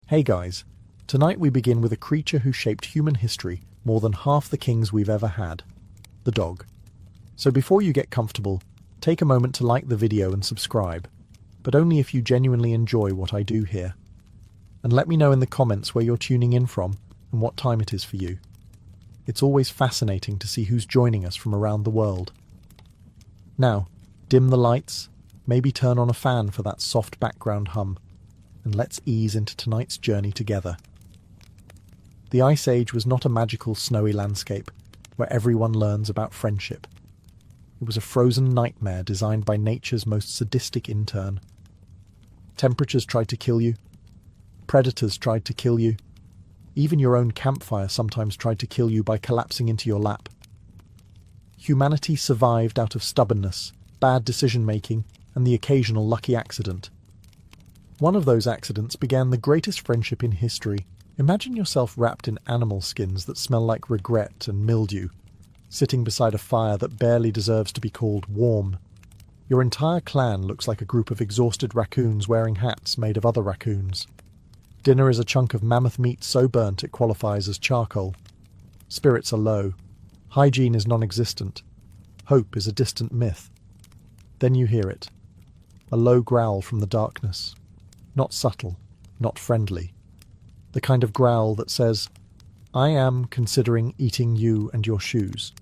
Hey guys, tonight we begin with a creature who shaped human history more than half the kings we've ever had, the dog. So before you get comfortable, take a moment to like the video and subscribe, but only if you genuinely enjoy what I do here. And let me know in the comments where you're tuning in from and what time it is for you. It's always fascinating to see who's joining us from around the world. Now, dim the lights, maybe turn on a fan for that soft background hum, and let's ease into tonight's journey together. The Ice Age was not a magical snowy landscape where everyone learns about friendship. It was a frozen nightmare designed by nature's most sadistic intern. Temperatures tried to kill you. Predators tried to kill you. Even your own campfire sometimes tried to kill you by collapsing into your lap. Humanity survived out of stubbornness, bad decision-making, and the occasional lucky accident. One of those accidents began the greatest friendship in history. Imagine yourself wrapped in animal skins that smell like regret and mildew, sitting beside a fire that barely deserves to be called warm. Your entire clan looks like a group of exhausted raccoons wearing hats made of other raccoons. Dinner is a chunk of mammoth meat so burnt it qualifies as charcoal. Spirits are low. Hygiene is non-existent. Hope is a distant myth. Then you hear it. A low growl from the darkness. Not subtle, not friendly. The kind of growl that says, "I am considering eating you and your shoes."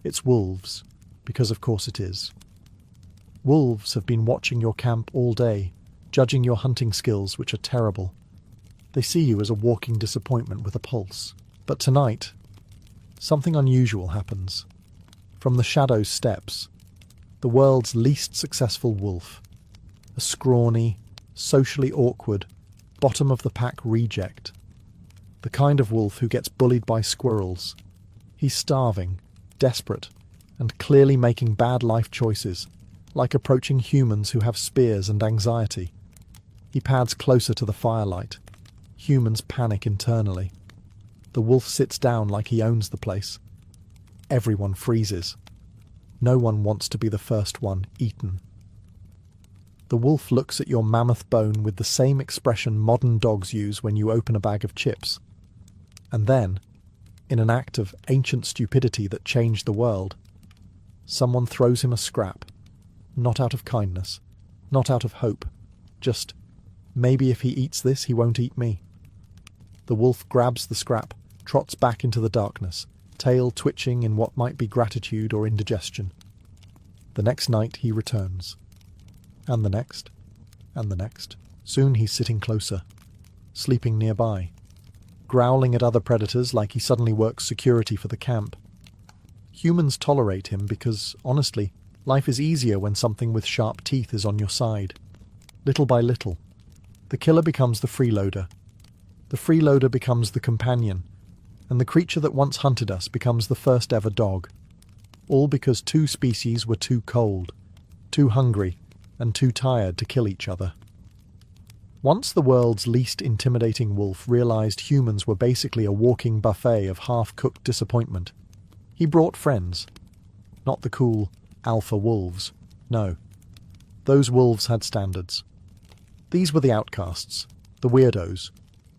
It's wolves, because of course it is. Wolves have been watching your camp all day, judging your hunting skills, which are terrible. They see you as a walking disappointment with a pulse. But tonight, something unusual happens. From the shadows steps the world's least successful wolf, a scrawny, socially awkward, bottom-of-the-pack reject. The kind of wolf who gets bullied by squirrels. He's starving, desperate, and clearly making bad life choices, like approaching humans who have spears and anxiety. He pads closer to the firelight. Humans panic internally. The wolf sits down like he owns the place. Everyone freezes. No one wants to be the first one eaten. The wolf looks at your mammoth bone with the same expression modern dogs use when you open a bag of chips. And then, in an act of ancient stupidity that changed the world, someone throws him a scrap. Not out of kindness, not out of hope, just, maybe if he eats this, he won't eat me. The wolf grabs the scrap, trots back into the darkness, tail twitching in what might be gratitude or indigestion. The next night he returns. And the next, and the next. Soon he's sitting closer, sleeping nearby, growling at other predators like he suddenly works security for the camp. Humans tolerate him because, honestly, life is easier when something with sharp teeth is on your side. Little by little, the killer becomes the freeloader. The freeloader becomes the companion, and the creature that once hunted us becomes the first ever dog. All because two species were too cold, too hungry, and too tired to kill each other. Once the world's least intimidating wolf realized humans were basically a walking buffet of half-cooked disappointment, he brought friends. Not the cool alpha wolves, no. Those wolves had standards. These were the outcasts, the weirdos,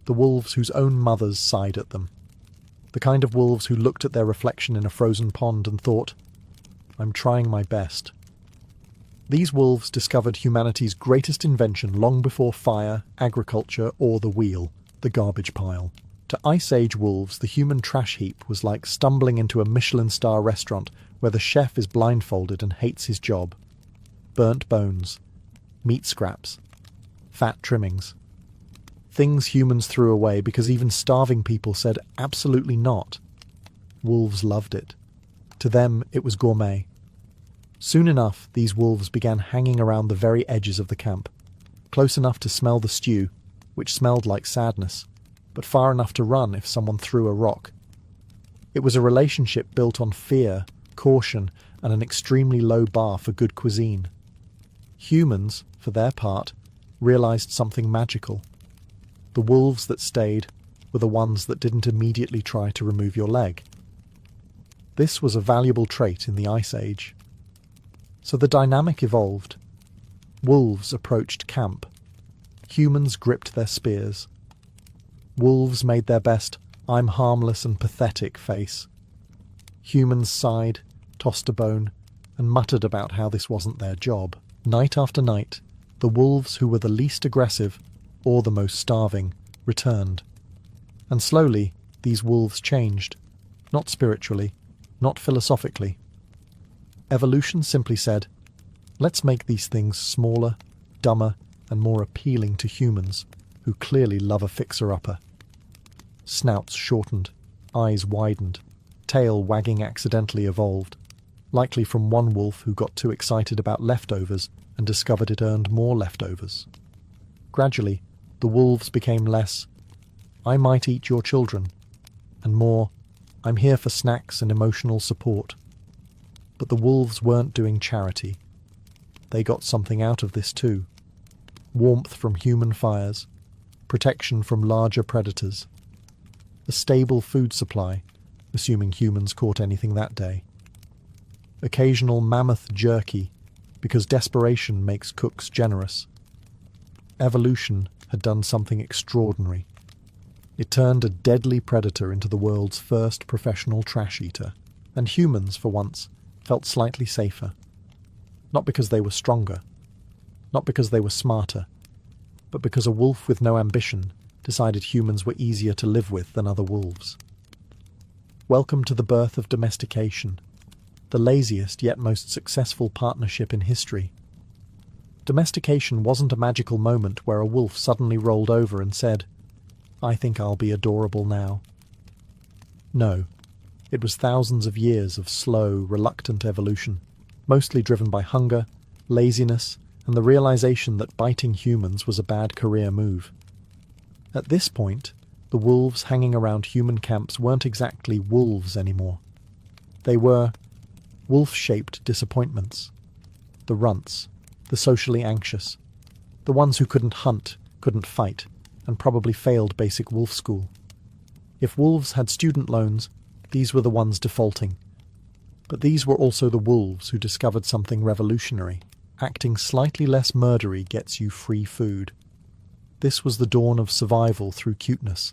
the wolves whose own mothers sighed at them. The kind of wolves who looked at their reflection in a frozen pond and thought, "I'm trying my best." These wolves discovered humanity's greatest invention long before fire, agriculture, or the wheel, the garbage pile. To Ice Age wolves, the human trash heap was like stumbling into a Michelin star restaurant where the chef is blindfolded and hates his job. Burnt bones, meat scraps, fat trimmings. Things humans threw away because even starving people said absolutely not. Wolves loved it. To them, it was gourmet. Soon enough, these wolves began hanging around the very edges of the camp, close enough to smell the stew, which smelled like sadness, but far enough to run if someone threw a rock. It was a relationship built on fear, caution, and an extremely low bar for good cuisine. Humans, for their part, realized something magical. The wolves that stayed were the ones that didn't immediately try to remove your leg. This was a valuable trait in the Ice Age. So the dynamic evolved. Wolves approached camp. Humans gripped their spears. Wolves made their best "I'm harmless and pathetic" face. Humans sighed, tossed a bone, and muttered about how this wasn't their job. Night after night, the wolves who were the least aggressive, or the most starving, returned. And slowly, these wolves changed. Not spiritually, not philosophically. Evolution simply said, let's make these things smaller, dumber, and more appealing to humans, who clearly love a fixer-upper. Snouts shortened, eyes widened, tail wagging accidentally evolved, likely from one wolf who got too excited about leftovers and discovered it earned more leftovers. Gradually, the wolves became less, "I might eat your children," and more, "I'm here for snacks and emotional support." But the wolves weren't doing charity. They got something out of this too. Warmth from human fires, protection from larger predators, a stable food supply, assuming humans caught anything that day. Occasional mammoth jerky, because desperation makes cooks generous. Evolution had done something extraordinary. It turned a deadly predator into the world's first professional trash eater, and humans, for once, felt slightly safer. Not because they were stronger, not because they were smarter, but because a wolf with no ambition decided humans were easier to live with than other wolves. Welcome to the birth of domestication, the laziest yet most successful partnership in history. Domestication wasn't a magical moment where a wolf suddenly rolled over and said, "I think I'll be adorable now." No, it was thousands of years of slow, reluctant evolution, mostly driven by hunger, laziness, and the realization that biting humans was a bad career move. At this point, the wolves hanging around human camps weren't exactly wolves anymore. They were wolf-shaped disappointments. The runts, the socially anxious, the ones who couldn't hunt, couldn't fight, and probably failed basic wolf school. If wolves had student loans, these were the ones defaulting. But these were also the wolves who discovered something revolutionary. Acting slightly less murdery gets you free food. This was the dawn of survival through cuteness.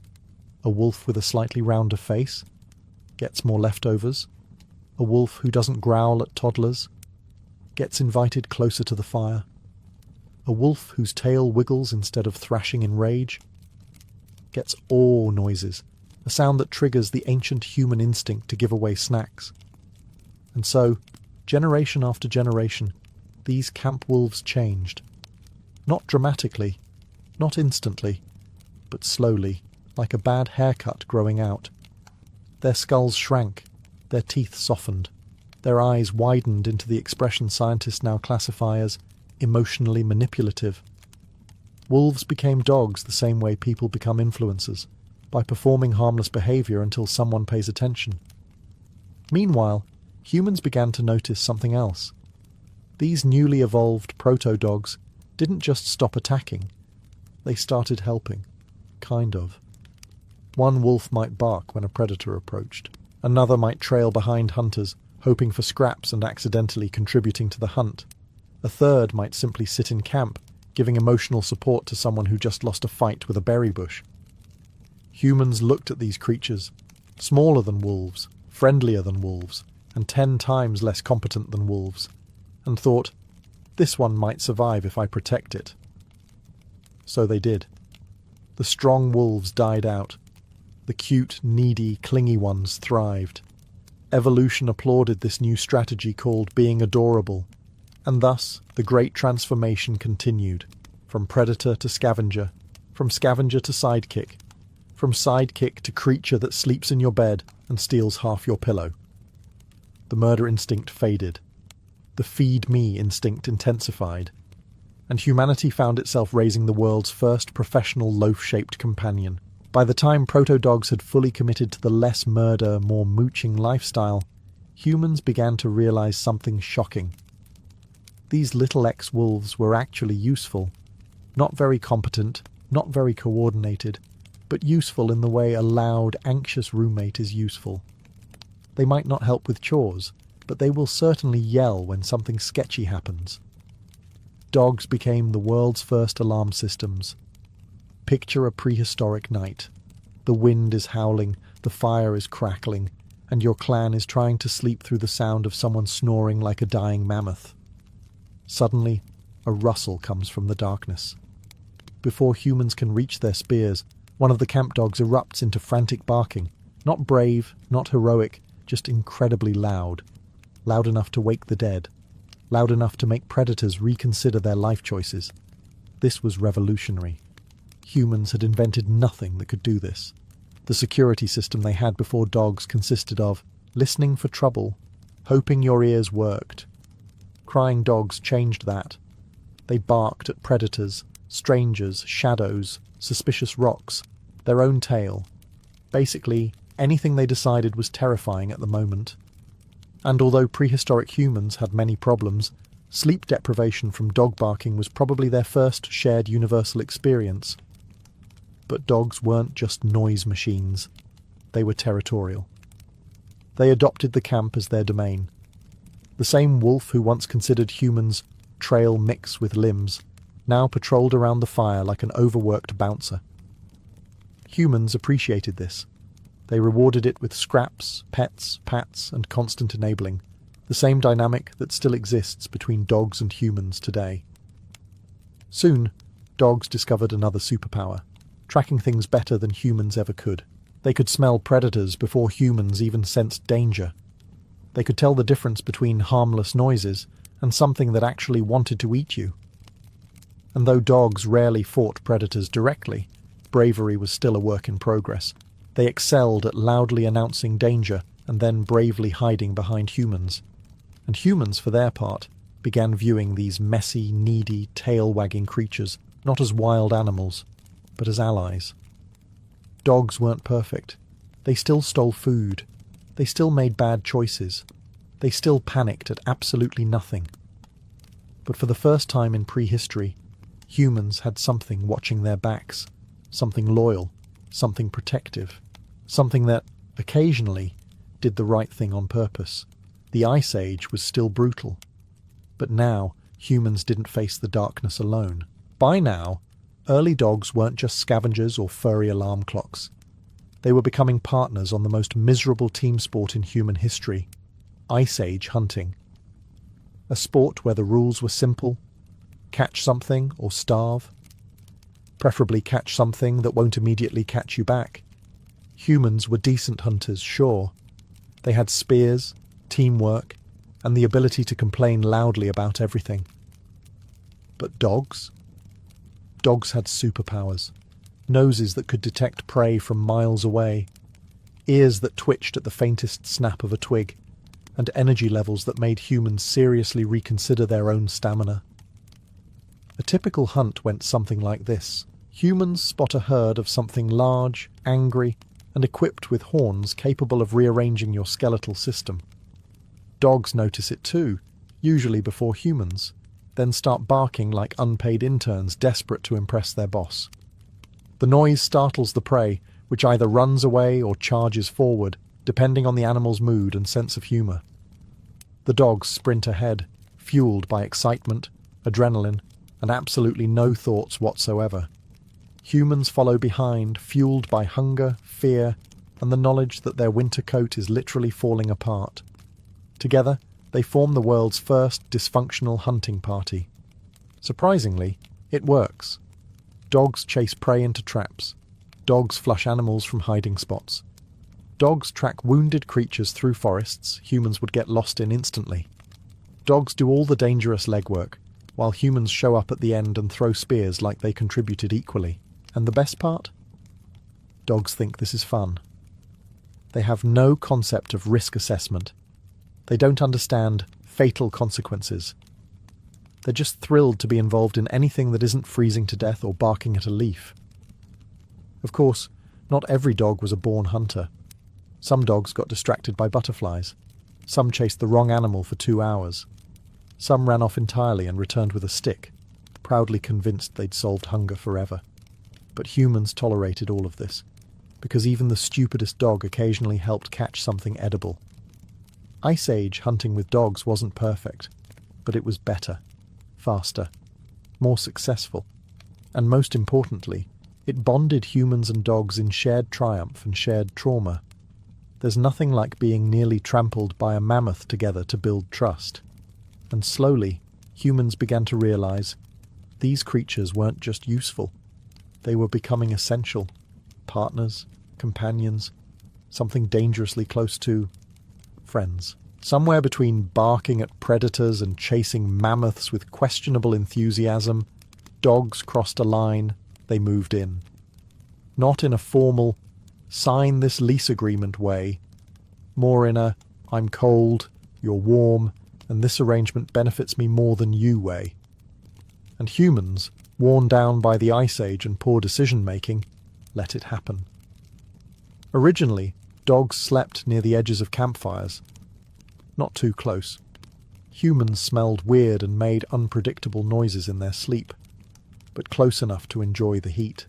A wolf with a slightly rounder face gets more leftovers. A wolf who doesn't growl at toddlers gets invited closer to the fire. A wolf whose tail wiggles instead of thrashing in rage gets awe noises, a sound that triggers the ancient human instinct to give away snacks. And so, generation after generation, these camp wolves changed. Not dramatically, not instantly, but slowly, like a bad haircut growing out. Their skulls shrank, their teeth softened, their eyes widened into the expression scientists now classify as emotionally manipulative. Wolves became dogs the same way people become influencers, by performing harmless behavior until someone pays attention. Meanwhile, humans began to notice something else. These newly evolved proto-dogs didn't just stop attacking, they started helping. Kind of. One wolf might bark when a predator approached. Another might trail behind hunters, hoping for scraps and accidentally contributing to the hunt. A third might simply sit in camp, giving emotional support to someone who just lost a fight with a berry bush. Humans looked at these creatures, smaller than wolves, friendlier than wolves, and 10 times less competent than wolves, and thought, this one might survive if I protect it. So they did. The strong wolves died out. The cute, needy, clingy ones thrived. Evolution applauded this new strategy called being adorable, and thus the great transformation continued, from predator to scavenger, from scavenger to sidekick, from sidekick to creature that sleeps in your bed and steals half your pillow. The murder instinct faded. The feed me instinct intensified, and humanity found itself raising the world's first professional loaf-shaped companion. By the time proto-dogs had fully committed to the less murder, more mooching lifestyle, humans began to realize something shocking. These little ex-wolves were actually useful. Not very competent, not very coordinated, but useful in the way a loud, anxious roommate is useful. They might not help with chores, but they will certainly yell when something sketchy happens. Dogs became the world's first alarm systems, Picture a prehistoric night. The wind is howling, the fire is crackling, and your clan is trying to sleep through the sound of someone snoring like a dying mammoth. Suddenly, a rustle comes from the darkness. Before humans can reach their spears, one of the camp dogs erupts into frantic barking. Not brave, not heroic, just incredibly loud. Loud enough to wake the dead. Loud enough to make predators reconsider their life choices. This was revolutionary. Humans had invented nothing that could do this. The security system they had before dogs consisted of listening for trouble, hoping your ears worked. Crying dogs changed that. They barked at predators, strangers, shadows, suspicious rocks, their own tail. Basically, anything they decided was terrifying at the moment. And although prehistoric humans had many problems, sleep deprivation from dog barking was probably their first shared universal experience. But dogs weren't just noise machines. They were territorial. They adopted the camp as their domain. The same wolf who once considered humans trail mix with limbs now patrolled around the fire like an overworked bouncer. Humans appreciated this. They rewarded it with scraps, pets, pats, and constant enabling, the same dynamic that still exists between dogs and humans today. Soon, dogs discovered another superpower, tracking things better than humans ever could. They could smell predators before humans even sensed danger. They could tell the difference between harmless noises and something that actually wanted to eat you. And though dogs rarely fought predators directly, bravery was still a work in progress. They excelled at loudly announcing danger and then bravely hiding behind humans. And humans, for their part, began viewing these messy, needy, tail-wagging creatures not as wild animals, but as allies. Dogs weren't perfect. They still stole food. They still made bad choices. They still panicked at absolutely nothing. But for the first time in prehistory, humans had something watching their backs, something loyal, something protective, something that, occasionally, did the right thing on purpose. The Ice Age was still brutal, but now humans didn't face the darkness alone. By now, early dogs weren't just scavengers or furry alarm clocks. They were becoming partners on the most miserable team sport in human history, Ice Age hunting. A sport where the rules were simple: catch something or starve. Preferably catch something that won't immediately catch you back. Humans were decent hunters, sure. They had spears, teamwork, and the ability to complain loudly about everything. But dogs? Dogs had superpowers. Noses that could detect prey from miles away, ears that twitched at the faintest snap of a twig, and energy levels that made humans seriously reconsider their own stamina. A typical hunt went something like this. Humans spot a herd of something large, angry, and equipped with horns capable of rearranging your skeletal system. Dogs notice it too, usually before humans, then start barking like unpaid interns desperate to impress their boss. The noise startles the prey, which either runs away or charges forward, depending on the animal's mood and sense of humour. The dogs sprint ahead, fueled by excitement, adrenaline, and absolutely no thoughts whatsoever. Humans follow behind, fueled by hunger, fear, and the knowledge that their winter coat is literally falling apart. Together, they form the world's first dysfunctional hunting party. Surprisingly, it works. Dogs chase prey into traps. Dogs flush animals from hiding spots. Dogs track wounded creatures through forests humans would get lost in instantly. Dogs do all the dangerous legwork, while humans show up at the end and throw spears like they contributed equally. And the best part? Dogs think this is fun. They have no concept of risk assessment. They don't understand fatal consequences. They're just thrilled to be involved in anything that isn't freezing to death or barking at a leaf. Of course, not every dog was a born hunter. Some dogs got distracted by butterflies. Some chased the wrong animal for 2 hours. Some ran off entirely and returned with a stick, proudly convinced they'd solved hunger forever. But humans tolerated all of this, because even the stupidest dog occasionally helped catch something edible. Ice Age hunting with dogs wasn't perfect, but it was better, faster, more successful, and most importantly, It bonded humans and dogs in shared triumph and shared trauma. There's nothing like being nearly trampled by a mammoth together to build trust. And slowly, humans began to realize these creatures weren't just useful. They were becoming essential. Partners, companions, something dangerously close to friends. Somewhere between barking at predators and chasing mammoths with questionable enthusiasm, dogs crossed a line. They moved in. Not in a formal, sign this lease agreement way, more in a, I'm cold, you're warm, and this arrangement benefits me more than you way. And humans, worn down by the Ice Age and poor decision-making, let it happen. Originally, dogs slept near the edges of campfires. Not too close. Humans smelled weird and made unpredictable noises in their sleep, but close enough to enjoy the heat.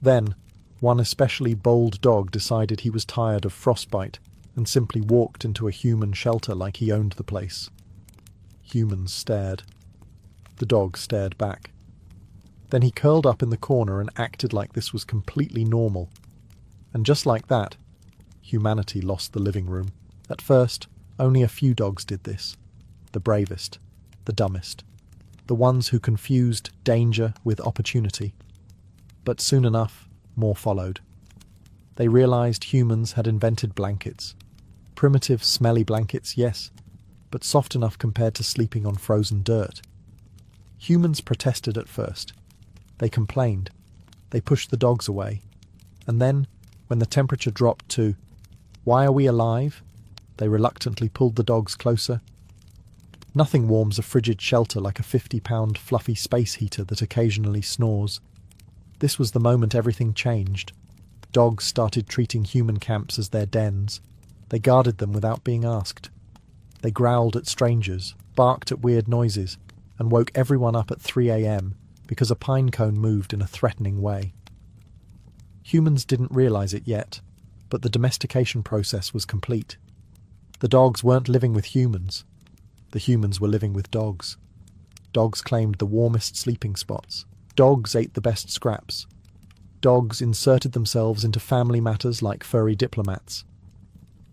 Then, one especially bold dog decided he was tired of frostbite and simply walked into a human shelter like he owned the place. Humans stared. The dog stared back. Then he curled up in the corner and acted like this was completely normal. And just like that, humanity lost the living room. At first, only a few dogs did this. The bravest, the dumbest, the ones who confused danger with opportunity. But soon enough, more followed. They realized humans had invented blankets. Primitive, smelly blankets, yes, but soft enough compared to sleeping on frozen dirt. Humans protested at first. They complained. They pushed the dogs away. And then, when the temperature dropped to, "Why are we alive?" they reluctantly pulled the dogs closer. Nothing warms a frigid shelter like a 50-pound fluffy space heater that occasionally snores. This was the moment everything changed. Dogs started treating human camps as their dens. They guarded them without being asked. They growled at strangers, barked at weird noises, and woke everyone up at 3 a.m. because a pine cone moved in a threatening way. Humans didn't realize it yet, but the domestication process was complete. The dogs weren't living with humans. The humans were living with dogs. Dogs claimed the warmest sleeping spots. Dogs ate the best scraps. Dogs inserted themselves into family matters like furry diplomats.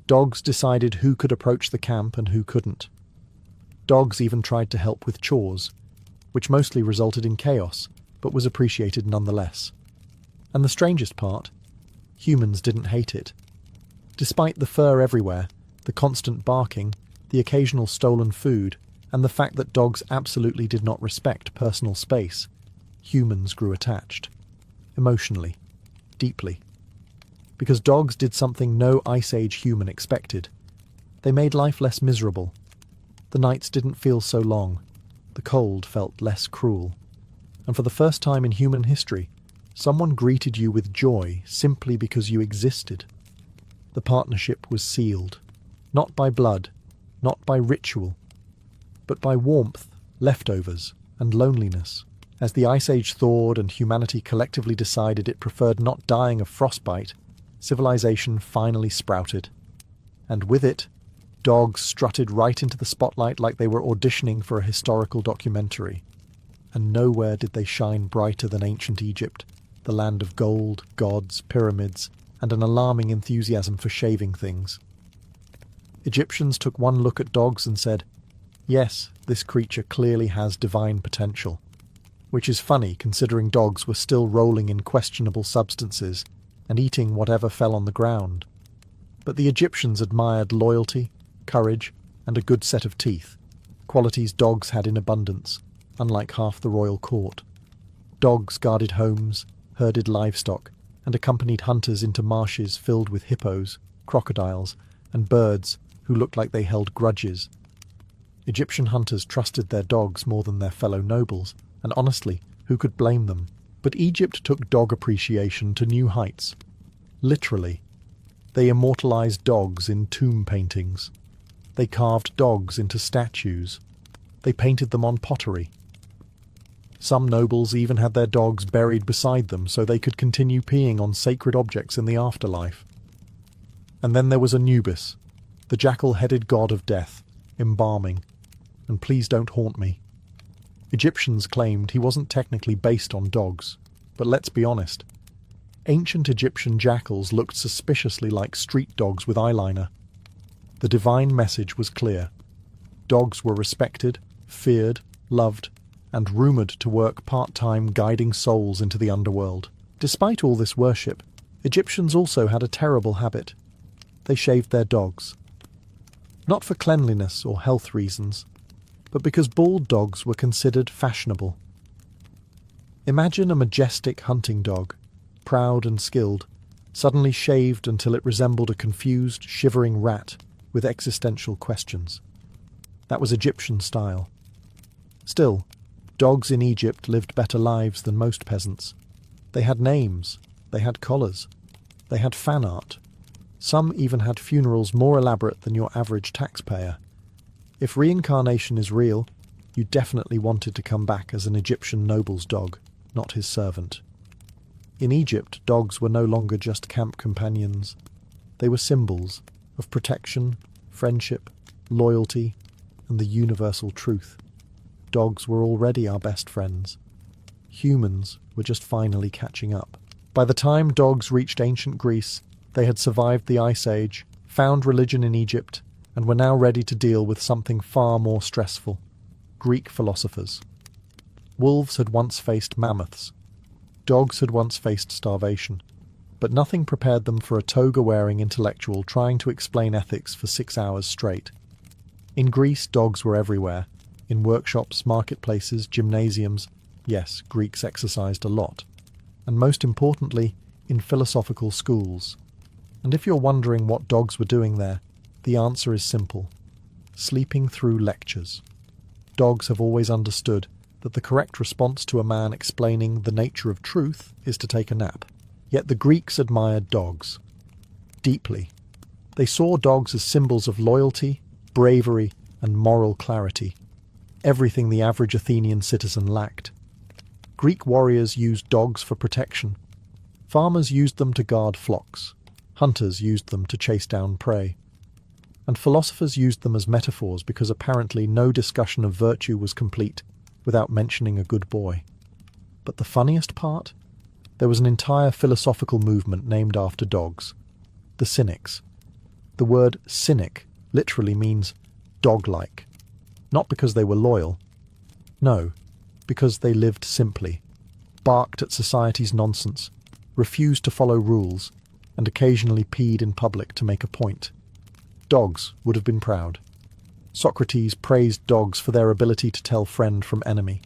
Dogs decided who could approach the camp and who couldn't. Dogs even tried to help with chores, which mostly resulted in chaos, but was appreciated nonetheless. And the strangest part, humans didn't hate it. Despite the fur everywhere, the constant barking, the occasional stolen food, and the fact that dogs absolutely did not respect personal space, humans grew attached. Emotionally. Deeply. Because dogs did something no Ice Age human expected. They made life less miserable. The nights didn't feel so long. The cold felt less cruel. And for the first time in human history, someone greeted you with joy simply because you existed. The partnership was sealed. Not by blood, not by ritual, but by warmth, leftovers, and loneliness. As the Ice Age thawed and humanity collectively decided it preferred not dying of frostbite, civilization finally sprouted. And with it, dogs strutted right into the spotlight like they were auditioning for a historical documentary. And nowhere did they shine brighter than ancient Egypt, the land of gold, gods, pyramids, and an alarming enthusiasm for shaving things. Egyptians took one look at dogs and said, yes, this creature clearly has divine potential. Which is funny considering dogs were still rolling in questionable substances and eating whatever fell on the ground. But the Egyptians admired loyalty, courage, and a good set of teeth, qualities dogs had in abundance, unlike half the royal court. Dogs guarded homes, herded livestock, and accompanied hunters into marshes filled with hippos, crocodiles, and birds who looked like they held grudges. Egyptian hunters trusted their dogs more than their fellow nobles, and honestly, who could blame them? But Egypt took dog appreciation to new heights. Literally. They immortalized dogs in tomb paintings. They carved dogs into statues. They painted them on pottery. Some nobles even had their dogs buried beside them so they could continue peeing on sacred objects in the afterlife. And then there was Anubis, the jackal-headed god of death, embalming. And please don't haunt me. Egyptians claimed he wasn't technically based on dogs. But let's be honest. Ancient Egyptian jackals looked suspiciously like street dogs with eyeliner. The divine message was clear. Dogs were respected, feared, loved, and rumoured to work part-time guiding souls into the underworld. Despite all this worship, Egyptians also had a terrible habit. They shaved their dogs. Not for cleanliness or health reasons, but because bald dogs were considered fashionable. Imagine a majestic hunting dog, proud and skilled, suddenly shaved until it resembled a confused, shivering rat with existential questions. That was Egyptian style. Still, dogs in Egypt lived better lives than most peasants. They had names, they had collars, they had fan art. Some even had funerals more elaborate than your average taxpayer. If reincarnation is real, you definitely wanted to come back as an Egyptian noble's dog, not his servant. In Egypt, dogs were no longer just camp companions. They were symbols of protection, friendship, loyalty, and the universal truth. Dogs were already our best friends. Humans were just finally catching up. By the time dogs reached ancient Greece, they had survived the Ice Age, found religion in Egypt, and were now ready to deal with something far more stressful: Greek philosophers. Wolves had once faced mammoths. Dogs had once faced starvation. But nothing prepared them for a toga-wearing intellectual trying to explain ethics for 6 hours straight. In Greece, dogs were everywhere. In workshops, marketplaces, gymnasiums. Yes, Greeks exercised a lot. And most importantly, in philosophical schools. And if you're wondering what dogs were doing there, the answer is simple: sleeping through lectures. Dogs have always understood that the correct response to a man explaining the nature of truth is to take a nap. Yet the Greeks admired dogs deeply. They saw dogs as symbols of loyalty, bravery, and moral clarity, everything the average Athenian citizen lacked. Greek warriors used dogs for protection. Farmers used them to guard flocks. Hunters used them to chase down prey. And philosophers used them as metaphors because apparently no discussion of virtue was complete without mentioning a good boy. But the funniest part? There was an entire philosophical movement named after dogs. The Cynics. The word cynic literally means dog-like. Not because they were loyal. No, because they lived simply, barked at society's nonsense, refused to follow rules, and occasionally peed in public to make a point. Dogs would have been proud. Socrates praised dogs for their ability to tell friend from enemy.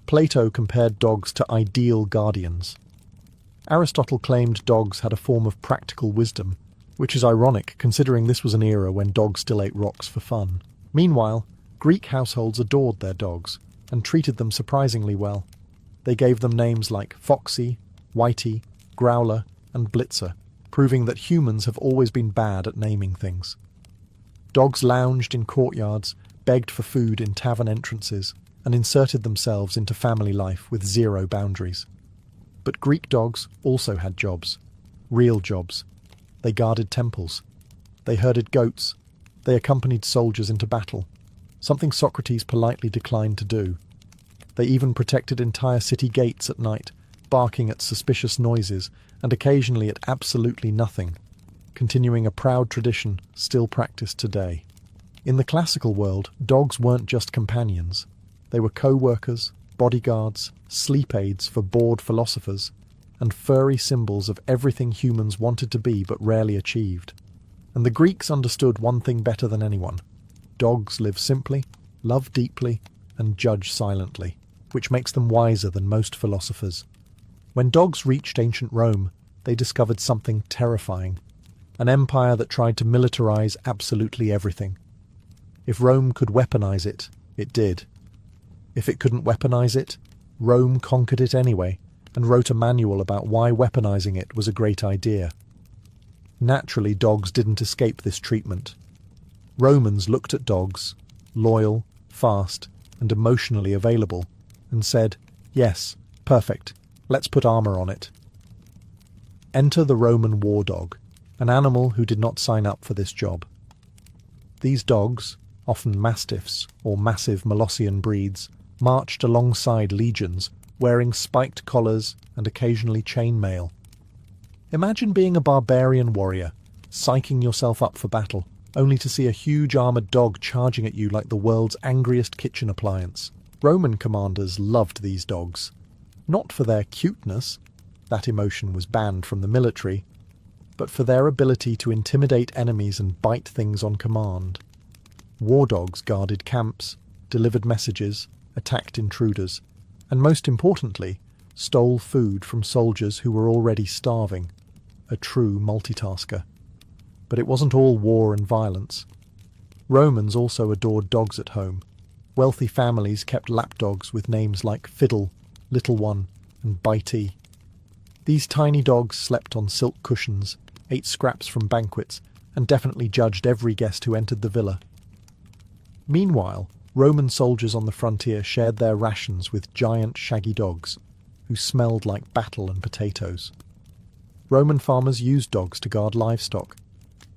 Plato compared dogs to ideal guardians. Aristotle claimed dogs had a form of practical wisdom, which is ironic considering this was an era when dogs still ate rocks for fun. Meanwhile, Greek households adored their dogs and treated them surprisingly well. They gave them names like Foxy, Whitey, Growler, and Blitzer, proving that humans have always been bad at naming things. Dogs lounged in courtyards, begged for food in tavern entrances, and inserted themselves into family life with zero boundaries. But Greek dogs also had jobs. Real jobs. They guarded temples. They herded goats. They accompanied soldiers into battle, something Socrates politely declined to do. They even protected entire city gates at night, barking at suspicious noises and occasionally at absolutely nothing, continuing a proud tradition still practiced today. In the classical world, dogs weren't just companions. They were co-workers, bodyguards, sleep aids for bored philosophers, and furry symbols of everything humans wanted to be but rarely achieved. And the Greeks understood one thing better than anyone. Dogs live simply, love deeply, and judge silently, which makes them wiser than most philosophers. When dogs reached ancient Rome, they discovered something terrifying. An empire that tried to militarize absolutely everything. If Rome could weaponize it, it did. If it couldn't weaponize it, Rome conquered it anyway, and wrote a manual about why weaponizing it was a great idea. Naturally, dogs didn't escape this treatment. Romans looked at dogs, loyal, fast, and emotionally available, and said, "Yes, perfect, let's put armor on it." Enter the Roman war dog, an animal who did not sign up for this job. These dogs, often mastiffs or massive Molossian breeds, marched alongside legions, wearing spiked collars and occasionally chainmail. Imagine being a barbarian warrior, psyching yourself up for battle, only to see a huge armoured dog charging at you like the world's angriest kitchen appliance. Roman commanders loved these dogs. Not for their cuteness, that emotion was banned from the military, but for their ability to intimidate enemies and bite things on command. War dogs guarded camps, delivered messages, attacked intruders, and most importantly, stole food from soldiers who were already starving. A true multitasker. But it wasn't all war and violence. Romans also adored dogs at home. Wealthy families kept lapdogs with names like Fiddle, Little One, and Bitey. These tiny dogs slept on silk cushions, ate scraps from banquets, and definitely judged every guest who entered the villa. Meanwhile, Roman soldiers on the frontier shared their rations with giant shaggy dogs, who smelled like battle and potatoes. Roman farmers used dogs to guard livestock.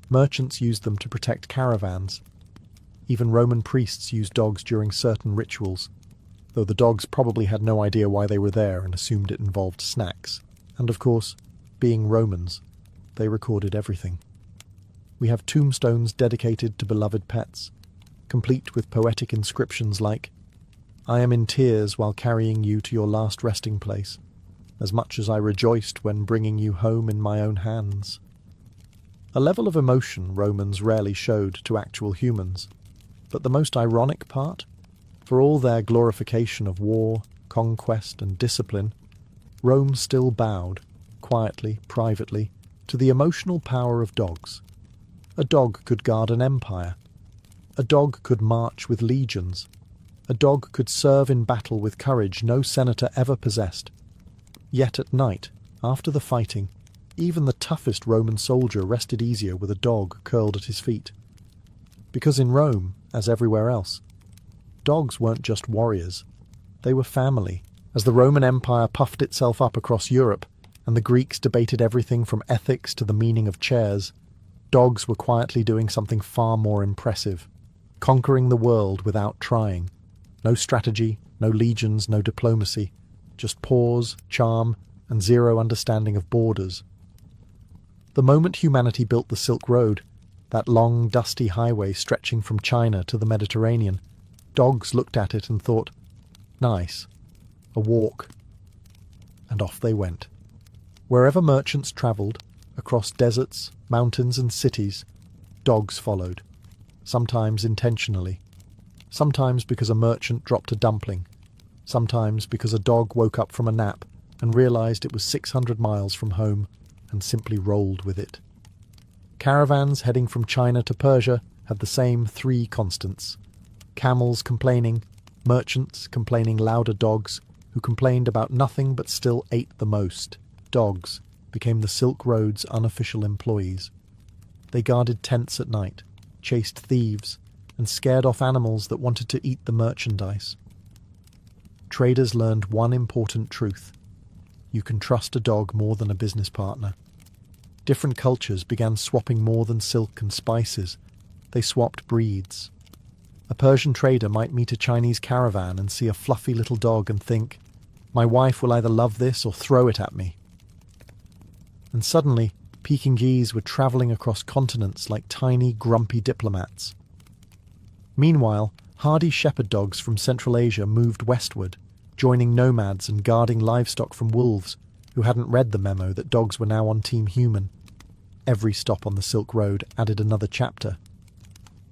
Merchants used them to protect caravans. Even Roman priests used dogs during certain rituals, though the dogs probably had no idea why they were there and assumed it involved snacks. And of course, being Romans, they recorded everything. We have tombstones dedicated to beloved pets, complete with poetic inscriptions like, "I am in tears while carrying you to your last resting place, as much as I rejoiced when bringing you home in my own hands." A level of emotion Romans rarely showed to actual humans. But the most ironic part? For all their glorification of war, conquest, and discipline, Rome still bowed, quietly, privately, to the emotional power of dogs. A dog could guard an empire. A dog could march with legions. A dog could serve in battle with courage no senator ever possessed. Yet at night, after the fighting, even the toughest Roman soldier rested easier with a dog curled at his feet. Because in Rome, as everywhere else, dogs weren't just warriors. They were family. As the Roman Empire puffed itself up across Europe, and the Greeks debated everything from ethics to the meaning of chairs, dogs were quietly doing something far more impressive, conquering the world without trying. No strategy, no legions, no diplomacy, just pause, charm, and zero understanding of borders. The moment humanity built the Silk Road, that long, dusty highway stretching from China to the Mediterranean, dogs looked at it and thought, "Nice, a walk." And off they went. Wherever merchants travelled, across deserts, mountains and cities, dogs followed, sometimes intentionally, sometimes because a merchant dropped a dumpling, sometimes because a dog woke up from a nap and realised it was 600 miles from home and simply rolled with it. Caravans heading from China to Persia had the same three constants: camels complaining, merchants complaining louder dogs, who complained about nothing but still ate the most. Dogs became the Silk Road's unofficial employees. They guarded tents at night, chased thieves, and scared off animals that wanted to eat the merchandise. Traders learned one important truth: you can trust a dog more than a business partner. Different cultures began swapping more than silk and spices. They swapped breeds. A Persian trader might meet a Chinese caravan and see a fluffy little dog and think, "My wife will either love this or throw it at me." And suddenly, Pekingese were travelling across continents like tiny, grumpy diplomats. Meanwhile, hardy shepherd dogs from Central Asia moved westward, joining nomads and guarding livestock from wolves, who hadn't read the memo that dogs were now on Team Human. Every stop on the Silk Road added another chapter.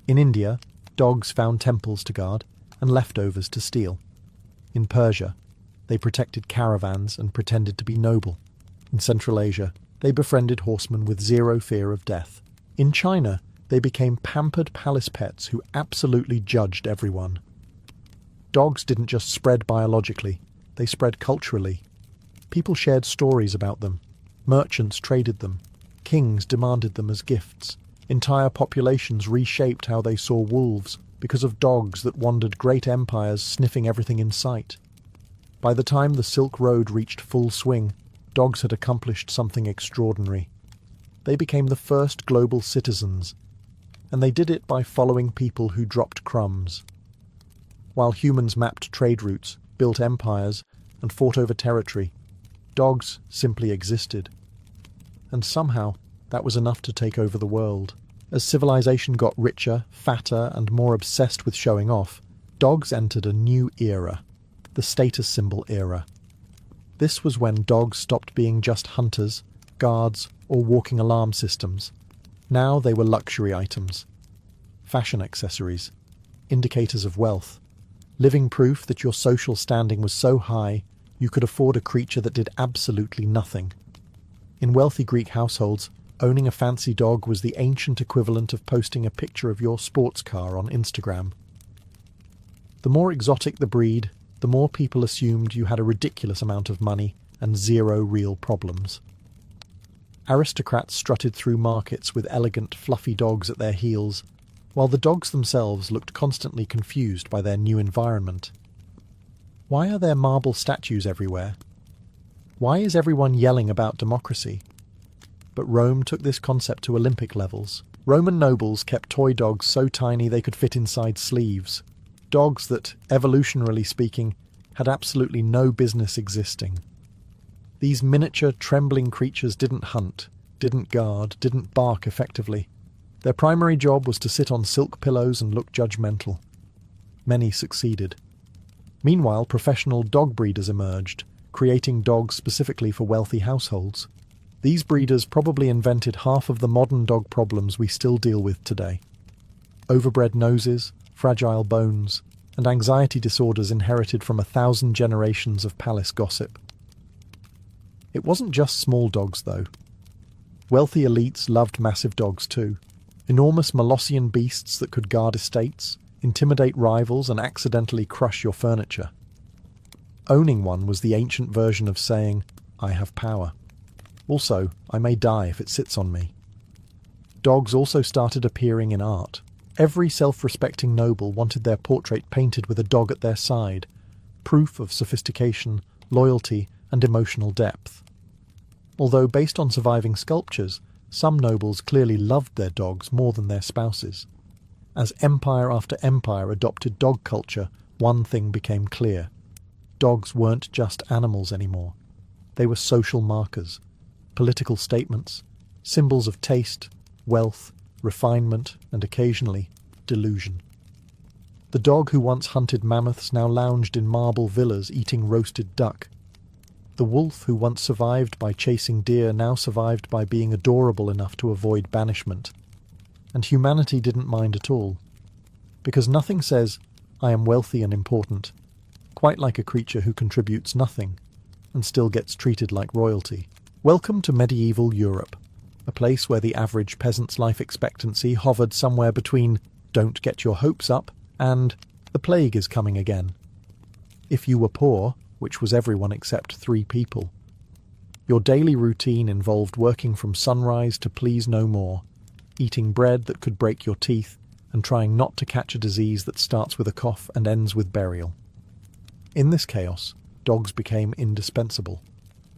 In India, dogs found temples to guard and leftovers to steal. In Persia, they protected caravans and pretended to be noble. In Central Asia, they befriended horsemen with zero fear of death. In China, they became pampered palace pets who absolutely judged everyone. Dogs didn't just spread biologically, they spread culturally. People shared stories about them. Merchants traded them. Kings demanded them as gifts. Entire populations reshaped how they saw wolves because of dogs that wandered great empires sniffing everything in sight. By the time the Silk Road reached full swing, dogs had accomplished something extraordinary. They became the first global citizens, and they did it by following people who dropped crumbs. While humans mapped trade routes, built empires, and fought over territory. Dogs simply existed. And somehow, that was enough to take over the world. As civilization got richer, fatter, and more obsessed with showing off, dogs entered a new era, the status symbol era. This was when dogs stopped being just hunters, guards, or walking alarm systems. Now they were luxury items, fashion accessories, indicators of wealth, living proof that your social standing was so high you could afford a creature that did absolutely nothing. In wealthy Greek households, owning a fancy dog was the ancient equivalent of posting a picture of your sports car on Instagram. The more exotic the breed, the more people assumed you had a ridiculous amount of money and zero real problems. Aristocrats strutted through markets with elegant, fluffy dogs at their heels, while the dogs themselves looked constantly confused by their new environment. Why are there marble statues everywhere? Why is everyone yelling about democracy? But Rome took this concept to Olympic levels. Roman nobles kept toy dogs so tiny they could fit inside sleeves. Dogs that, evolutionarily speaking, had absolutely no business existing. These miniature, trembling creatures didn't hunt, didn't guard, didn't bark effectively. Their primary job was to sit on silk pillows and look judgmental. Many succeeded. Meanwhile, professional dog breeders emerged, creating dogs specifically for wealthy households. These breeders probably invented half of the modern dog problems we still deal with today. Overbred noses, fragile bones, and anxiety disorders inherited from 1,000 generations of palace gossip. It wasn't just small dogs, though. Wealthy elites loved massive dogs too. Enormous Molossian beasts that could guard estates, intimidate rivals, and accidentally crush your furniture. Owning one was the ancient version of saying, "I have power. Also, I may die if it sits on me." Dogs also started appearing in art. Every self-respecting noble wanted their portrait painted with a dog at their side, proof of sophistication, loyalty, and emotional depth. Although based on surviving sculptures, some nobles clearly loved their dogs more than their spouses. As empire after empire adopted dog culture, one thing became clear. Dogs weren't just animals anymore. They were social markers, political statements, symbols of taste, wealth, refinement, and occasionally, delusion. The dog who once hunted mammoths now lounged in marble villas eating roasted duck. The wolf who once survived by chasing deer now survived by being adorable enough to avoid banishment. And humanity didn't mind at all. Because nothing says, "I am wealthy and important," quite like a creature who contributes nothing and still gets treated like royalty. Welcome to medieval Europe, a place where the average peasant's life expectancy hovered somewhere between "don't get your hopes up" and "the plague is coming again." If you were poor, which was everyone except 3 people, your daily routine involved working from sunrise to please no more, eating bread that could break your teeth, and trying not to catch a disease that starts with a cough and ends with burial. In this chaos, dogs became indispensable,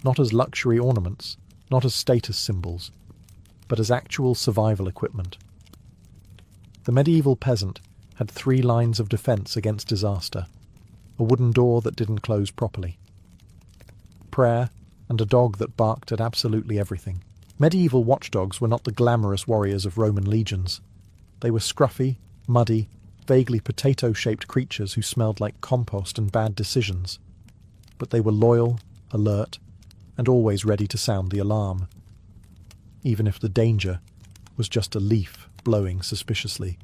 not as luxury ornaments, not as status symbols, but as actual survival equipment. The medieval peasant had 3 lines of defense against disaster: a wooden door that didn't close properly, prayer, and a dog that barked at absolutely everything. Medieval watchdogs were not the glamorous warriors of Roman legions. They were scruffy, muddy, vaguely potato-shaped creatures who smelled like compost and bad decisions. But they were loyal, alert, and always ready to sound the alarm, even if the danger was just a leaf blowing suspiciously.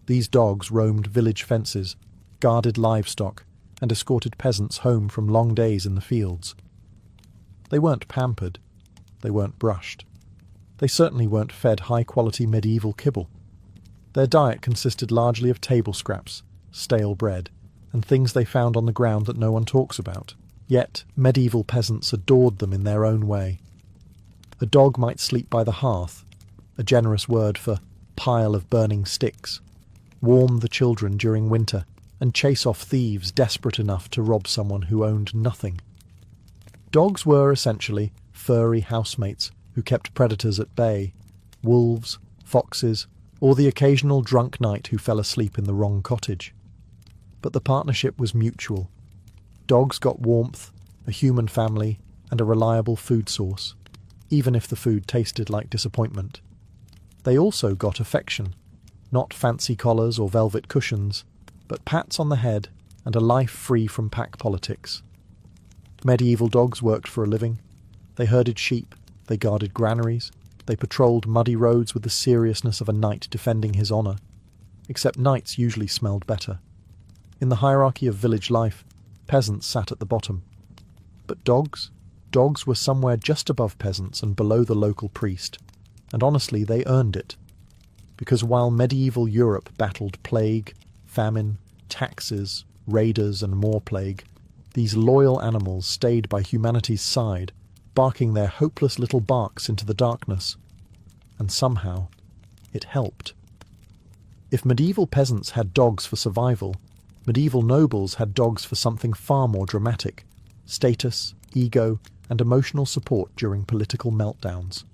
These dogs roamed village fences, guarded livestock, and escorted peasants home from long days in the fields. They weren't pampered. They weren't brushed. They certainly weren't fed high-quality medieval kibble. Their diet consisted largely of table scraps, stale bread, and things they found on the ground that no one talks about. Yet medieval peasants adored them in their own way. A dog might sleep by the hearth, a generous word for pile of burning sticks, warm the children during winter, and chase off thieves desperate enough to rob someone who owned nothing. Dogs were essentially furry housemates who kept predators at bay, wolves, foxes, or the occasional drunk knight who fell asleep in the wrong cottage. But the partnership was mutual. Dogs got warmth, a human family, and a reliable food source, even if the food tasted like disappointment. They also got affection, not fancy collars or velvet cushions, but pats on the head and a life free from pack politics. Medieval dogs worked for a living. They herded sheep, they guarded granaries, they patrolled muddy roads with the seriousness of a knight defending his honour, except knights usually smelled better. In the hierarchy of village life, peasants sat at the bottom. But dogs were somewhere just above peasants and below the local priest, and honestly they earned it. Because while medieval Europe battled plague, famine, taxes, raiders and more plague, these loyal animals stayed by humanity's side, barking their hopeless little barks into the darkness. And somehow, it helped. If medieval peasants had dogs for survival, medieval nobles had dogs for something far more dramatic: status, ego, and emotional support during political meltdowns.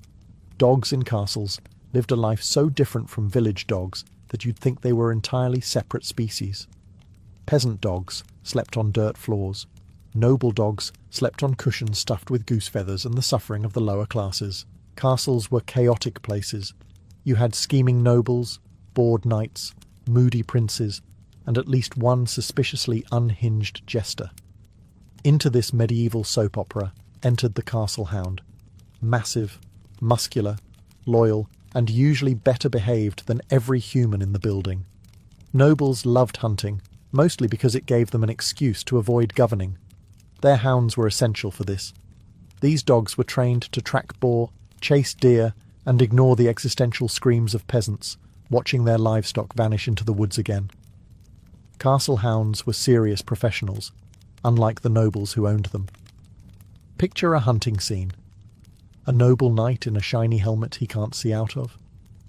Dogs in castles lived a life so different from village dogs that you'd think they were entirely separate species. Peasant dogs slept on dirt floors. Noble dogs slept on cushions stuffed with goose feathers and the suffering of the lower classes. Castles were chaotic places. You had scheming nobles, bored knights, moody princes, and at least one suspiciously unhinged jester. Into this medieval soap opera entered the castle hound, massive, muscular, loyal, and usually better behaved than every human in the building. Nobles loved hunting, mostly because it gave them an excuse to avoid governing. Their hounds were essential for this. These dogs were trained to track boar, chase deer, and ignore the existential screams of peasants, watching their livestock vanish into the woods again. Castle hounds were serious professionals, unlike the nobles who owned them. Picture a hunting scene. A noble knight in a shiny helmet he can't see out of,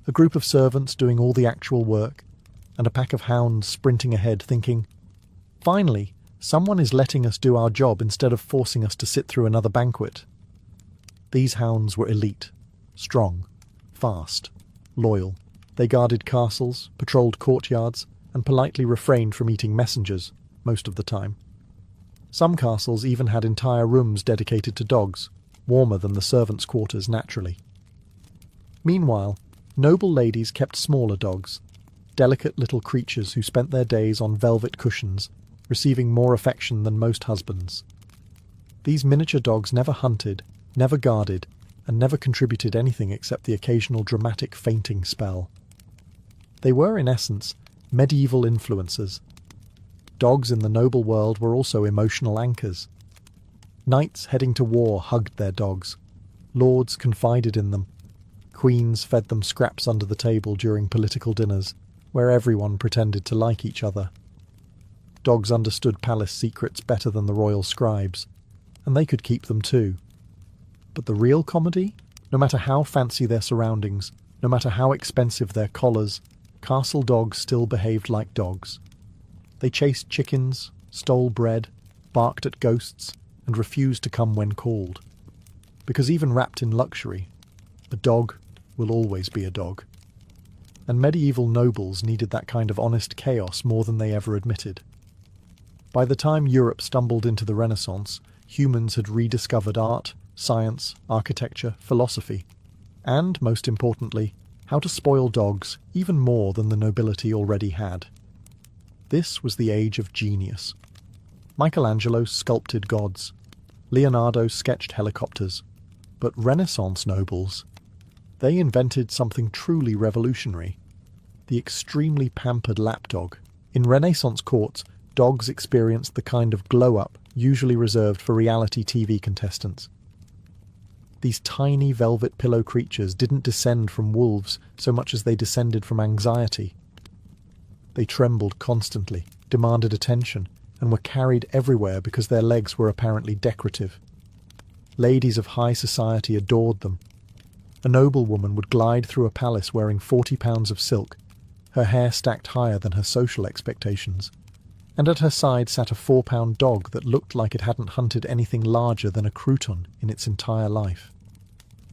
a group of servants doing all the actual work, and a pack of hounds sprinting ahead thinking, "Finally, someone is letting us do our job instead of forcing us to sit through another banquet." These hounds were elite, strong, fast, loyal. They guarded castles, patrolled courtyards, and politely refrained from eating messengers, most of the time. Some castles even had entire rooms dedicated to dogs, warmer than the servants' quarters naturally. Meanwhile, noble ladies kept smaller dogs, delicate little creatures who spent their days on velvet cushions, receiving more affection than most husbands. These miniature dogs never hunted, never guarded, and never contributed anything except the occasional dramatic fainting spell. They were, in essence, medieval influencers. Dogs in the noble world were also emotional anchors. Knights heading to war hugged their dogs. Lords confided in them. Queens fed them scraps under the table during political dinners, where everyone pretended to like each other. Dogs understood palace secrets better than the royal scribes, and they could keep them too. But the real comedy? No matter how fancy their surroundings, no matter how expensive their collars, castle dogs still behaved like dogs. They chased chickens, stole bread, barked at ghosts, and refused to come when called. Because even wrapped in luxury, a dog will always be a dog. And medieval nobles needed that kind of honest chaos more than they ever admitted. By the time Europe stumbled into the Renaissance, humans had rediscovered art, science, architecture, philosophy, and, most importantly, how to spoil dogs even more than the nobility already had. This was the age of genius. Michelangelo sculpted gods. Leonardo sketched helicopters. But Renaissance nobles, they invented something truly revolutionary: the extremely pampered lapdog. In Renaissance courts, dogs experienced the kind of glow-up usually reserved for reality TV contestants. These tiny velvet pillow creatures didn't descend from wolves so much as they descended from anxiety. They trembled constantly, demanded attention, and were carried everywhere because their legs were apparently decorative. Ladies of high society adored them. A noblewoman would glide through a palace wearing 40 pounds of silk, her hair stacked higher than her social expectations, and at her side sat a 4-pound dog that looked like it hadn't hunted anything larger than a crouton in its entire life.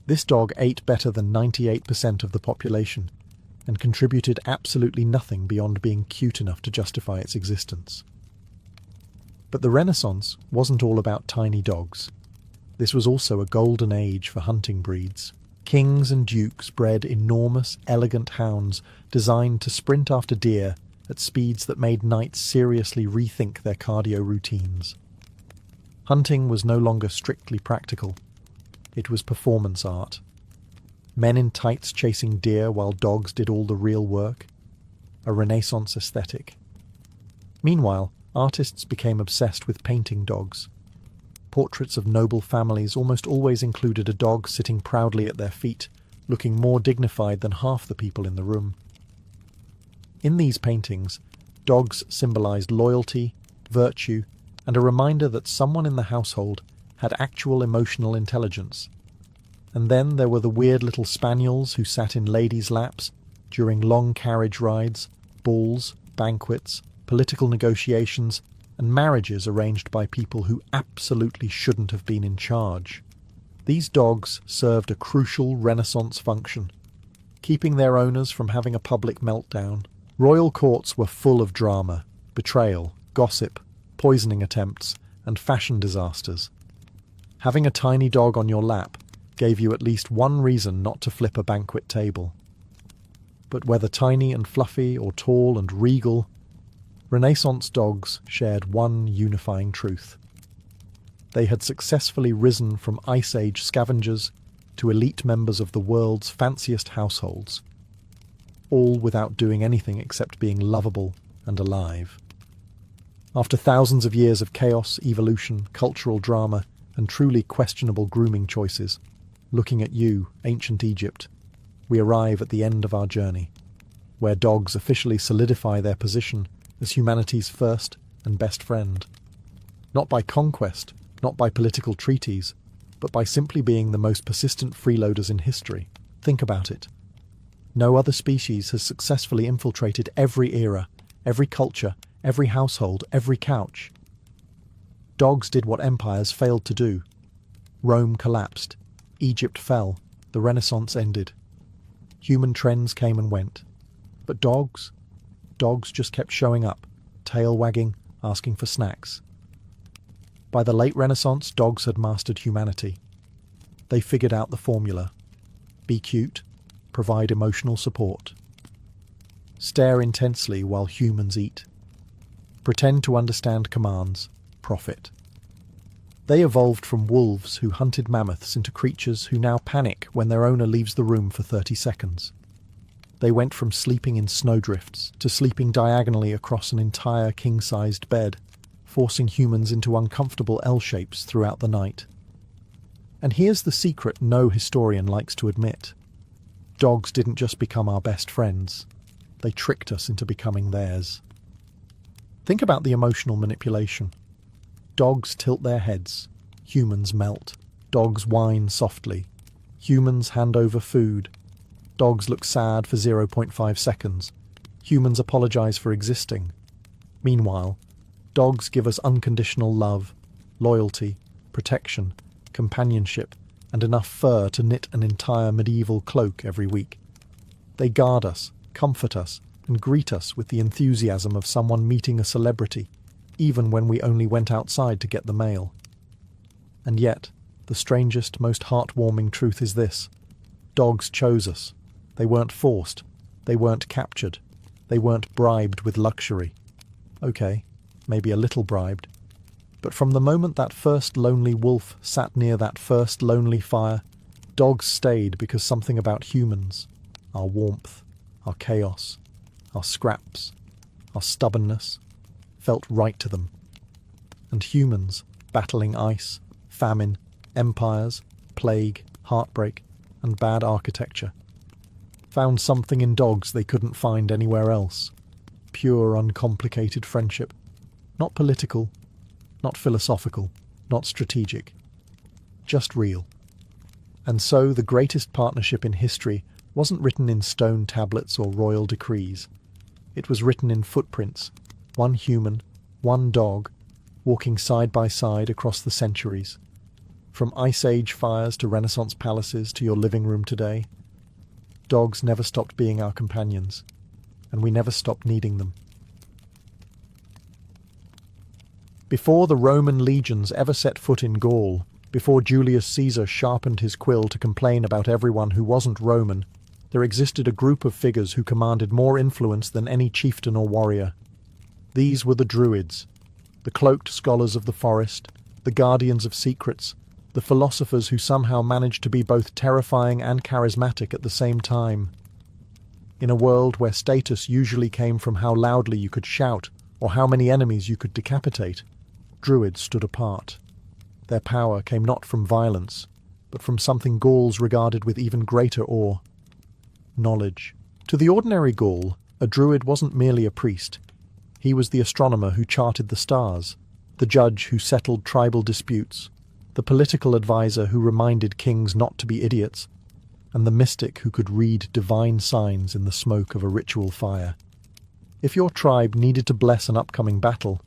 This dog ate better than 98% of the population, and contributed absolutely nothing beyond being cute enough to justify its existence. But the Renaissance wasn't all about tiny dogs. This was also a golden age for hunting breeds. Kings and dukes bred enormous, elegant hounds designed to sprint after deer at speeds that made knights seriously rethink their cardio routines. Hunting was no longer strictly practical. It was performance art. Men in tights chasing deer while dogs did all the real work. A Renaissance aesthetic. Meanwhile, artists became obsessed with painting dogs. Portraits of noble families almost always included a dog sitting proudly at their feet, looking more dignified than half the people in the room. In these paintings, dogs symbolized loyalty, virtue, and a reminder that someone in the household had actual emotional intelligence. And then there were the weird little spaniels who sat in ladies' laps during long carriage rides, balls, banquets, political negotiations, and marriages arranged by people who absolutely shouldn't have been in charge. These dogs served a crucial Renaissance function, keeping their owners from having a public meltdown. Royal courts were full of drama, betrayal, gossip, poisoning attempts, and fashion disasters. Having a tiny dog on your lap gave you at least one reason not to flip a banquet table. But whether tiny and fluffy or tall and regal, Renaissance dogs shared one unifying truth. They had successfully risen from Ice Age scavengers to elite members of the world's fanciest households, all without doing anything except being lovable and alive. After thousands of years of chaos, evolution, cultural drama, and truly questionable grooming choices, looking at you, ancient Egypt, we arrive at the end of our journey, where dogs officially solidify their position as humanity's first and best friend. Not by conquest, not by political treaties, but by simply being the most persistent freeloaders in history. Think about it. No other species has successfully infiltrated every era, every culture, every household, every couch. Dogs did what empires failed to do. Rome collapsed, Egypt fell, the Renaissance ended. Human trends came and went. But dogs just kept showing up, tail wagging, asking for snacks. By the late Renaissance, dogs had mastered humanity. They figured out the formula. Be cute, provide emotional support. Stare intensely while humans eat. Pretend to understand commands, profit. They evolved from wolves who hunted mammoths into creatures who now panic when their owner leaves the room for 30 seconds. They went from sleeping in snowdrifts to sleeping diagonally across an entire king-sized bed, forcing humans into uncomfortable L-shapes throughout the night. And here's the secret no historian likes to admit. Dogs didn't just become our best friends. They tricked us into becoming theirs. Think about the emotional manipulation. Dogs tilt their heads. Humans melt. Dogs whine softly. Humans hand over food. Dogs look sad for 0.5 seconds. Humans apologize for existing. Meanwhile, dogs give us unconditional love, loyalty, protection, companionship, and enough fur to knit an entire medieval cloak every week. They guard us, comfort us, and greet us with the enthusiasm of someone meeting a celebrity, even when we only went outside to get the mail. And yet, the strangest, most heartwarming truth is this. Dogs chose us. They weren't forced. They weren't captured. They weren't bribed with luxury. Okay, maybe a little bribed. But from the moment that first lonely wolf sat near that first lonely fire, dogs stayed because something about humans, our warmth, our chaos, our scraps, our stubbornness, felt right to them. And humans, battling ice, famine, empires, plague, heartbreak, and bad architecture, found something in dogs they couldn't find anywhere else. Pure, uncomplicated friendship. Not political, not philosophical, not strategic. Just real. And so the greatest partnership in history wasn't written in stone tablets or royal decrees. It was written in footprints. One human, one dog, walking side by side across the centuries. From Ice Age fires to Renaissance palaces to your living room today. Dogs never stopped being our companions, and we never stopped needing them. Before the Roman legions ever set foot in Gaul, before Julius Caesar sharpened his quill to complain about everyone who wasn't Roman, there existed a group of figures who commanded more influence than any chieftain or warrior. These were the Druids, the cloaked scholars of the forest, the guardians of secrets, the philosophers who somehow managed to be both terrifying and charismatic at the same time. In a world where status usually came from how loudly you could shout or how many enemies you could decapitate, Druids stood apart. Their power came not from violence, but from something Gauls regarded with even greater awe: knowledge. To the ordinary Gaul, a Druid wasn't merely a priest. He was the astronomer who charted the stars, the judge who settled tribal disputes, the political advisor who reminded kings not to be idiots, and the mystic who could read divine signs in the smoke of a ritual fire. If your tribe needed to bless an upcoming battle,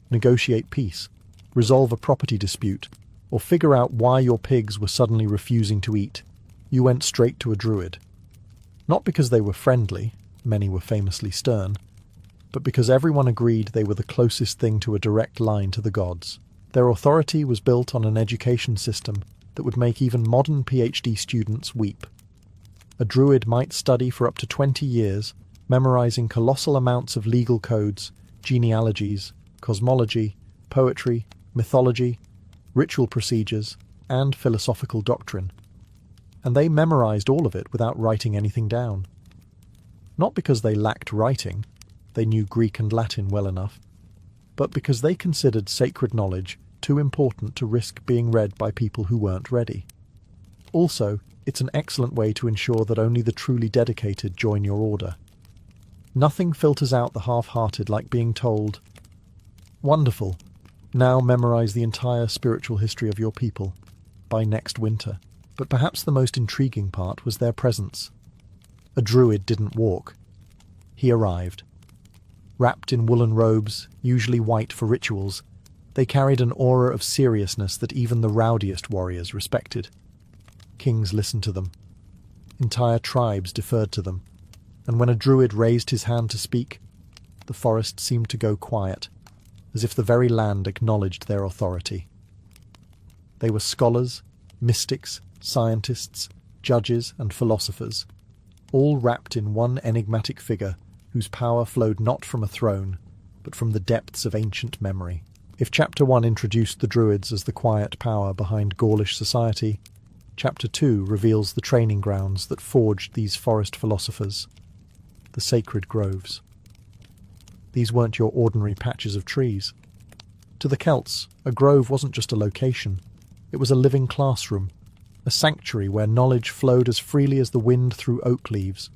negotiate peace, resolve a property dispute, or figure out why your pigs were suddenly refusing to eat, you went straight to a Druid. Not because they were friendly, many were famously stern, but because everyone agreed they were the closest thing to a direct line to the gods. Their authority was built on an education system that would make even modern PhD students weep. A Druid might study for up to 20 years, memorizing colossal amounts of legal codes, genealogies, cosmology, poetry, mythology, ritual procedures, and philosophical doctrine. And they memorized all of it without writing anything down. Not because they lacked writing, they knew Greek and Latin well enough, but because they considered sacred knowledge too important to risk being read by people who weren't ready. Also, it's an excellent way to ensure that only the truly dedicated join your order. Nothing filters out the half-hearted like being told, "Wonderful, now memorize the entire spiritual history of your people by next winter." But perhaps the most intriguing part was their presence. A Druid didn't walk. He arrived. Wrapped in woolen robes, usually white for rituals, they carried an aura of seriousness that even the rowdiest warriors respected. Kings listened to them. Entire tribes deferred to them. And when a Druid raised his hand to speak, the forest seemed to go quiet, as if the very land acknowledged their authority. They were scholars, mystics, scientists, judges, and philosophers, all wrapped in one enigmatic figure whose power flowed not from a throne, but from the depths of ancient memory. If Chapter 1 introduced the Druids as the quiet power behind Gaulish society, Chapter 2 reveals the training grounds that forged these forest philosophers, the sacred groves. These weren't your ordinary patches of trees. To the Celts, a grove wasn't just a location, it was a living classroom, a sanctuary where knowledge flowed as freely as the wind through oak leaves.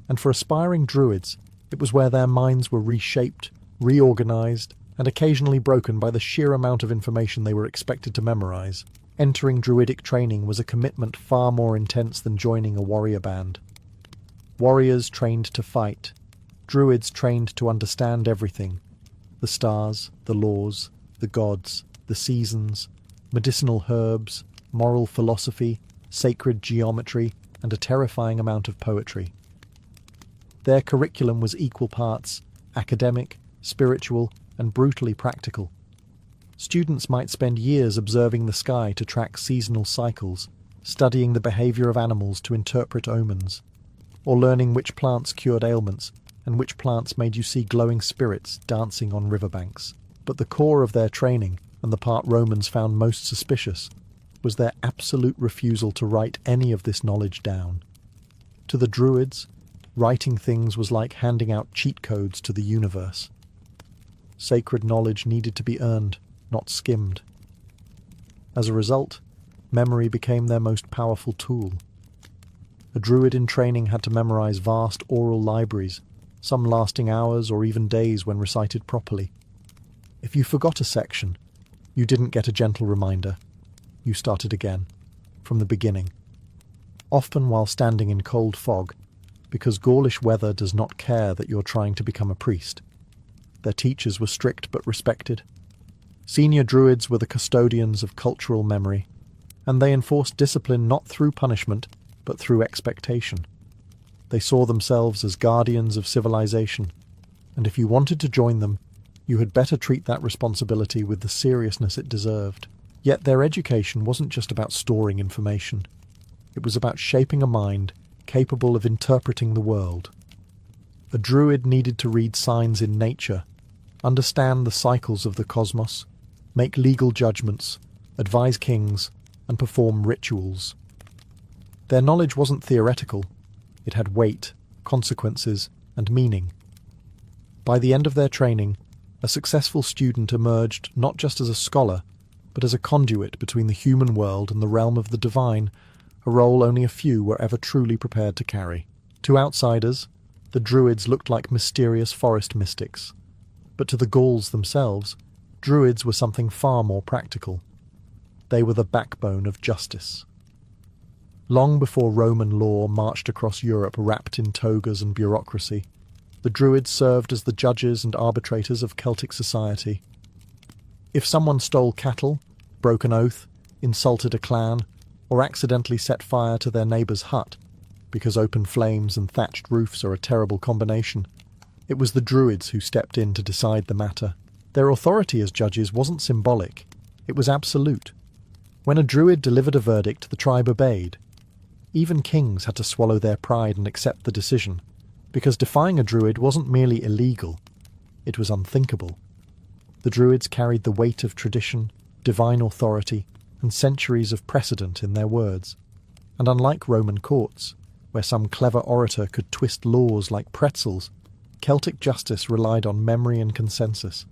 And for aspiring Druids, it was where their minds were reshaped, reorganized, and occasionally broken by the sheer amount of information they were expected to memorize. Entering Druidic training was a commitment far more intense than joining a warrior band. Warriors trained to fight. Druids trained to understand everything: the stars, the laws, the gods, the seasons, medicinal herbs, moral philosophy, sacred geometry, and a terrifying amount of poetry. Their curriculum was equal parts academic, spiritual, and brutally practical. Students might spend years observing the sky to track seasonal cycles, studying the behavior of animals to interpret omens, or learning which plants cured ailments and which plants made you see glowing spirits dancing on riverbanks. But the core of their training, and the part Romans found most suspicious, was their absolute refusal to write any of this knowledge down. To the Druids, writing things was like handing out cheat codes to the universe. Sacred knowledge needed to be earned, not skimmed. As a result, memory became their most powerful tool. A Druid in training had to memorize vast oral libraries, some lasting hours or even days when recited properly. If you forgot a section, you didn't get a gentle reminder. You started again, from the beginning, often while standing in cold fog, because Gaulish weather does not care that you're trying to become a priest. Their teachers were strict but respected. Senior Druids were the custodians of cultural memory, and they enforced discipline not through punishment, but through expectation. They saw themselves as guardians of civilization, and if you wanted to join them, You had better treat that responsibility with the seriousness it deserved. Yet their education wasn't just about storing information. It was about shaping a mind capable of interpreting the world. A druid needed to read signs in nature, understand the cycles of the cosmos, make legal judgments, advise kings, and perform rituals. Their knowledge wasn't theoretical. It had weight, consequences, and meaning. By the end of their training, a successful student emerged not just as a scholar, but as a conduit between the human world and the realm of the divine, a role only a few were ever truly prepared to carry. To outsiders, the druids looked like mysterious forest mystics. But to the Gauls themselves, druids were something far more practical. They were the backbone of justice. Long before Roman law marched across Europe wrapped in togas and bureaucracy, the druids served as the judges and arbitrators of Celtic society. If someone stole cattle, broke an oath, insulted a clan, or accidentally set fire to their neighbour's hut, because open flames and thatched roofs are a terrible combination, it was the druids who stepped in to decide the matter. Their authority as judges wasn't symbolic, it was absolute. When a druid delivered a verdict, the tribe obeyed. Even kings had to swallow their pride and accept the decision, because defying a druid wasn't merely illegal, it was unthinkable. The druids carried the weight of tradition, divine authority, and centuries of precedent in their words. And unlike Roman courts, where some clever orator could twist laws like pretzels, Celtic justice relied on memory and consensus.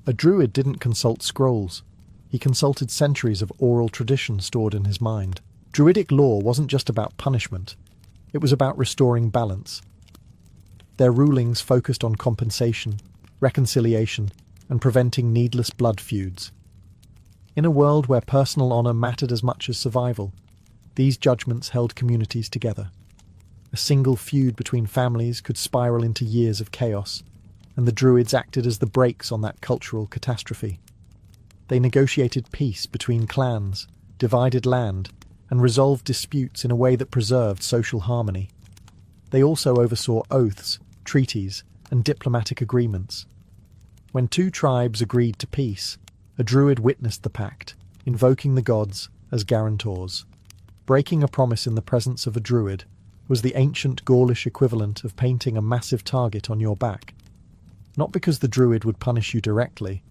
A druid didn't consult scrolls. He consulted centuries of oral tradition stored in his mind. Druidic law wasn't just about punishment. It was about restoring balance. Their rulings focused on compensation, reconciliation, and preventing needless blood feuds. In a world where personal honour mattered as much as survival, these judgments held communities together. A single feud between families could spiral into years of chaos, and the druids acted as the brakes on that cultural catastrophe. They negotiated peace between clans, divided land, and resolved disputes in a way that preserved social harmony. They also oversaw oaths, treaties, and diplomatic agreements. When two tribes agreed to peace, a druid witnessed the pact, invoking the gods as guarantors. Breaking a promise in the presence of a druid was the ancient Gaulish equivalent of painting a massive target on your back. Not because the druid would punish you directly,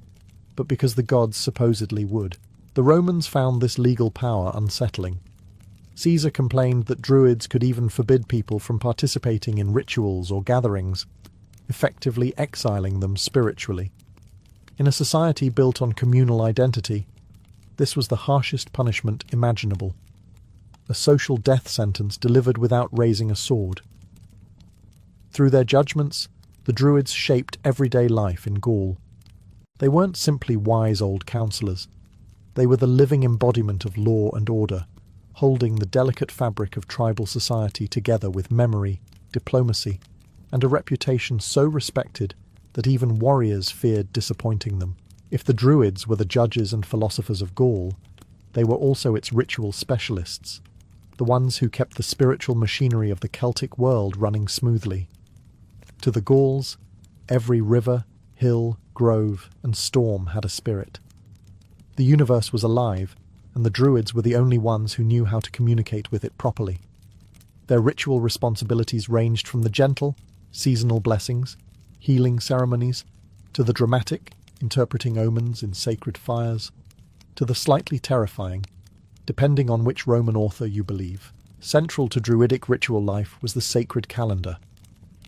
but because the gods supposedly would. The Romans found this legal power unsettling. Caesar complained that druids could even forbid people from participating in rituals or gatherings, effectively exiling them spiritually. In a society built on communal identity, this was the harshest punishment imaginable. A social death sentence delivered without raising a sword. Through their judgments, the druids shaped everyday life in Gaul. They weren't simply wise old counsellors. They were the living embodiment of law and order, holding the delicate fabric of tribal society together with memory, diplomacy, and a reputation so respected that even warriors feared disappointing them. If the druids were the judges and philosophers of Gaul, they were also its ritual specialists, the ones who kept the spiritual machinery of the Celtic world running smoothly. To the Gauls, every river, hill, grove, and storm had a spirit. The universe was alive, and the druids were the only ones who knew how to communicate with it properly. Their ritual responsibilities ranged from the gentle, seasonal blessings, healing ceremonies, to the dramatic, interpreting omens in sacred fires, to the slightly terrifying, depending on which Roman author you believe. Central to druidic ritual life was the sacred calendar.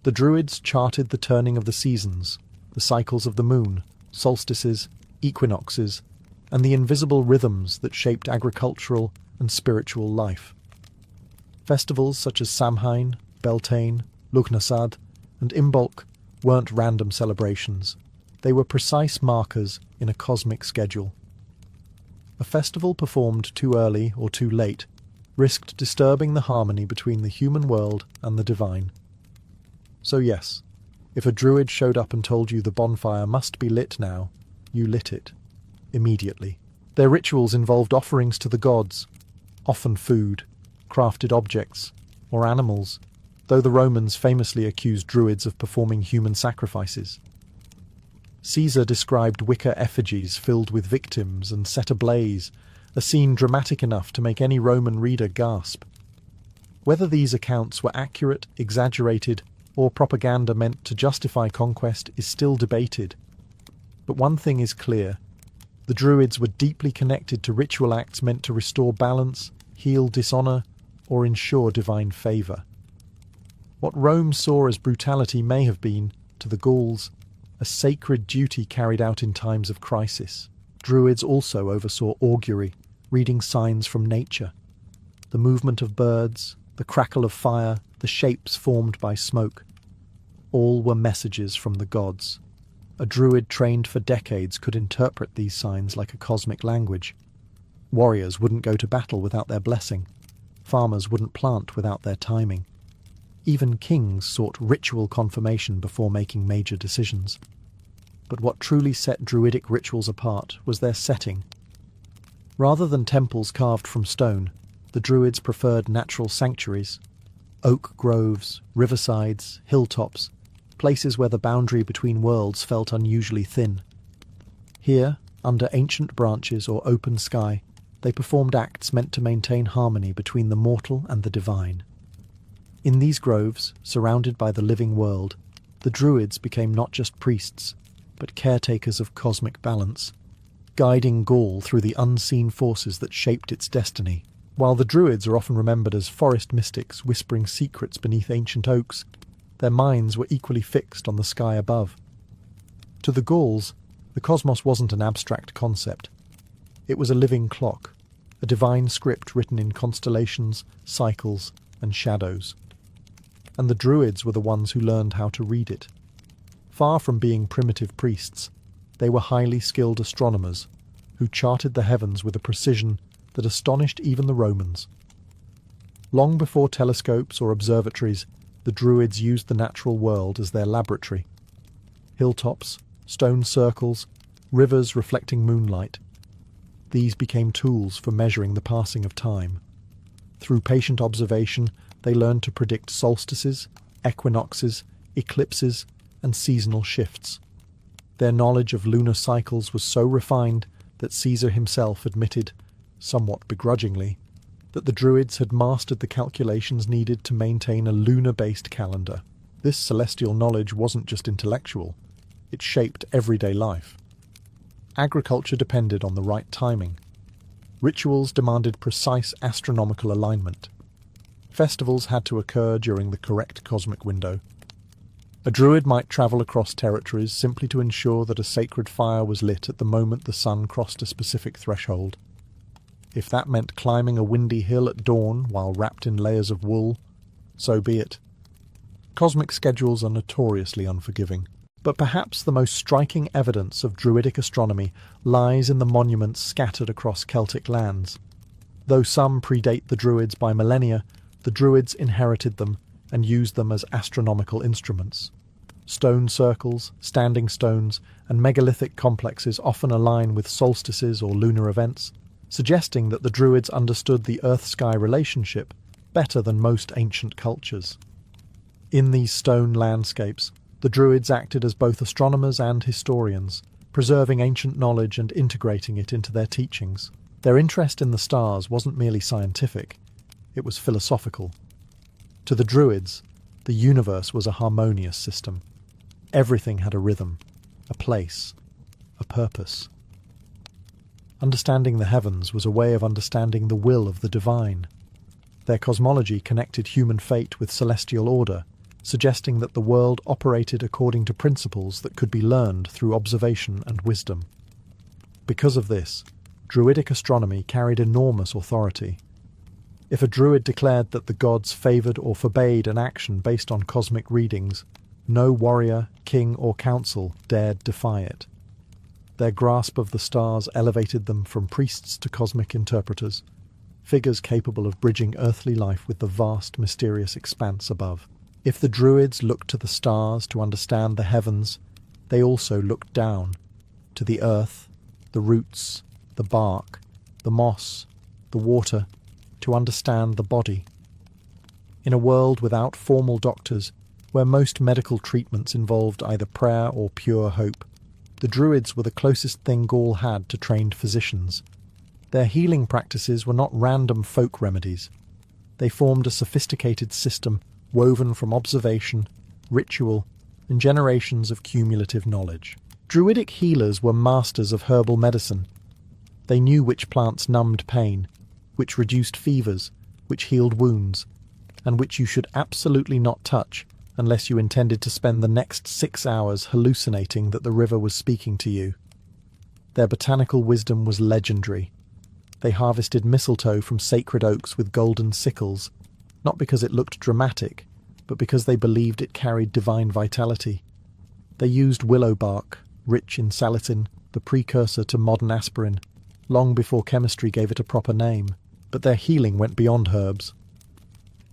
The druids charted the turning of the seasons, the cycles of the moon, solstices, equinoxes, and the invisible rhythms that shaped agricultural and spiritual life. Festivals such as Samhain, Beltane, Lughnasadh, and Imbolc weren't random celebrations. They were precise markers in a cosmic schedule. A festival performed too early or too late risked disturbing the harmony between the human world and the divine. So yes, if a druid showed up and told you the bonfire must be lit now, you lit it, immediately. Their rituals involved offerings to the gods, often food, crafted objects, or animals, though the Romans famously accused druids of performing human sacrifices. Caesar described wicker effigies filled with victims and set ablaze, a scene dramatic enough to make any Roman reader gasp. Whether these accounts were accurate, exaggerated, or propaganda meant to justify conquest is still debated. But one thing is clear: the Druids were deeply connected to ritual acts meant to restore balance, heal dishonor, or ensure divine favor. What Rome saw as brutality may have been, to the Gauls, a sacred duty carried out in times of crisis. Druids also oversaw augury, reading signs from nature. The movement of birds, the crackle of fire, the shapes formed by smoke. All were messages from the gods. A druid trained for decades could interpret these signs like a cosmic language. Warriors wouldn't go to battle without their blessing. Farmers wouldn't plant without their timing. Even kings sought ritual confirmation before making major decisions. But what truly set Druidic rituals apart was their setting. Rather than temples carved from stone, the Druids preferred natural sanctuaries, oak groves, riversides, hilltops, places where the boundary between worlds felt unusually thin. Here, under ancient branches or open sky, they performed acts meant to maintain harmony between the mortal and the divine. In these groves, surrounded by the living world, the Druids became not just priests, but caretakers of cosmic balance, guiding Gaul through the unseen forces that shaped its destiny. While the Druids are often remembered as forest mystics whispering secrets beneath ancient oaks, their minds were equally fixed on the sky above. To the Gauls, the cosmos wasn't an abstract concept. It was a living clock, a divine script written in constellations, cycles, and shadows. And the Druids were the ones who learned how to read it. Far from being primitive priests, they were highly skilled astronomers who charted the heavens with a precision that astonished even the Romans. Long before telescopes or observatories, the Druids used the natural world as their laboratory. Hilltops, stone circles, rivers reflecting moonlight. These became tools for measuring the passing of time. Through patient observation, they learned to predict solstices, equinoxes, eclipses, and seasonal shifts. Their knowledge of lunar cycles was so refined that Caesar himself admitted, somewhat begrudgingly, that the Druids had mastered the calculations needed to maintain a lunar-based calendar. This celestial knowledge wasn't just intellectual, it shaped everyday life. Agriculture depended on the right timing. Rituals demanded precise astronomical alignment. Festivals had to occur during the correct cosmic window. A druid might travel across territories simply to ensure that a sacred fire was lit at the moment the sun crossed a specific threshold. If that meant climbing a windy hill at dawn while wrapped in layers of wool, so be it. Cosmic schedules are notoriously unforgiving. But perhaps the most striking evidence of Druidic astronomy lies in the monuments scattered across Celtic lands. Though some predate the Druids by millennia, the Druids inherited them and used them as astronomical instruments. Stone circles, standing stones, and megalithic complexes often align with solstices or lunar events, suggesting that the Druids understood the Earth-sky relationship better than most ancient cultures. In these stone landscapes, the Druids acted as both astronomers and historians, preserving ancient knowledge and integrating it into their teachings. Their interest in the stars wasn't merely scientific, it was philosophical. To the Druids, the universe was a harmonious system. Everything had a rhythm, a place, a purpose. Understanding the heavens was a way of understanding the will of the divine. Their cosmology connected human fate with celestial order, suggesting that the world operated according to principles that could be learned through observation and wisdom. Because of this, Druidic astronomy carried enormous authority. If a Druid declared that the gods favoured or forbade an action based on cosmic readings, no warrior, king, or council dared defy it. Their grasp of the stars elevated them from priests to cosmic interpreters, figures capable of bridging earthly life with the vast, mysterious expanse above. If the Druids looked to the stars to understand the heavens, they also looked down, to the earth, the roots, the bark, the moss, the water, to understand the body. In a world without formal doctors, where most medical treatments involved either prayer or pure hope, The Druids were the closest thing Gaul had to trained physicians. Their healing practices were not random folk remedies. They formed a sophisticated system woven from observation, ritual, and generations of cumulative knowledge. Druidic healers were masters of herbal medicine. They knew which plants numbed pain, which reduced fevers, which healed wounds, and which you should absolutely not touch unless you intended to spend the next 6 hours hallucinating that the river was speaking to you. Their botanical wisdom was legendary. They harvested mistletoe from sacred oaks with golden sickles, not because it looked dramatic, but because they believed it carried divine vitality. They used willow bark, rich in salicin, the precursor to modern aspirin, long before chemistry gave it a proper name, but their healing went beyond herbs.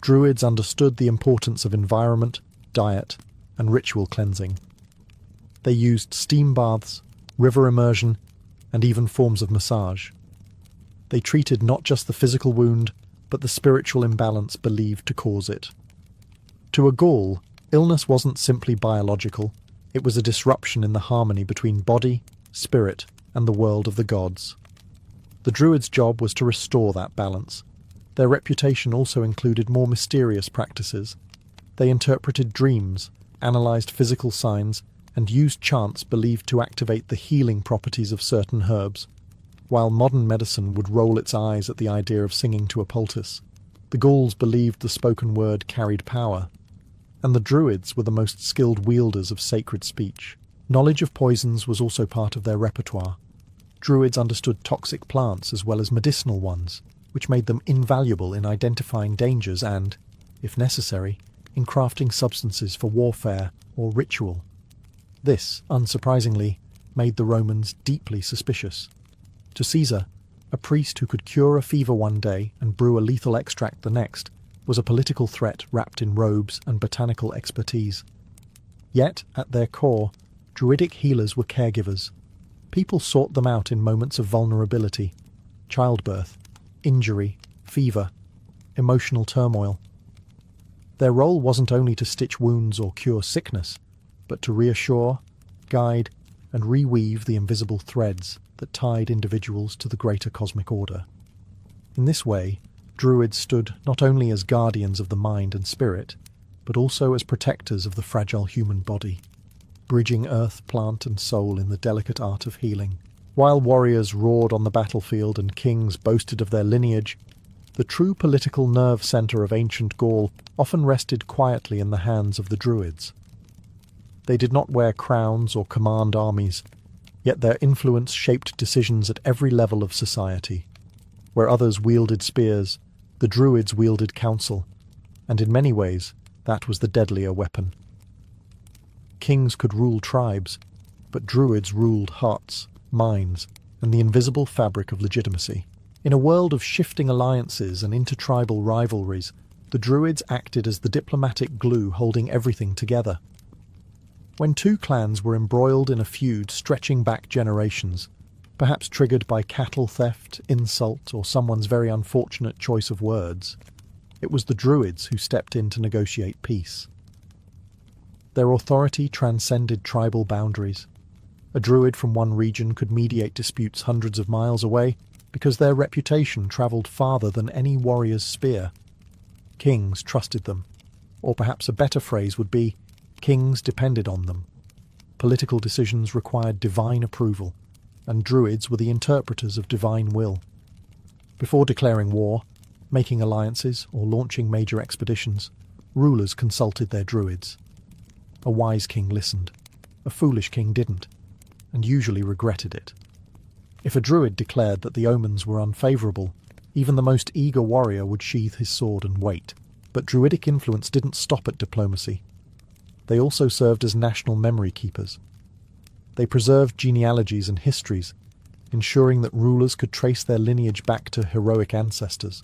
Druids understood the importance of environment, diet, and ritual cleansing. They used steam baths, river immersion, and even forms of massage. They treated not just the physical wound, but the spiritual imbalance believed to cause it. To a Gaul, illness wasn't simply biological, it was a disruption in the harmony between body, spirit, and the world of the gods. The Druids' job was to restore that balance. Their reputation also included more mysterious practices. They interpreted dreams, analysed physical signs, and used chants believed to activate the healing properties of certain herbs. While modern medicine would roll its eyes at the idea of singing to a poultice, the Gauls believed the spoken word carried power, and the Druids were the most skilled wielders of sacred speech. Knowledge of poisons was also part of their repertoire. Druids understood toxic plants as well as medicinal ones, which made them invaluable in identifying dangers and, if necessary, in crafting substances for warfare or ritual. This, unsurprisingly, made the Romans deeply suspicious. To Caesar, a priest who could cure a fever one day and brew a lethal extract the next was a political threat wrapped in robes and botanical expertise. Yet, at their core, Druidic healers were caregivers. People sought them out in moments of vulnerability, childbirth, injury, fever, emotional turmoil. Their role wasn't only to stitch wounds or cure sickness, but to reassure, guide, and reweave the invisible threads that tied individuals to the greater cosmic order. In this way, Druids stood not only as guardians of the mind and spirit, but also as protectors of the fragile human body, bridging earth, plant, and soul in the delicate art of healing. While warriors roared on the battlefield and kings boasted of their lineage, the true political nerve centre of ancient Gaul often rested quietly in the hands of the Druids. They did not wear crowns or command armies, yet their influence shaped decisions at every level of society. Where others wielded spears, the Druids wielded counsel, and in many ways that was the deadlier weapon. Kings could rule tribes, but Druids ruled hearts, minds, and the invisible fabric of legitimacy. In a world of shifting alliances and intertribal rivalries, the Druids acted as the diplomatic glue holding everything together. When two clans were embroiled in a feud stretching back generations, perhaps triggered by cattle theft, insult, or someone's very unfortunate choice of words, it was the Druids who stepped in to negotiate peace. Their authority transcended tribal boundaries. A Druid from one region could mediate disputes hundreds of miles away because their reputation travelled farther than any warrior's spear. Kings trusted them, or perhaps a better phrase would be, kings depended on them. Political decisions required divine approval, and Druids were the interpreters of divine will. Before declaring war, making alliances, or launching major expeditions, rulers consulted their Druids. A wise king listened, a foolish king didn't, and usually regretted it. If a Druid declared that the omens were unfavourable, even the most eager warrior would sheathe his sword and wait. But Druidic influence didn't stop at diplomacy. They also served as national memory keepers. They preserved genealogies and histories, ensuring that rulers could trace their lineage back to heroic ancestors.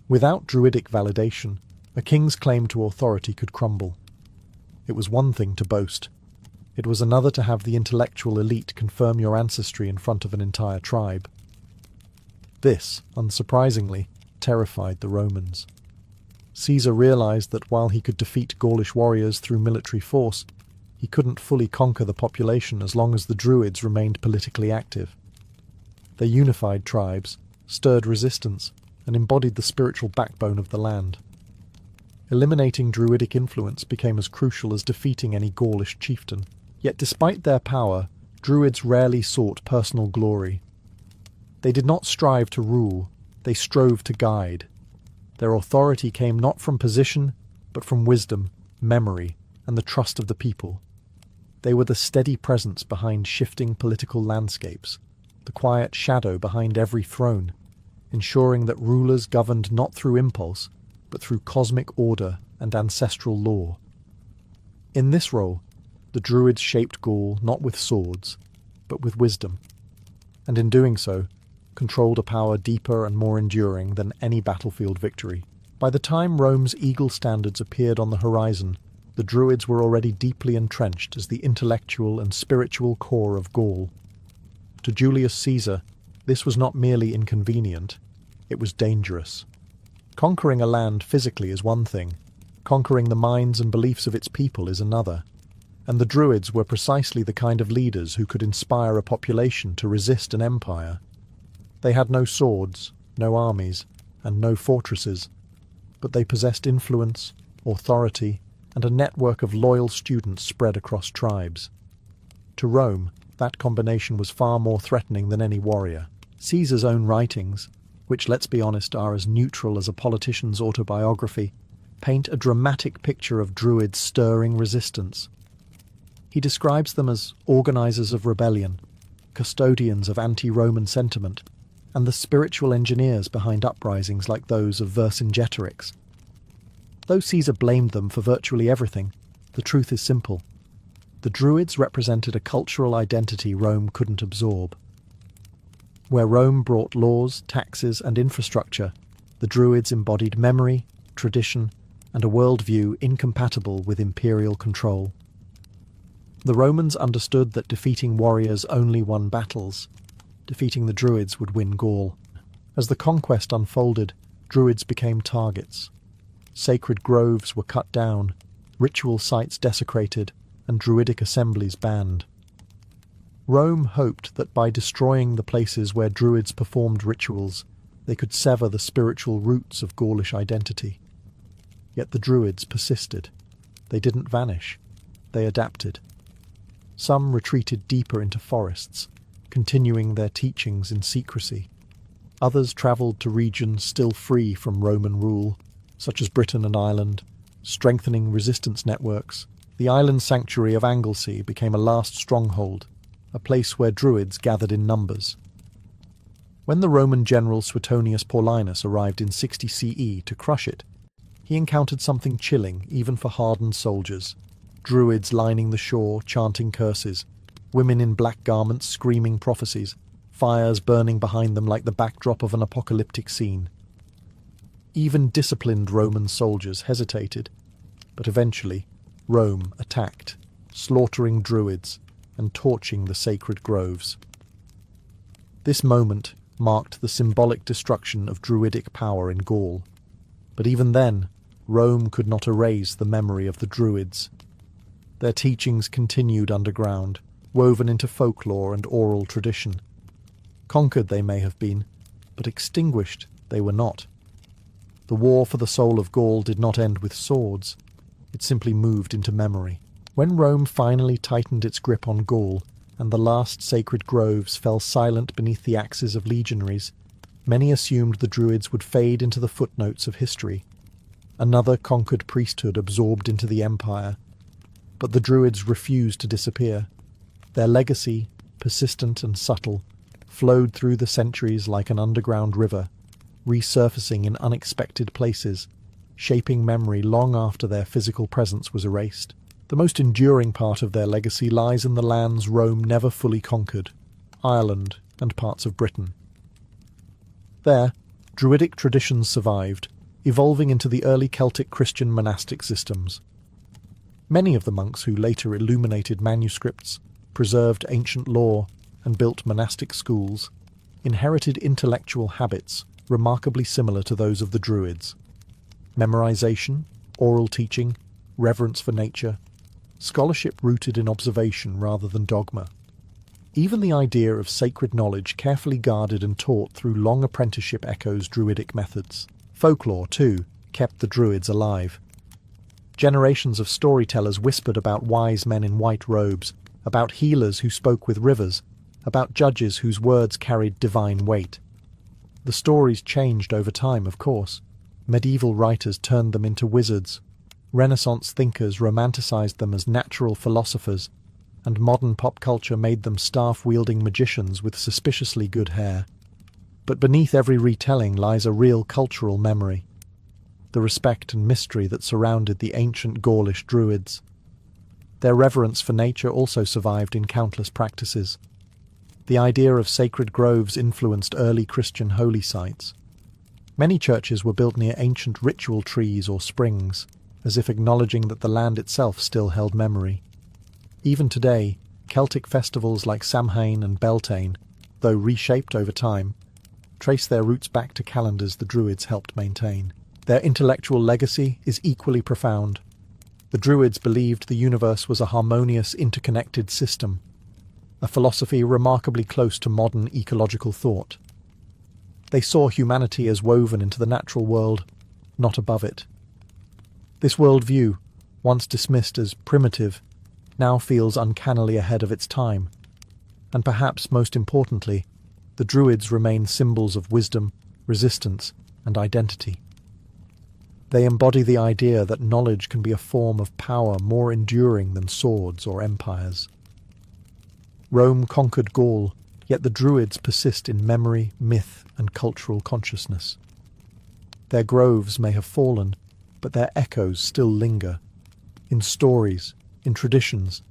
Without Druidic validation, a king's claim to authority could crumble. It was one thing to boast. It was another to have the intellectual elite confirm your ancestry in front of an entire tribe. This, unsurprisingly, terrified the Romans. Caesar realized that while he could defeat Gaulish warriors through military force, he couldn't fully conquer the population as long as the Druids remained politically active. They unified tribes, stirred resistance, and embodied the spiritual backbone of the land. Eliminating Druidic influence became as crucial as defeating any Gaulish chieftain. Yet despite their power, Druids rarely sought personal glory. They did not strive to rule, they strove to guide. Their authority came not from position, but from wisdom, memory, and the trust of the people. They were the steady presence behind shifting political landscapes, the quiet shadow behind every throne, ensuring that rulers governed not through impulse, but through cosmic order and ancestral law. In this role, the Druids shaped Gaul not with swords, but with wisdom, and in doing so, controlled a power deeper and more enduring than any battlefield victory. By the time Rome's eagle standards appeared on the horizon, the Druids were already deeply entrenched as the intellectual and spiritual core of Gaul. To Julius Caesar, this was not merely inconvenient, it was dangerous. Conquering a land physically is one thing, conquering the minds and beliefs of its people is another, and the Druids were precisely the kind of leaders who could inspire a population to resist an empire. They had no swords, no armies, and no fortresses, but they possessed influence, authority, and a network of loyal students spread across tribes. To Rome, that combination was far more threatening than any warrior. Caesar's own writings, which, let's be honest, are as neutral as a politician's autobiography, paint a dramatic picture of Druids stirring resistance. He describes them as organizers of rebellion, custodians of anti-Roman sentiment, and the spiritual engineers behind uprisings like those of Vercingetorix. Though Caesar blamed them for virtually everything, the truth is simple. The Druids represented a cultural identity Rome couldn't absorb. Where Rome brought laws, taxes, and infrastructure, the Druids embodied memory, tradition, and a worldview incompatible with imperial control. The Romans understood that defeating warriors only won battles. Defeating the Druids would win Gaul. As the conquest unfolded, Druids became targets. Sacred groves were cut down, ritual sites desecrated, and Druidic assemblies banned. Rome hoped that by destroying the places where Druids performed rituals, they could sever the spiritual roots of Gaulish identity. Yet the Druids persisted. They didn't vanish. They adapted. Some retreated deeper into forests, continuing their teachings in secrecy. Others travelled to regions still free from Roman rule, such as Britain and Ireland, strengthening resistance networks. The island sanctuary of Anglesey became a last stronghold, a place where Druids gathered in numbers. When the Roman general Suetonius Paulinus arrived in 60 CE to crush it, he encountered something chilling even for hardened soldiers. Druids lining the shore, chanting curses, women in black garments screaming prophecies, fires burning behind them like the backdrop of an apocalyptic scene. Even disciplined Roman soldiers hesitated, but eventually Rome attacked, slaughtering Druids and torching the sacred groves. This moment marked the symbolic destruction of Druidic power in Gaul, but even then, Rome could not erase the memory of the Druids. Their teachings continued underground, woven into folklore and oral tradition. Conquered they may have been, but extinguished they were not. The war for the soul of Gaul did not end with swords. It simply moved into memory. When Rome finally tightened its grip on Gaul, and the last sacred groves fell silent beneath the axes of legionaries, many assumed the Druids would fade into the footnotes of history. Another conquered priesthood absorbed into the empire. But the Druids refused to disappear. Their legacy, persistent and subtle, flowed through the centuries like an underground river, resurfacing in unexpected places, shaping memory long after their physical presence was erased. The most enduring part of their legacy lies in the lands Rome never fully conquered, Ireland and parts of Britain. There, Druidic traditions survived, evolving into the early Celtic Christian monastic systems. Many of the monks who later illuminated manuscripts, preserved ancient lore, and built monastic schools, inherited intellectual habits remarkably similar to those of the Druids. Memorization, oral teaching, reverence for nature, scholarship rooted in observation rather than dogma. Even the idea of sacred knowledge carefully guarded and taught through long apprenticeship echoes Druidic methods. Folklore, too, kept the Druids alive. Generations of storytellers whispered about wise men in white robes, about healers who spoke with rivers, about judges whose words carried divine weight. The stories changed over time, of course. Medieval writers turned them into wizards. Renaissance thinkers romanticized them as natural philosophers, and modern pop culture made them staff-wielding magicians with suspiciously good hair. But beneath every retelling lies a real cultural memory, the respect and mystery that surrounded the ancient Gaulish Druids. Their reverence for nature also survived in countless practices. The idea of sacred groves influenced early Christian holy sites. Many churches were built near ancient ritual trees or springs, as if acknowledging that the land itself still held memory. Even today, Celtic festivals like Samhain and Beltane, though reshaped over time, trace their roots back to calendars the Druids helped maintain. Their intellectual legacy is equally profound. The Druids believed the universe was a harmonious, interconnected system, a philosophy remarkably close to modern ecological thought. They saw humanity as woven into the natural world, not above it. This worldview, once dismissed as primitive, now feels uncannily ahead of its time. And perhaps most importantly, the Druids remain symbols of wisdom, resistance, and identity. They embody the idea that knowledge can be a form of power more enduring than swords or empires. Rome conquered Gaul, yet the Druids persist in memory, myth, and cultural consciousness. Their groves may have fallen, but their echoes still linger, in stories, in traditions,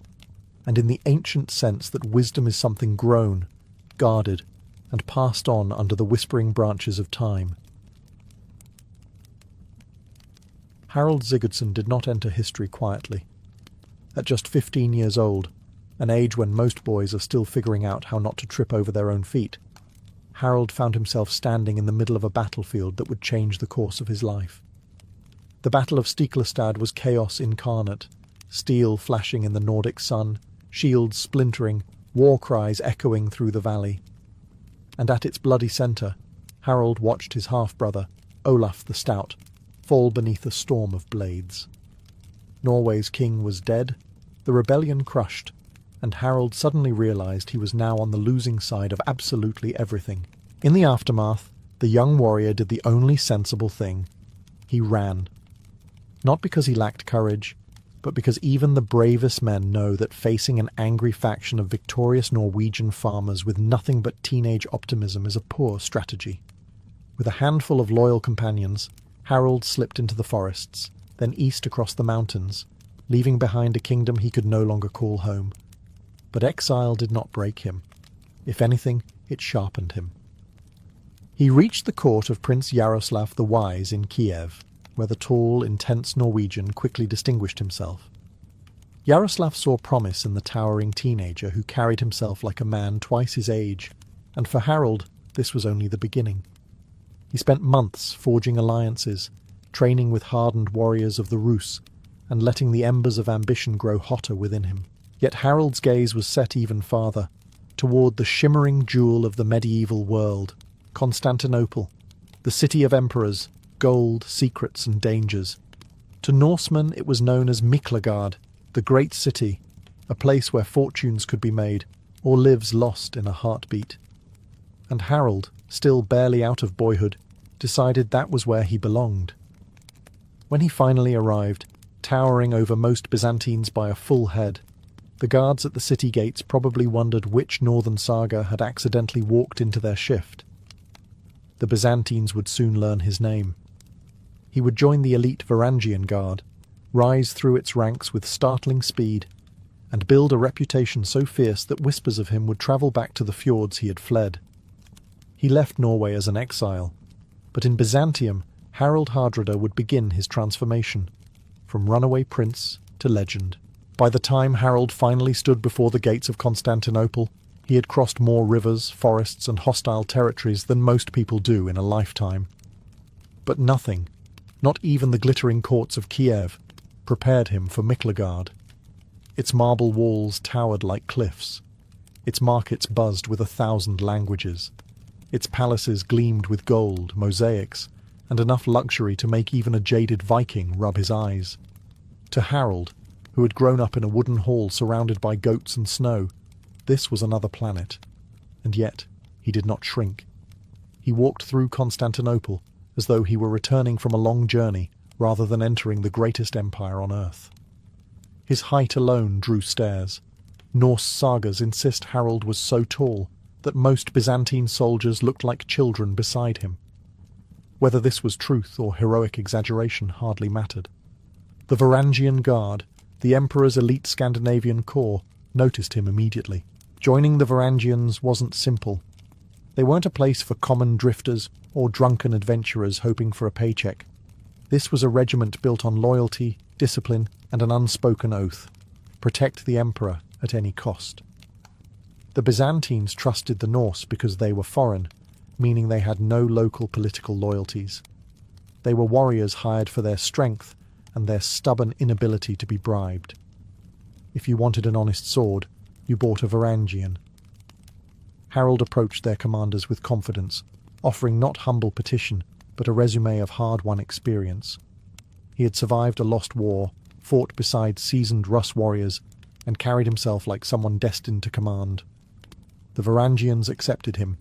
and in the ancient sense that wisdom is something grown, guarded, and passed on under the whispering branches of time. Harold Sigurdsson did not enter history quietly. At just 15 years old, an age when most boys are still figuring out how not to trip over their own feet, Harold found himself standing in the middle of a battlefield that would change the course of his life. The Battle of Stiklestad was chaos incarnate, steel flashing in the Nordic sun, shields splintering, war cries echoing through the valley. And at its bloody centre, Harold watched his half-brother, Olaf the Stout, fall beneath a storm of blades. Norway's king was dead, the rebellion crushed, and Harold suddenly realized he was now on the losing side of absolutely everything. In the aftermath, the young warrior did the only sensible thing. He ran. Not because he lacked courage, but because even the bravest men know that facing an angry faction of victorious Norwegian farmers with nothing but teenage optimism is a poor strategy. With a handful of loyal companions, Harold slipped into the forests, then east across the mountains, leaving behind a kingdom he could no longer call home. But exile did not break him. If anything, it sharpened him. He reached the court of Prince Yaroslav the Wise in Kiev, where the tall, intense Norwegian quickly distinguished himself. Yaroslav saw promise in the towering teenager who carried himself like a man twice his age, and for Harold, this was only the beginning. He spent months forging alliances, training with hardened warriors of the Rus, and letting the embers of ambition grow hotter within him. Yet Harold's gaze was set even farther, toward the shimmering jewel of the medieval world, Constantinople, the city of emperors, gold, secrets, and dangers. To Norsemen it was known as Miklagard, the great city, a place where fortunes could be made, or lives lost in a heartbeat. And Harold, still barely out of boyhood, decided that was where he belonged. When he finally arrived, towering over most Byzantines by a full head, the guards at the city gates probably wondered which northern saga had accidentally walked into their shift. The Byzantines would soon learn his name. He would join the elite Varangian Guard, rise through its ranks with startling speed, and build a reputation so fierce that whispers of him would travel back to the fjords he had fled. He left Norway as an exile, but in Byzantium, Harald Hardrada would begin his transformation, from runaway prince to legend. By the time Harold finally stood before the gates of Constantinople, he had crossed more rivers, forests, and hostile territories than most people do in a lifetime. But nothing, not even the glittering courts of Kiev, prepared him for Miklagard. Its marble walls towered like cliffs. Its markets buzzed with 1,000 languages. Its palaces gleamed with gold, mosaics, and enough luxury to make even a jaded Viking rub his eyes. To Harold, who had grown up in a wooden hall surrounded by goats and snow, this was another planet. And yet, he did not shrink. He walked through Constantinople as though he were returning from a long journey rather than entering the greatest empire on earth. His height alone drew stares. Norse sagas insist Harold was so tall that most Byzantine soldiers looked like children beside him. Whether this was truth or heroic exaggeration hardly mattered. The Varangian Guard, the Emperor's elite Scandinavian corps, noticed him immediately. Joining the Varangians wasn't simple. They weren't a place for common drifters or drunken adventurers hoping for a paycheck. This was a regiment built on loyalty, discipline, and an unspoken oath: protect the Emperor at any cost. The Byzantines trusted the Norse because they were foreign, meaning they had no local political loyalties. They were warriors hired for their strength and their stubborn inability to be bribed. If you wanted an honest sword, you bought a Varangian. Harold approached their commanders with confidence, offering not humble petition, but a resume of hard-won experience. He had survived a lost war, fought beside seasoned Russ warriors, and carried himself like someone destined to command. The Varangians accepted him,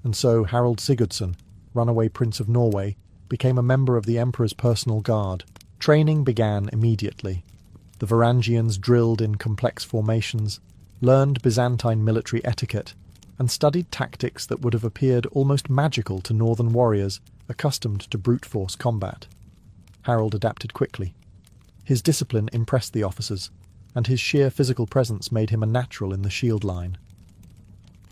and so Harold Sigurdsson, runaway Prince of Norway, became a member of the Emperor's personal guard. Training began immediately. The Varangians drilled in complex formations, learned Byzantine military etiquette, and studied tactics that would have appeared almost magical to northern warriors accustomed to brute force combat. Harold adapted quickly. His discipline impressed the officers, and his sheer physical presence made him a natural in the shield line.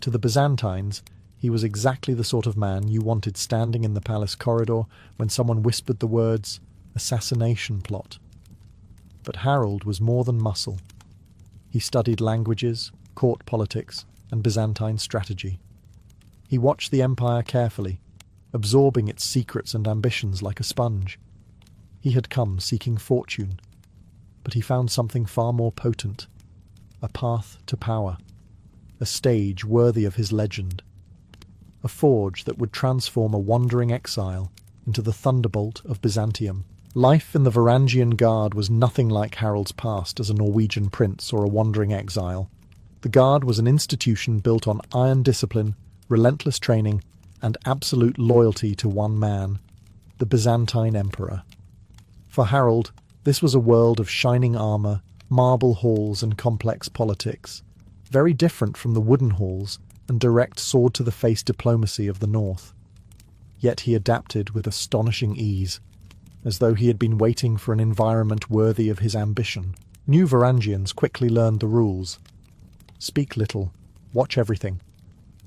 To the Byzantines, he was exactly the sort of man you wanted standing in the palace corridor when someone whispered the words, "assassination plot." But Harold was more than muscle. He studied languages, court politics, and Byzantine strategy. He watched the empire carefully, absorbing its secrets and ambitions like a sponge. He had come seeking fortune, but he found something far more potent: a path to power, a stage worthy of his legend, a forge that would transform a wandering exile into the thunderbolt of Byzantium. Life in the Varangian Guard was nothing like Harold's past as a Norwegian prince or a wandering exile. The Guard was an institution built on iron discipline, relentless training, and absolute loyalty to one man, the Byzantine Emperor. For Harold, this was a world of shining armour, marble halls, and complex politics, very different from the wooden halls and direct sword-to-the-face diplomacy of the North. Yet he adapted with astonishing ease, as though he had been waiting for an environment worthy of his ambition. New Varangians quickly learned the rules: speak little, watch everything,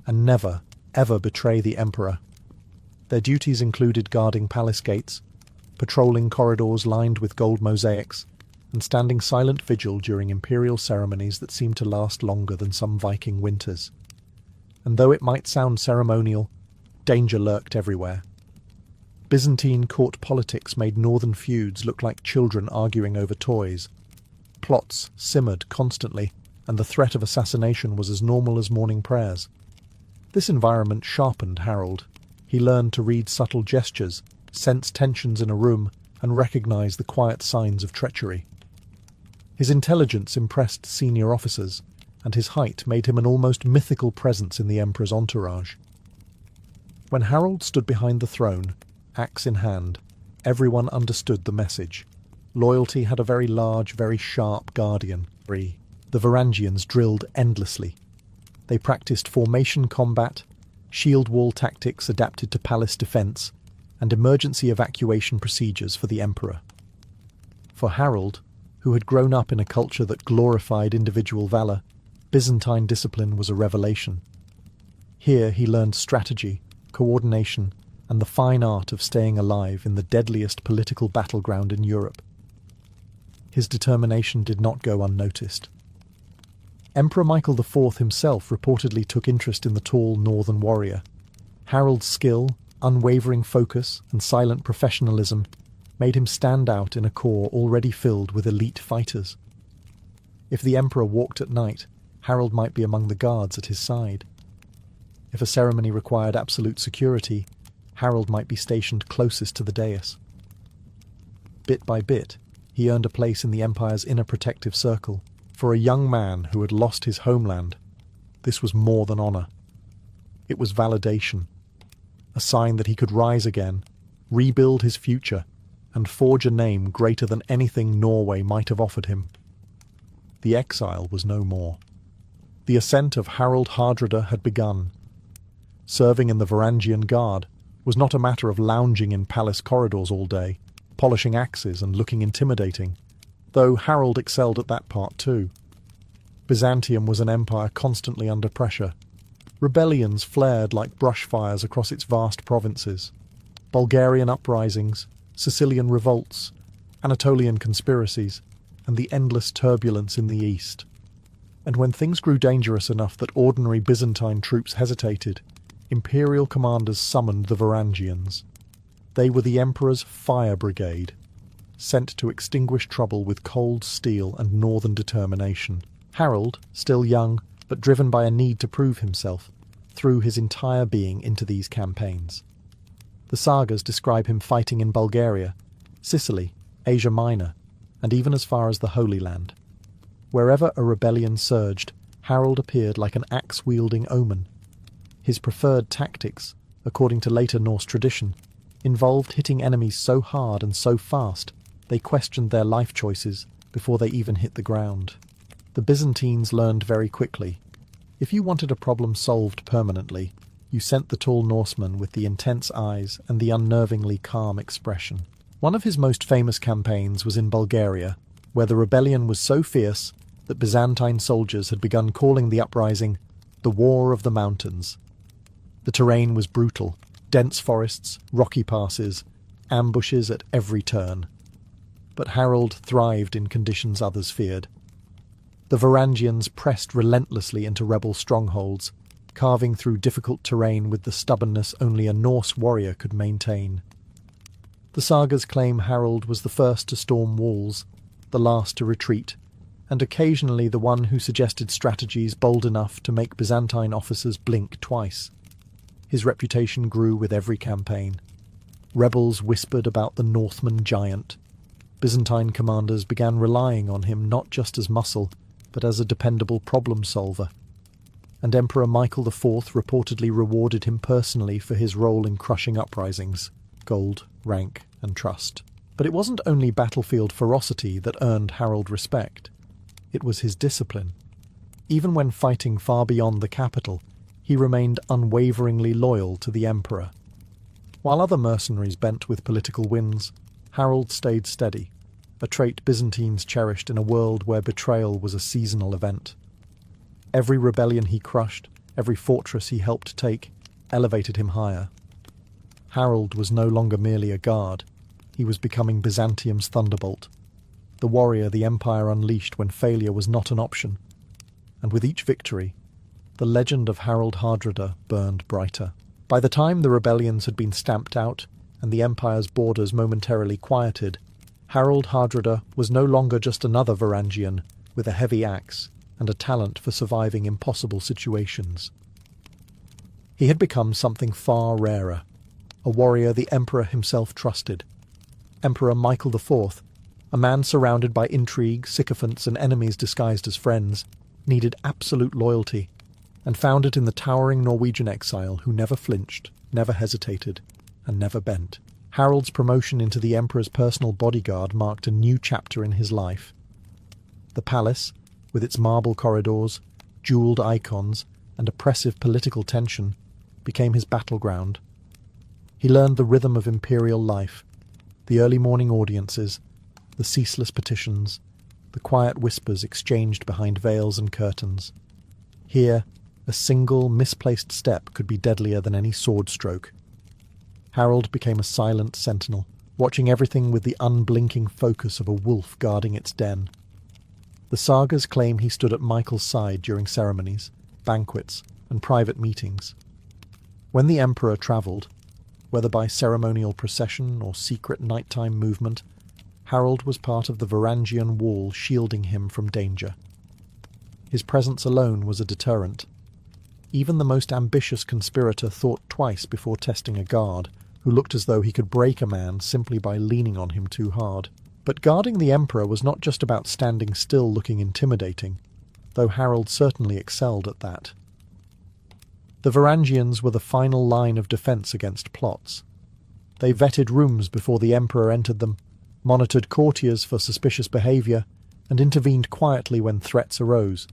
and never, ever betray the Emperor. Their duties included guarding palace gates, patrolling corridors lined with gold mosaics, and standing silent vigil during imperial ceremonies that seemed to last longer than some Viking winters. And though it might sound ceremonial, danger lurked everywhere. Byzantine court politics made northern feuds look like children arguing over toys. Plots simmered constantly, and the threat of assassination was as normal as morning prayers. This environment sharpened Harold. He learned to read subtle gestures, sense tensions in a room, and recognize the quiet signs of treachery. His intelligence impressed senior officers, and his height made him an almost mythical presence in the Emperor's entourage. When Harold stood behind the throne, axe in hand, everyone understood the message. Loyalty had a very large, very sharp guardian. The Varangians drilled endlessly. They practiced formation combat, shield wall tactics adapted to palace defense, and emergency evacuation procedures for the Emperor. For Harold, who had grown up in a culture that glorified individual valor, Byzantine discipline was a revelation. Here he learned strategy, coordination, and the fine art of staying alive in the deadliest political battleground in Europe. His determination did not go unnoticed. Emperor Michael IV himself reportedly took interest in the tall northern warrior. Harold's skill, unwavering focus, and silent professionalism made him stand out in a corps already filled with elite fighters. If the emperor walked at night, Harold might be among the guards at his side. If a ceremony required absolute security, Harold might be stationed closest to the dais. Bit by bit, he earned a place in the empire's inner protective circle. For a young man who had lost his homeland, this was more than honor. It was validation, a sign that he could rise again, rebuild his future, and forge a name greater than anything Norway might have offered him. The exile was no more. The ascent of Harald Hardrada had begun. Serving in the Varangian Guard was not a matter of lounging in palace corridors all day, polishing axes and looking intimidating, though Harold excelled at that part too. Byzantium was an empire constantly under pressure. Rebellions flared like brush fires across its vast provinces. Bulgarian uprisings, Sicilian revolts, Anatolian conspiracies, and the endless turbulence in the east. And when things grew dangerous enough that ordinary Byzantine troops hesitated, imperial commanders summoned the Varangians. They were the emperor's fire brigade, sent to extinguish trouble with cold steel and northern determination. Harold, still young, but driven by a need to prove himself, threw his entire being into these campaigns. The sagas describe him fighting in Bulgaria, Sicily, Asia Minor, and even as far as the Holy Land. Wherever a rebellion surged, Harold appeared like an axe-wielding omen. His preferred tactics, according to later Norse tradition, involved hitting enemies so hard and so fast they questioned their life choices before they even hit the ground. The Byzantines learned very quickly. If you wanted a problem solved permanently, you sent the tall Norseman with the intense eyes and the unnervingly calm expression. One of his most famous campaigns was in Bulgaria, where the rebellion was so fierce that Byzantine soldiers had begun calling the uprising the War of the Mountains. The terrain was brutal, dense forests, rocky passes, ambushes at every turn. But Harold thrived in conditions others feared. The Varangians pressed relentlessly into rebel strongholds, carving through difficult terrain with the stubbornness only a Norse warrior could maintain. The sagas claim Harold was the first to storm walls, the last to retreat, and occasionally the one who suggested strategies bold enough to make Byzantine officers blink twice. His reputation grew with every campaign. Rebels whispered about the Northman giant. Byzantine commanders began relying on him not just as muscle, but as a dependable problem solver. And Emperor Michael IV reportedly rewarded him personally for his role in crushing uprisings, gold, rank, and trust. But it wasn't only battlefield ferocity that earned Harold respect. It was his discipline. Even when fighting far beyond the capital, he remained unwaveringly loyal to the emperor. While other mercenaries bent with political winds, Harold stayed steady, a trait Byzantines cherished in a world where betrayal was a seasonal event. Every rebellion he crushed, every fortress he helped take, elevated him higher. Harold was no longer merely a guard. He was becoming Byzantium's thunderbolt, the warrior the empire unleashed when failure was not an option. And with each victory, the legend of Harald Hardrada burned brighter. By the time the rebellions had been stamped out and the empire's borders momentarily quieted, Harald Hardrada was no longer just another Varangian with a heavy axe and a talent for surviving impossible situations. He had become something far rarer, a warrior the emperor himself trusted. Emperor Michael IV, a man surrounded by intrigue, sycophants, and enemies disguised as friends, needed absolute loyalty, and found it in the towering Norwegian exile who never flinched, never hesitated, and never bent. Harold's promotion into the emperor's personal bodyguard marked a new chapter in his life. The palace, with its marble corridors, jeweled icons, and oppressive political tension, became his battleground. He learned the rhythm of imperial life, the early morning audiences, the ceaseless petitions, the quiet whispers exchanged behind veils and curtains. Here, a single, misplaced step could be deadlier than any sword stroke. Harold became a silent sentinel, watching everything with the unblinking focus of a wolf guarding its den. The sagas claim he stood at Michael's side during ceremonies, banquets, and private meetings. When the emperor travelled, whether by ceremonial procession or secret nighttime movement, Harold was part of the Varangian wall shielding him from danger. His presence alone was a deterrent. Even the most ambitious conspirator thought twice before testing a guard who looked as though he could break a man simply by leaning on him too hard. But guarding the emperor was not just about standing still looking intimidating, though Harold certainly excelled at that. The Varangians were the final line of defence against plots. They vetted rooms before the emperor entered them, monitored courtiers for suspicious behaviour, and intervened quietly when threats arose.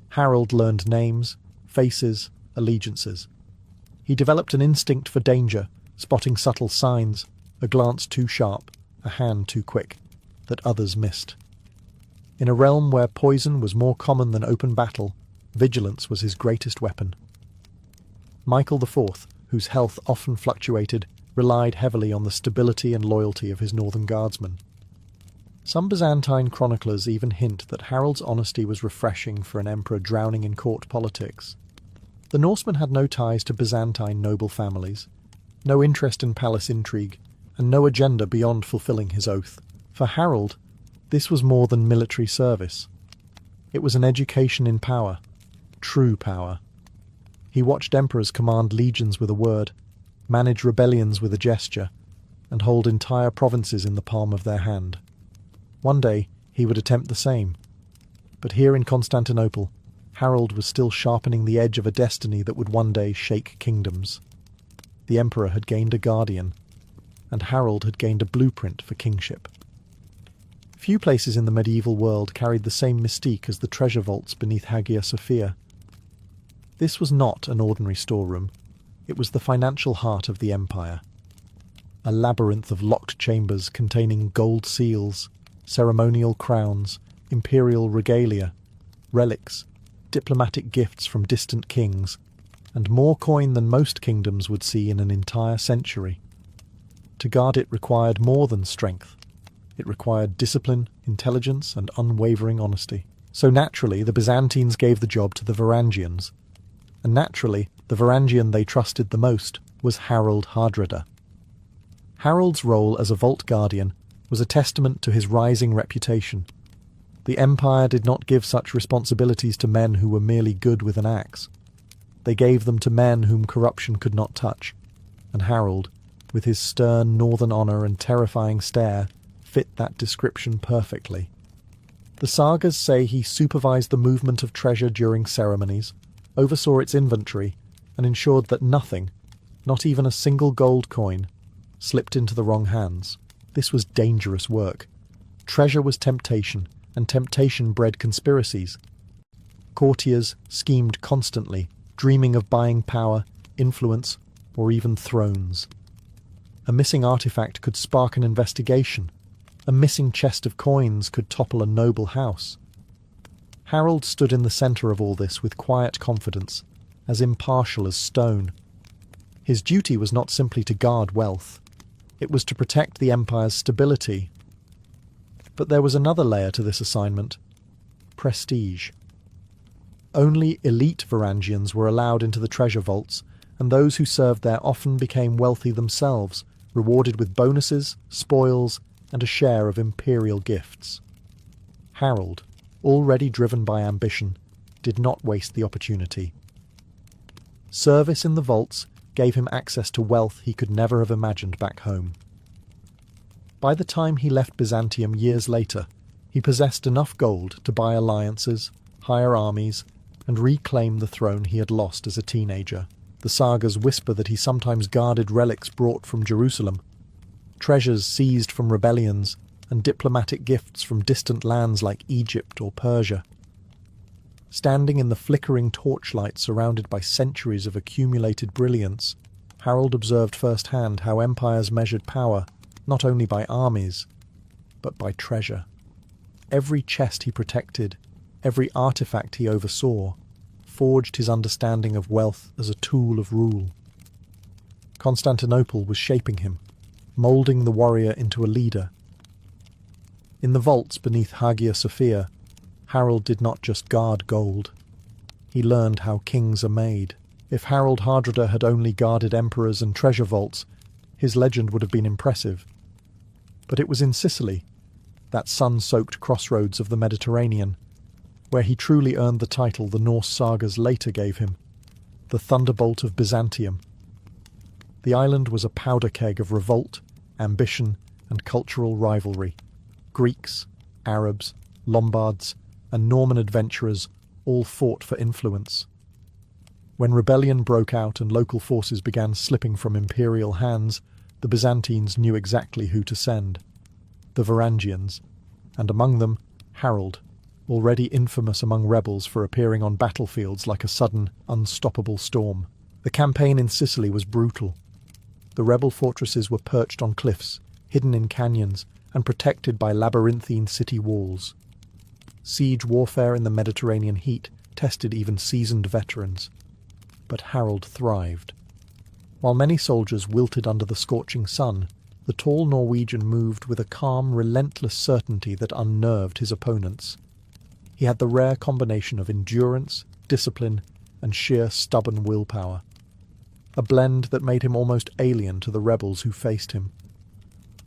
Harold learned names, faces, allegiances. He developed an instinct for danger, spotting subtle signs, a glance too sharp, a hand too quick, that others missed. In a realm where poison was more common than open battle, vigilance was his greatest weapon. Michael IV, whose health often fluctuated, relied heavily on the stability and loyalty of his northern guardsmen. Some Byzantine chroniclers even hint that Harold's honesty was refreshing for an emperor drowning in court politics. The Norsemen had no ties to Byzantine noble families, no interest in palace intrigue, and no agenda beyond fulfilling his oath. For Harold, this was more than military service. It was an education in power, true power. He watched emperors command legions with a word, manage rebellions with a gesture, and hold entire provinces in the palm of their hand. One day he would attempt the same. But here in Constantinople, Harold was still sharpening the edge of a destiny that would one day shake kingdoms. The emperor had gained a guardian, and Harold had gained a blueprint for kingship. Few places in the medieval world carried the same mystique as the treasure vaults beneath Hagia Sophia. This was not an ordinary storeroom. It was the financial heart of the empire. A labyrinth of locked chambers containing gold seals, ceremonial crowns, imperial regalia, relics, diplomatic gifts from distant kings, and more coin than most kingdoms would see in an entire century. To guard it required more than strength. It required discipline, intelligence, and unwavering honesty. So naturally, the Byzantines gave the job to the Varangians. And naturally, the Varangian they trusted the most was Harold Hardrada. Harold's role as a vault guardian was a testament to his rising reputation. The empire did not give such responsibilities to men who were merely good with an axe. They gave them to men whom corruption could not touch, and Harold, with his stern northern honour and terrifying stare, fit that description perfectly. The sagas say he supervised the movement of treasure during ceremonies, oversaw its inventory, and ensured that nothing, not even a single gold coin, slipped into the wrong hands. This was dangerous work. Treasure was temptation, and temptation bred conspiracies. Courtiers schemed constantly, dreaming of buying power, influence, or even thrones. A missing artifact could spark an investigation. A missing chest of coins could topple a noble house. Harold stood in the centre of all this with quiet confidence, as impartial as stone. His duty was not simply to guard wealth. It was to protect the empire's stability. But there was another layer to this assignment: prestige. Only elite Varangians were allowed into the treasure vaults, and those who served there often became wealthy themselves, rewarded with bonuses, spoils, and a share of imperial gifts. Harold, already driven by ambition, did not waste the opportunity. Service in the vaults gave him access to wealth he could never have imagined back home. By the time he left Byzantium years later, he possessed enough gold to buy alliances, hire armies, and reclaim the throne he had lost as a teenager. The sagas whisper that he sometimes guarded relics brought from Jerusalem, treasures seized from rebellions, and diplomatic gifts from distant lands like Egypt or Persia. Standing in the flickering torchlight surrounded by centuries of accumulated brilliance, Harold observed firsthand how empires measured power not only by armies, but by treasure. Every chest he protected, every artifact he oversaw, forged his understanding of wealth as a tool of rule. Constantinople was shaping him, moulding the warrior into a leader. In the vaults beneath Hagia Sophia, Harold did not just guard gold. He learned how kings are made. If Harold Hardrada had only guarded emperors and treasure vaults, his legend would have been impressive. But it was in Sicily, that sun-soaked crossroads of the Mediterranean, where he truly earned the title the Norse sagas later gave him, the Thunderbolt of Byzantium. The island was a powder keg of revolt, ambition, and cultural rivalry. Greeks, Arabs, Lombards, and Norman adventurers all fought for influence. When rebellion broke out and local forces began slipping from imperial hands, the Byzantines knew exactly who to send: the Varangians, and among them Harold, already infamous among rebels for appearing on battlefields like a sudden, unstoppable storm. The campaign in Sicily was brutal. The rebel fortresses were perched on cliffs, hidden in canyons, and protected by labyrinthine city walls. Siege warfare in the Mediterranean heat tested even seasoned veterans. But Harold thrived. While many soldiers wilted under the scorching sun, the tall Norwegian moved with a calm, relentless certainty that unnerved his opponents. He had the rare combination of endurance, discipline, and sheer stubborn willpower, a blend that made him almost alien to the rebels who faced him.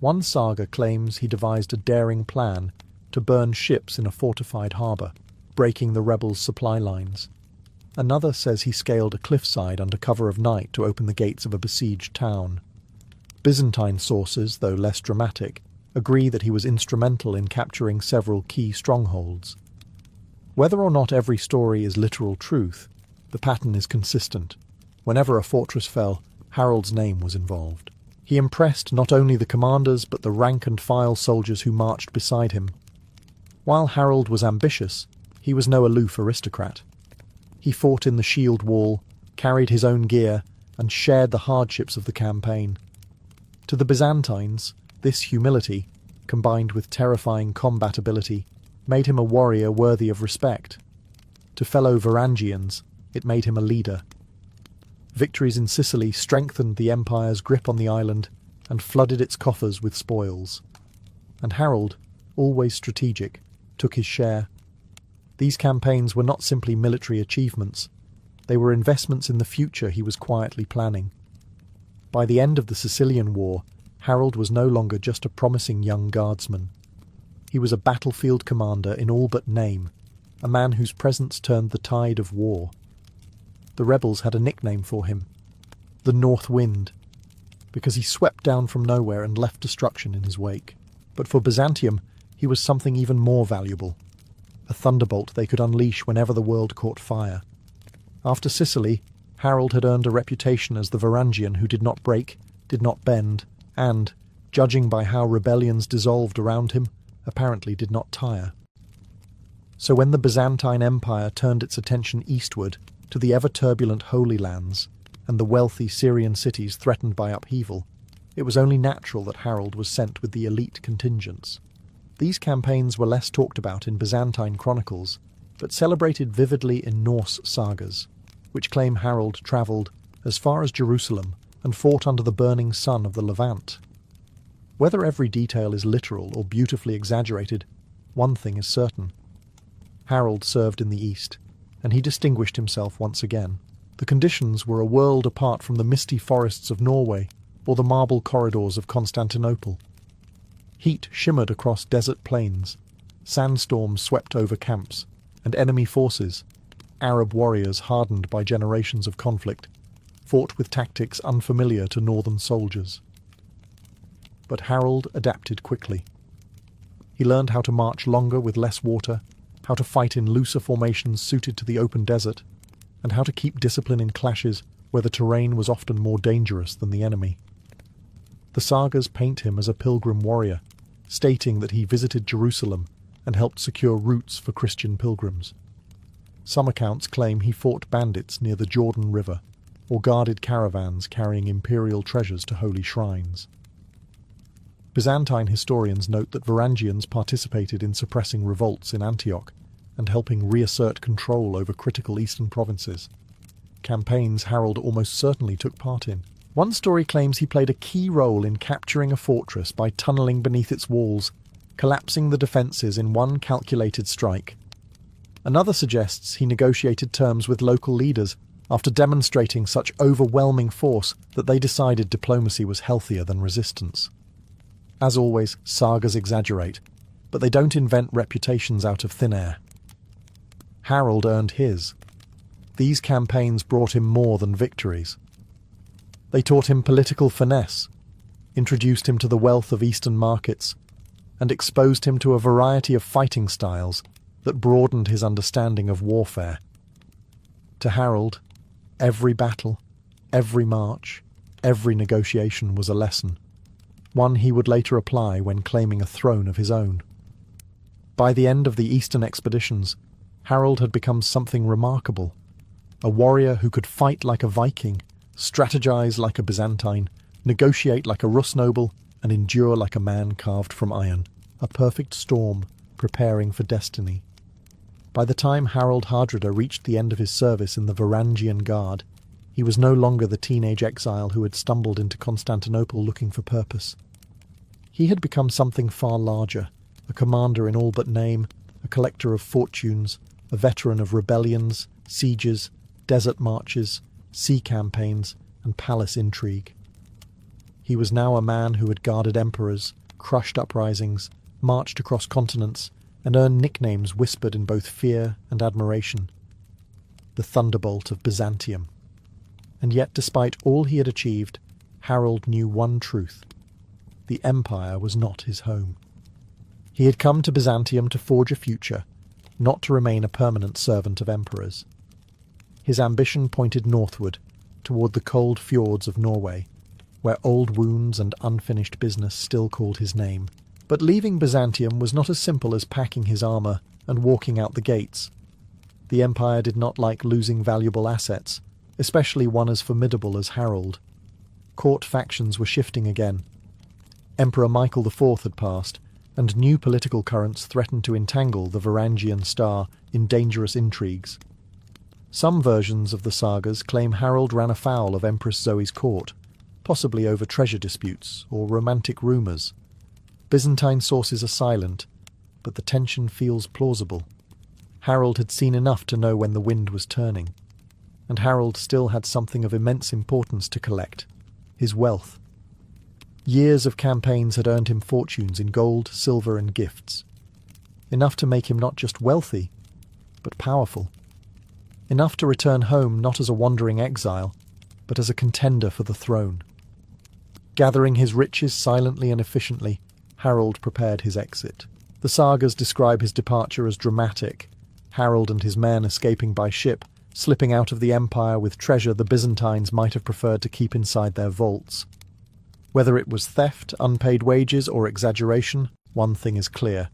One saga claims he devised a daring plan to burn ships in a fortified harbour, breaking the rebels' supply lines. Another says he scaled a cliffside under cover of night to open the gates of a besieged town. Byzantine sources, though less dramatic, agree that he was instrumental in capturing several key strongholds. Whether or not every story is literal truth, the pattern is consistent. Whenever a fortress fell, Harold's name was involved. He impressed not only the commanders but the rank-and-file soldiers who marched beside him. While Harold was ambitious, he was no aloof aristocrat. He fought in the shield wall, carried his own gear, and shared the hardships of the campaign. To the Byzantines, this humility, combined with terrifying combat ability, made him a warrior worthy of respect. To fellow Varangians, it made him a leader. Victories in Sicily strengthened the empire's grip on the island and flooded its coffers with spoils. And Harold, always strategic, took his share. These campaigns were not simply military achievements. They were investments in the future he was quietly planning. By the end of the Sicilian War, Harold was no longer just a promising young guardsman. He was a battlefield commander in all but name, a man whose presence turned the tide of war. The rebels had a nickname for him, the North Wind, because he swept down from nowhere and left destruction in his wake. But for Byzantium, he was something even more valuable, a thunderbolt they could unleash whenever the world caught fire. After Sicily, Harold had earned a reputation as the Varangian who did not break, did not bend, and, judging by how rebellions dissolved around him, apparently did not tire. So when the Byzantine Empire turned its attention eastward to the ever-turbulent Holy Lands and the wealthy Syrian cities threatened by upheaval, it was only natural that Harold was sent with the elite contingents. These campaigns were less talked about in Byzantine chronicles, but celebrated vividly in Norse sagas, which claim Harold travelled as far as Jerusalem and fought under the burning sun of the Levant. Whether every detail is literal or beautifully exaggerated, one thing is certain. Harold served in the East, and he distinguished himself once again. The conditions were a world apart from the misty forests of Norway or the marble corridors of Constantinople. Heat shimmered across desert plains, sandstorms swept over camps, and enemy forces, Arab warriors hardened by generations of conflict, fought with tactics unfamiliar to northern soldiers. But Harold adapted quickly. He learned how to march longer with less water, how to fight in looser formations suited to the open desert, and how to keep discipline in clashes where the terrain was often more dangerous than the enemy. The sagas paint him as a pilgrim warrior, stating that he visited Jerusalem and helped secure routes for Christian pilgrims. Some accounts claim he fought bandits near the Jordan River, or guarded caravans carrying imperial treasures to holy shrines. Byzantine historians note that Varangians participated in suppressing revolts in Antioch and helping reassert control over critical eastern provinces, campaigns Harold almost certainly took part in. One story claims he played a key role in capturing a fortress by tunnelling beneath its walls, collapsing the defences in one calculated strike. Another suggests he negotiated terms with local leaders after demonstrating such overwhelming force that they decided diplomacy was healthier than resistance. As always, sagas exaggerate, but they don't invent reputations out of thin air. Harold earned his. These campaigns brought him more than victories. They taught him political finesse, introduced him to the wealth of Eastern markets, and exposed him to a variety of fighting styles that broadened his understanding of warfare. To Harold, every battle, every march, every negotiation was a lesson, one he would later apply when claiming a throne of his own. By the end of the Eastern expeditions, Harold had become something remarkable, a warrior who could fight like a Viking, strategize like a Byzantine, negotiate like a Rus noble, and endure like a man carved from iron, a perfect storm preparing for destiny. By the time Harold Hardrada reached the end of his service in the Varangian Guard, he was no longer the teenage exile who had stumbled into Constantinople looking for purpose. He had become something far larger, a commander in all but name, a collector of fortunes, a veteran of rebellions, sieges, desert marches, sea campaigns, and palace intrigue. He was now a man who had guarded emperors, crushed uprisings, marched across continents, and earned nicknames whispered in both fear and admiration. The Thunderbolt of Byzantium. And yet, despite all he had achieved, Harold knew one truth. The empire was not his home. He had come to Byzantium to forge a future, not to remain a permanent servant of emperors. His ambition pointed northward, toward the cold fjords of Norway, where old wounds and unfinished business still called his name. But leaving Byzantium was not as simple as packing his armour and walking out the gates. The empire did not like losing valuable assets, especially one as formidable as Harold. Court factions were shifting again. Emperor Michael IV had passed, and new political currents threatened to entangle the Varangian star in dangerous intrigues. Some versions of the sagas claim Harold ran afoul of Empress Zoe's court, possibly over treasure disputes or romantic rumours. Byzantine sources are silent, but the tension feels plausible. Harold had seen enough to know when the wind was turning, and Harold still had something of immense importance to collect: his wealth. Years of campaigns had earned him fortunes in gold, silver, and gifts. Enough to make him not just wealthy, but powerful. Enough to return home not as a wandering exile, but as a contender for the throne. Gathering his riches silently and efficiently, Harold prepared his exit. The sagas describe his departure as dramatic, Harold and his men escaping by ship, slipping out of the empire with treasure the Byzantines might have preferred to keep inside their vaults. Whether it was theft, unpaid wages, or exaggeration, one thing is clear.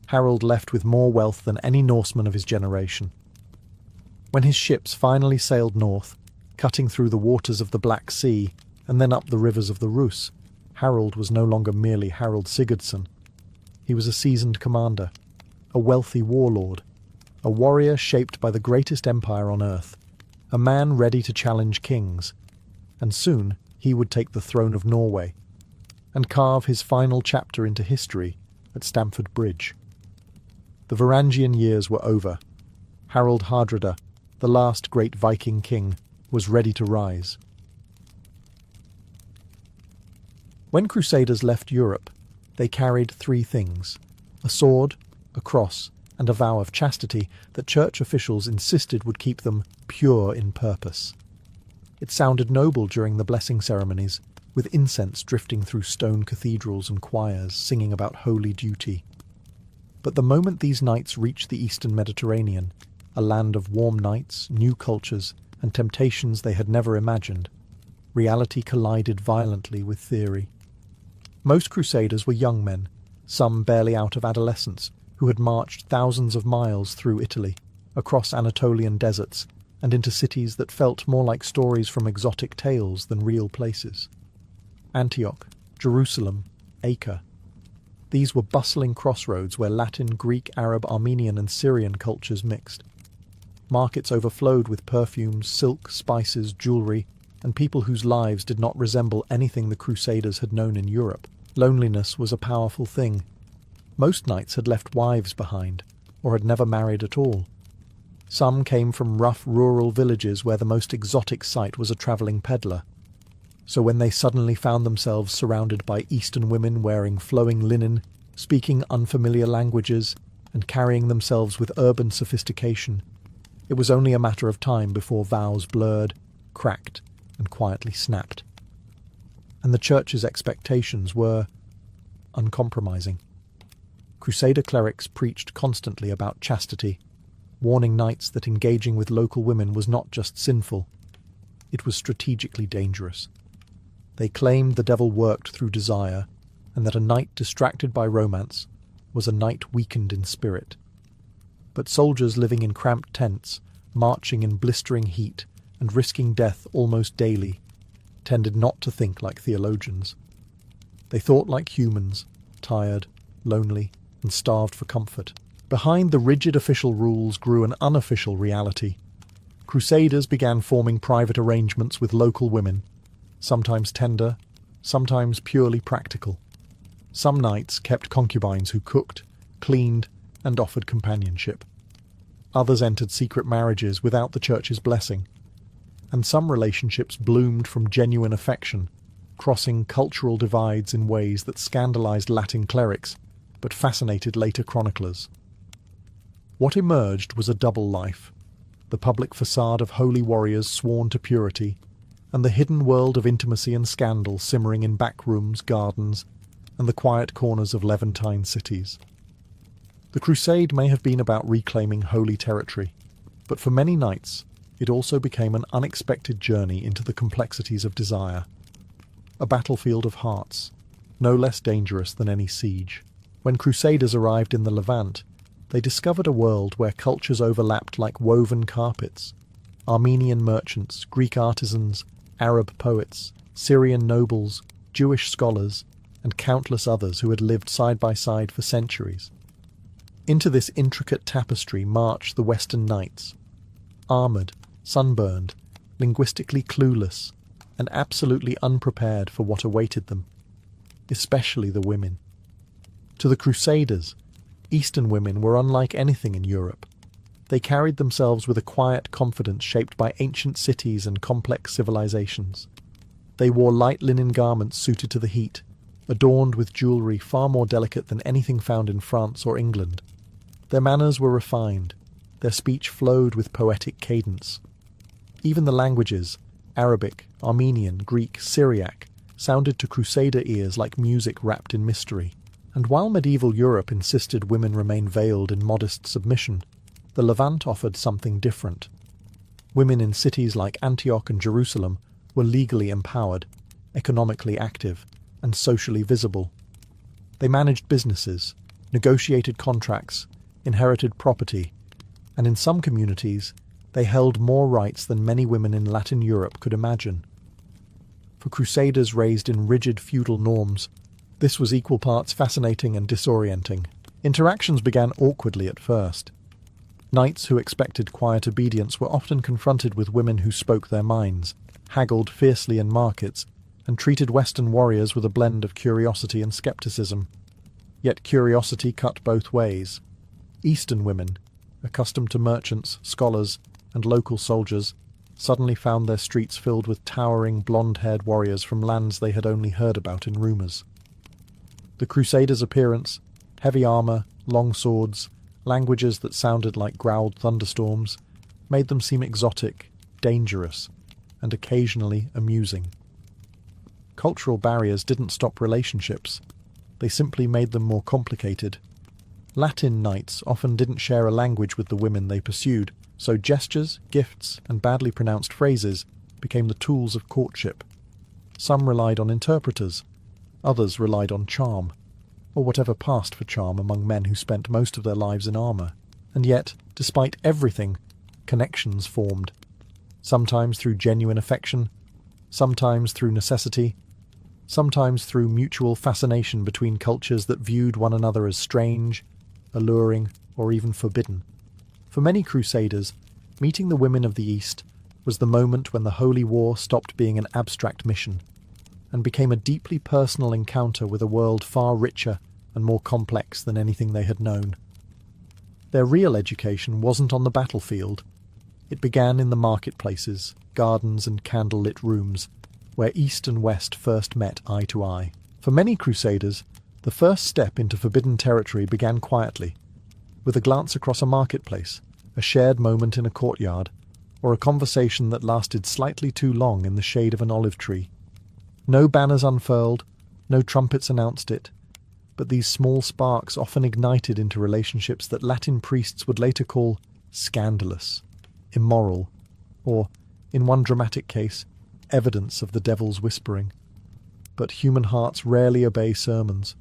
Harold left with more wealth than any Norseman of his generation. When his ships finally sailed north, cutting through the waters of the Black Sea and then up the rivers of the Rus, Harold was no longer merely Harold Sigurdsson. He was a seasoned commander, a wealthy warlord, a warrior shaped by the greatest empire on earth, a man ready to challenge kings, and soon he would take the throne of Norway and carve his final chapter into history at Stamford Bridge. The Varangian years were over. Harold Hardrada, the last great Viking king, was ready to rise. When Crusaders left Europe, they carried three things: a sword, a cross, and a vow of chastity that church officials insisted would keep them pure in purpose. It sounded noble during the blessing ceremonies, with incense drifting through stone cathedrals and choirs singing about holy duty. But the moment these knights reached the Eastern Mediterranean, a land of warm nights, new cultures, and temptations they had never imagined, reality collided violently with theory. Most crusaders were young men, some barely out of adolescence, who had marched thousands of miles through Italy, across Anatolian deserts, and into cities that felt more like stories from exotic tales than real places. Antioch, Jerusalem, Acre. These were bustling crossroads where Latin, Greek, Arab, Armenian, and Syrian cultures mixed. Markets overflowed with perfumes, silk, spices, jewellery, and people whose lives did not resemble anything the Crusaders had known in Europe. Loneliness was a powerful thing. Most knights had left wives behind, or had never married at all. Some came from rough rural villages where the most exotic sight was a travelling peddler. So when they suddenly found themselves surrounded by Eastern women wearing flowing linen, speaking unfamiliar languages, and carrying themselves with urban sophistication, it was only a matter of time before vows blurred, cracked, and quietly snapped. And the Church's expectations were uncompromising. Crusader clerics preached constantly about chastity, warning knights that engaging with local women was not just sinful, it was strategically dangerous. They claimed the devil worked through desire, and that a knight distracted by romance was a knight weakened in spirit. But soldiers living in cramped tents, marching in blistering heat, and risking death almost daily, tended not to think like theologians. They thought like humans, tired, lonely, and starved for comfort. Behind the rigid official rules grew an unofficial reality. Crusaders began forming private arrangements with local women, sometimes tender, sometimes purely practical. Some knights kept concubines who cooked, cleaned, and offered companionship. Others entered secret marriages without the Church's blessing, and some relationships bloomed from genuine affection, crossing cultural divides in ways that scandalized Latin clerics but fascinated later chroniclers. What emerged was a double life, the public facade of holy warriors sworn to purity, and the hidden world of intimacy and scandal simmering in back rooms, gardens, and the quiet corners of Levantine cities. The crusade may have been about reclaiming holy territory, but for many knights it also became an unexpected journey into the complexities of desire, a battlefield of hearts, no less dangerous than any siege. When crusaders arrived in the Levant, they discovered a world where cultures overlapped like woven carpets. Armenian merchants, Greek artisans, Arab poets, Syrian nobles, Jewish scholars, and countless others who had lived side by side for centuries. Into this intricate tapestry marched the Western knights, armoured, sunburned, linguistically clueless, and absolutely unprepared for what awaited them, especially the women. To the Crusaders, Eastern women were unlike anything in Europe. They carried themselves with a quiet confidence shaped by ancient cities and complex civilizations. They wore light linen garments suited to the heat, adorned with jewellery far more delicate than anything found in France or England. Their manners were refined, their speech flowed with poetic cadence. Even the languages, Arabic, Armenian, Greek, Syriac, sounded to Crusader ears like music wrapped in mystery. And while medieval Europe insisted women remain veiled in modest submission, the Levant offered something different. Women in cities like Antioch and Jerusalem were legally empowered, economically active, and socially visible. They managed businesses, negotiated contracts, inherited property, and in some communities, they held more rights than many women in Latin Europe could imagine. For crusaders raised in rigid feudal norms, this was equal parts fascinating and disorienting. Interactions began awkwardly at first. Knights who expected quiet obedience were often confronted with women who spoke their minds, haggled fiercely in markets, and treated Western warriors with a blend of curiosity and skepticism. Yet curiosity cut both ways. Eastern women, accustomed to merchants, scholars, and local soldiers, suddenly found their streets filled with towering, blonde-haired warriors from lands they had only heard about in rumours. The Crusaders' appearance, heavy armour, long swords, languages that sounded like growled thunderstorms, made them seem exotic, dangerous, and occasionally amusing. Cultural barriers didn't stop relationships, they simply made them more complicated. Latin knights often didn't share a language with the women they pursued, so gestures, gifts, and badly pronounced phrases became the tools of courtship. Some relied on interpreters, others relied on charm, or whatever passed for charm among men who spent most of their lives in armour. And yet, despite everything, connections formed, sometimes through genuine affection, sometimes through necessity, sometimes through mutual fascination between cultures that viewed one another as strange, alluring, or even forbidden. For many crusaders, meeting the women of the East was the moment when the Holy War stopped being an abstract mission and became a deeply personal encounter with a world far richer and more complex than anything they had known. Their real education wasn't on the battlefield. It began in the marketplaces, gardens, and candle-lit rooms, where East and West first met eye to eye. For many crusaders, the first step into forbidden territory began quietly. with a glance across a marketplace, a shared moment in a courtyard, or a conversation that lasted slightly too long in the shade of an olive tree. No banners unfurled, no trumpets announced it, but these small sparks often ignited into relationships that Latin priests would later call scandalous, immoral, or, in one dramatic case, evidence of the devil's whispering. But human hearts rarely obey sermons.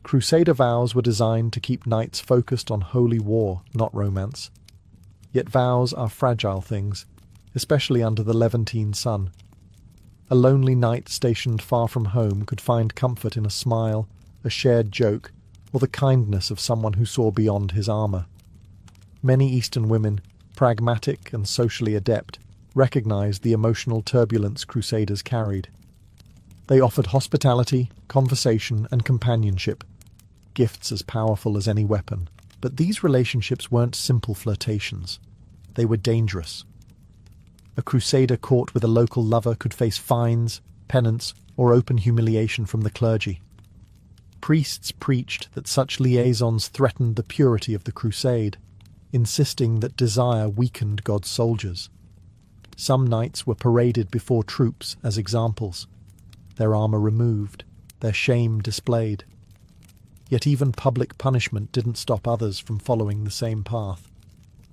Crusader vows were designed to keep knights focused on holy war, not romance. Yet vows are fragile things, especially under the Levantine sun. A lonely knight stationed far from home could find comfort in a smile, a shared joke, or the kindness of someone who saw beyond his armour. Many Eastern women, pragmatic and socially adept, recognized the emotional turbulence crusaders carried. They offered hospitality, conversation, and companionship, gifts as powerful as any weapon. But these relationships weren't simple flirtations. They were dangerous. A crusader caught with a local lover could face fines, penance, or open humiliation from the clergy. Priests preached that such liaisons threatened the purity of the crusade, insisting that desire weakened God's soldiers. Some knights were paraded before troops as examples, their armour removed, their shame displayed. Yet even public punishment didn't stop others from following the same path.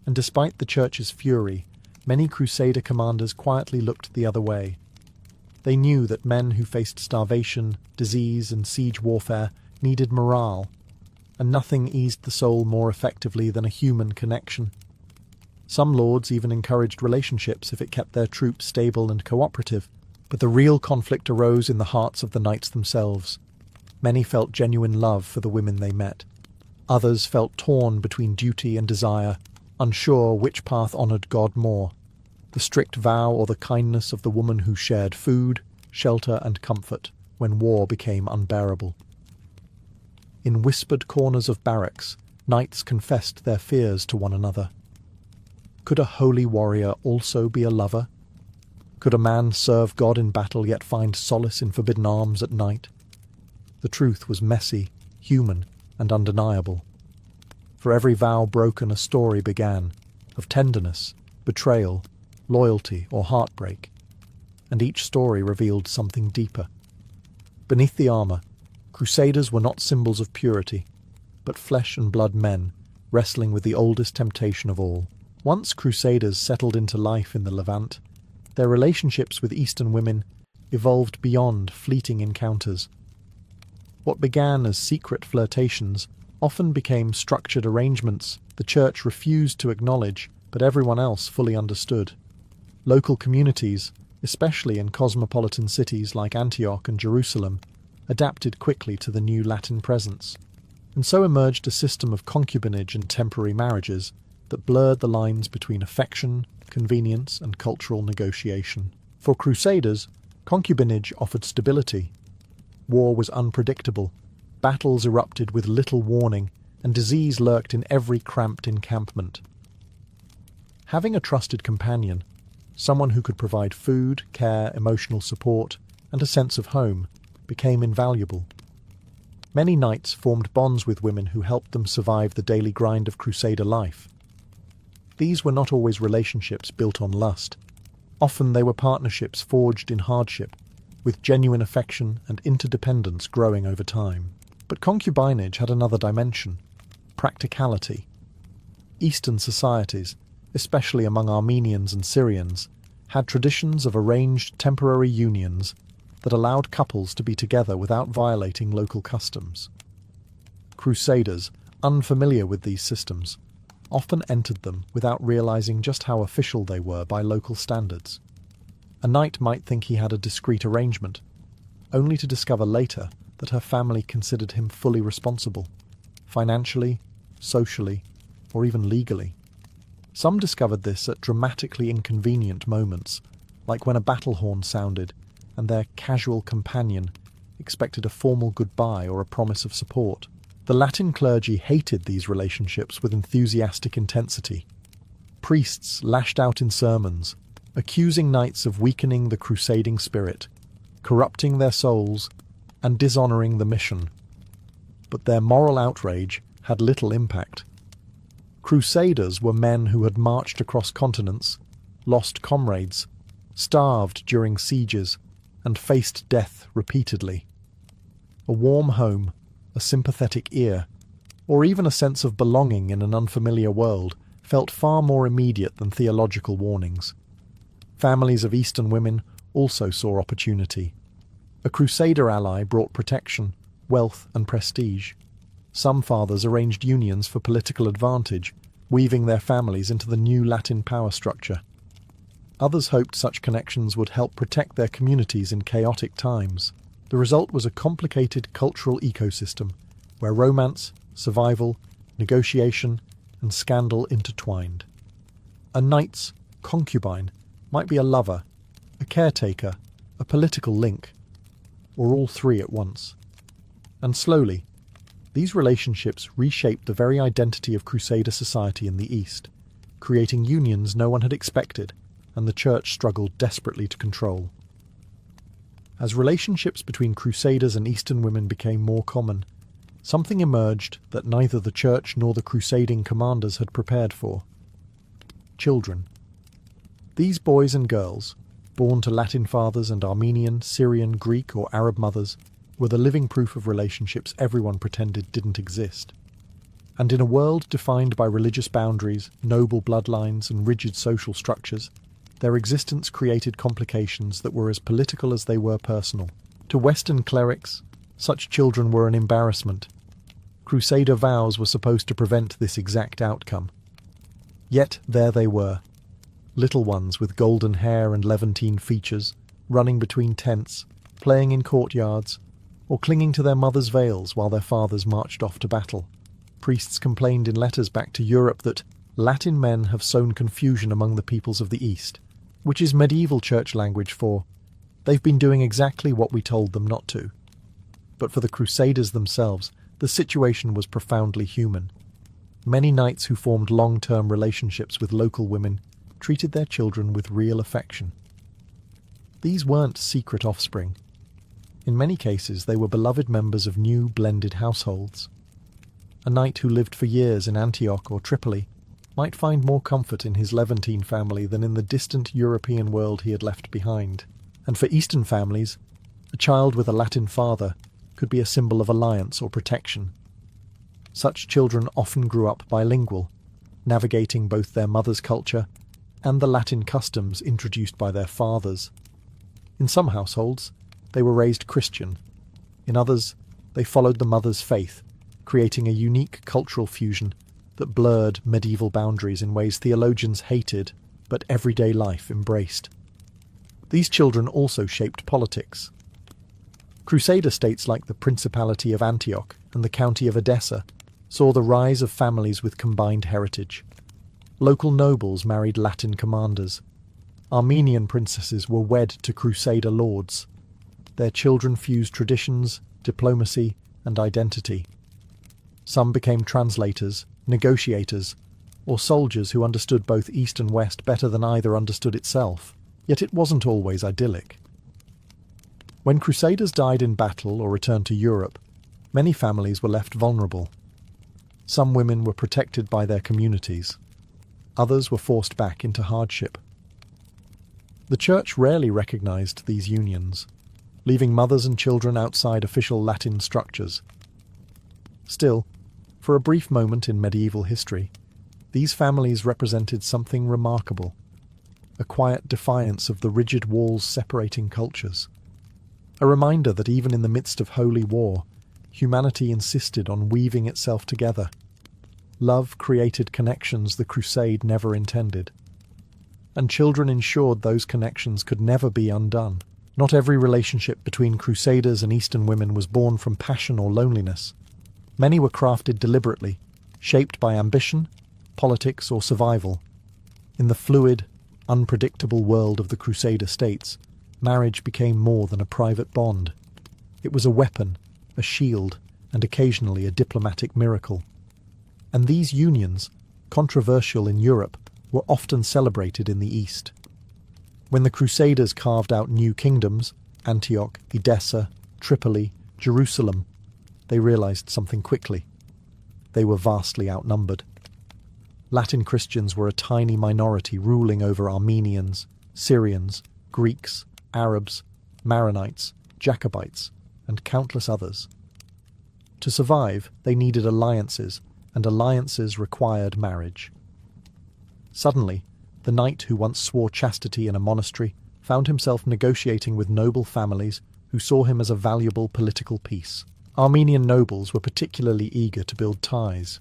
And despite the church's fury, many crusader commanders quietly looked the other way. They knew that men who faced starvation, disease, and siege warfare needed morale, and nothing eased the soul more effectively than a human connection. Some lords even encouraged relationships if it kept their troops stable and cooperative, but the real conflict arose in the hearts of the knights themselves. Many felt genuine love for the women they met. Others felt torn between duty and desire, unsure which path honoured God more, the strict vow or the kindness of the woman who shared food, shelter, and comfort when war became unbearable. In whispered corners of barracks, knights confessed their fears to one another. Could a holy warrior also be a lover? Could a man serve God in battle yet find solace in forbidden arms at night? The truth was messy, human, and undeniable. For every vow broken, a story began, of tenderness, betrayal, loyalty, or heartbreak, and each story revealed something deeper. Beneath the armour, crusaders were not symbols of purity, but flesh and blood men, wrestling with the oldest temptation of all. Once crusaders settled into life in the Levant, their relationships with Eastern women evolved beyond fleeting encounters. What began as secret flirtations often became structured arrangements the church refused to acknowledge, but everyone else fully understood. Local communities, especially in cosmopolitan cities like Antioch and Jerusalem, adapted quickly to the new Latin presence, and so emerged a system of concubinage and temporary marriages that blurred the lines between affection, convenience, and cultural negotiation. For crusaders, concubinage offered stability. War was unpredictable, battles erupted with little warning, and disease lurked in every cramped encampment. Having a trusted companion, someone who could provide food, care, emotional support, and a sense of home, became invaluable. Many knights formed bonds with women who helped them survive the daily grind of crusader life. These were not always relationships built on lust. Often they were partnerships forged in hardship, with genuine affection and interdependence growing over time. But concubinage had another dimension: practicality. Eastern societies, especially among Armenians and Syrians, had traditions of arranged temporary unions that allowed couples to be together without violating local customs. Crusaders, unfamiliar with these systems, often entered them without realizing just how official they were by local standards. A knight might think he had a discreet arrangement, only to discover later that her family considered him fully responsible, financially, socially, or even legally. Some discovered this at dramatically inconvenient moments, like when a battle horn sounded and their casual companion expected a formal goodbye or a promise of support. The Latin clergy hated these relationships with enthusiastic intensity. Priests lashed out in sermons, accusing knights of weakening the crusading spirit, corrupting their souls, and dishonoring the mission. But their moral outrage had little impact. Crusaders were men who had marched across continents, lost comrades, starved during sieges, and faced death repeatedly. A warm home, a sympathetic ear, or even a sense of belonging in an unfamiliar world felt far more immediate than theological warnings. Families of Eastern women also saw opportunity. A Crusader ally brought protection, wealth, and prestige. Some fathers arranged unions for political advantage, weaving their families into the new Latin power structure. Others hoped such connections would help protect their communities in chaotic times. The result was a complicated cultural ecosystem where romance, survival, negotiation, and scandal intertwined. A knight's concubine might be a lover, a caretaker, a political link, or all three at once. And slowly, these relationships reshaped the very identity of Crusader society in the East, creating unions no one had expected and the Church struggled desperately to control. As relationships between Crusaders and Eastern women became more common, something emerged that neither the Church nor the crusading commanders had prepared for. Children. These boys and girls, born to Latin fathers and Armenian, Syrian, Greek or Arab mothers, were the living proof of relationships everyone pretended didn't exist. And in a world defined by religious boundaries, noble bloodlines and rigid social structures, their existence created complications that were as political as they were personal. To Western clerics, such children were an embarrassment. Crusader vows were supposed to prevent this exact outcome. Yet there they were, little ones with golden hair and Levantine features, running between tents, playing in courtyards, or clinging to their mothers' veils while their fathers marched off to battle. Priests complained in letters back to Europe that Latin men have sown confusion among the peoples of the East, which is medieval church language for, they've been doing exactly what we told them not to. But for the Crusaders themselves, the situation was profoundly human. Many knights who formed long-term relationships with local women treated their children with real affection. These weren't secret offspring. In many cases, they were beloved members of new, blended households. A knight who lived for years in Antioch or Tripoli might find more comfort in his Levantine family than in the distant European world he had left behind. And for Eastern families, a child with a Latin father could be a symbol of alliance or protection. Such children often grew up bilingual, navigating both their mother's culture and the Latin customs introduced by their fathers. In some households, they were raised Christian. In others, they followed the mother's faith, creating a unique cultural fusion that blurred medieval boundaries in ways theologians hated, but everyday life embraced. These children also shaped politics. Crusader states like the Principality of Antioch and the County of Edessa saw the rise of families with combined heritage. Local nobles married Latin commanders. Armenian princesses were wed to Crusader lords. Their children fused traditions, diplomacy, and identity. Some became translators, negotiators, or soldiers who understood both East and West better than either understood itself. Yet it wasn't always idyllic. When Crusaders died in battle or returned to Europe, many families were left vulnerable. Some women were protected by their communities. Others were forced back into hardship. The Church rarely recognized these unions, leaving mothers and children outside official Latin structures. Still, for a brief moment in medieval history, these families represented something remarkable, a quiet defiance of the rigid walls separating cultures. A reminder that even in the midst of holy war, humanity insisted on weaving itself together. Love created connections the crusade never intended. And children ensured those connections could never be undone. Not every relationship between Crusaders and Eastern women was born from passion or loneliness. Many were crafted deliberately, shaped by ambition, politics, or survival. In the fluid, unpredictable world of the Crusader states, marriage became more than a private bond. It was a weapon, a shield, and occasionally a diplomatic miracle. And these unions, controversial in Europe, were often celebrated in the East. When the Crusaders carved out new kingdoms, Antioch, Edessa, Tripoli, Jerusalem, they realized something quickly. They were vastly outnumbered. Latin Christians were a tiny minority ruling over Armenians, Syrians, Greeks, Arabs, Maronites, Jacobites, and countless others. To survive, they needed alliances, and alliances required marriage. Suddenly, the knight who once swore chastity in a monastery found himself negotiating with noble families who saw him as a valuable political piece. Armenian nobles were particularly eager to build ties.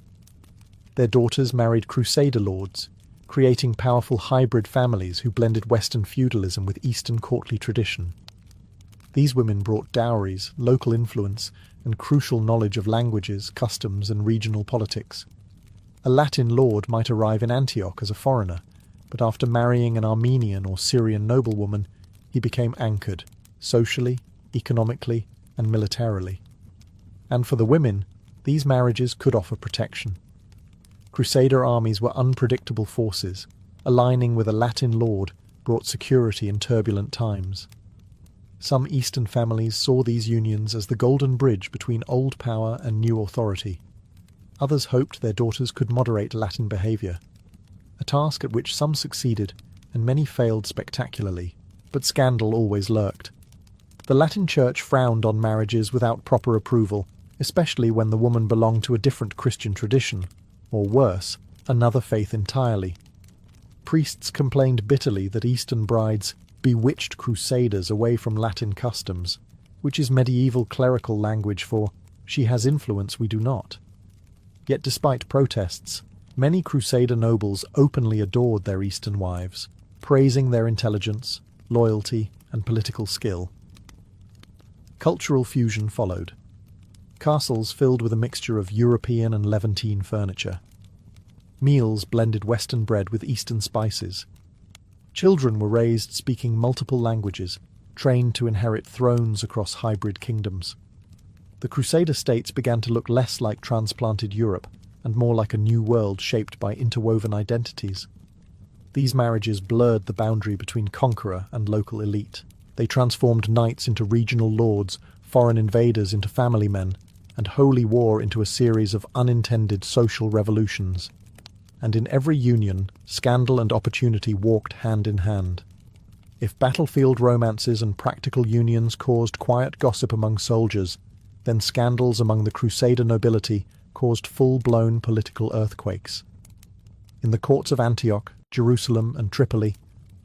Their daughters married crusader lords, creating powerful hybrid families who blended Western feudalism with Eastern courtly tradition. These women brought dowries, local influence, and crucial knowledge of languages, customs, and regional politics. A Latin lord might arrive in Antioch as a foreigner, but after marrying an Armenian or Syrian noblewoman, he became anchored, socially, economically, and militarily. And for the women, these marriages could offer protection. Crusader armies were unpredictable forces. Aligning with a Latin lord brought security in turbulent times. Some Eastern families saw these unions as the golden bridge between old power and new authority. Others hoped their daughters could moderate Latin behavior, a task at which some succeeded and many failed spectacularly, but scandal always lurked. The Latin Church frowned on marriages without proper approval, especially when the woman belonged to a different Christian tradition, or worse, another faith entirely. Priests complained bitterly that Eastern brides bewitched crusaders away from Latin customs, which is medieval clerical language for "she has influence, we do not." Yet despite protests, many crusader nobles openly adored their Eastern wives, praising their intelligence, loyalty, and political skill. Cultural fusion followed. Castles filled with a mixture of European and Levantine furniture. Meals blended Western bread with Eastern spices. Children were raised speaking multiple languages, trained to inherit thrones across hybrid kingdoms. The Crusader states began to look less like transplanted Europe and more like a new world shaped by interwoven identities. These marriages blurred the boundary between conqueror and local elite. They transformed knights into regional lords, foreign invaders into family men, and holy war into a series of unintended social revolutions. And in every union, scandal and opportunity walked hand in hand. If battlefield romances and practical unions caused quiet gossip among soldiers, then scandals among the Crusader nobility caused full-blown political earthquakes. In the courts of Antioch, Jerusalem, and Tripoli,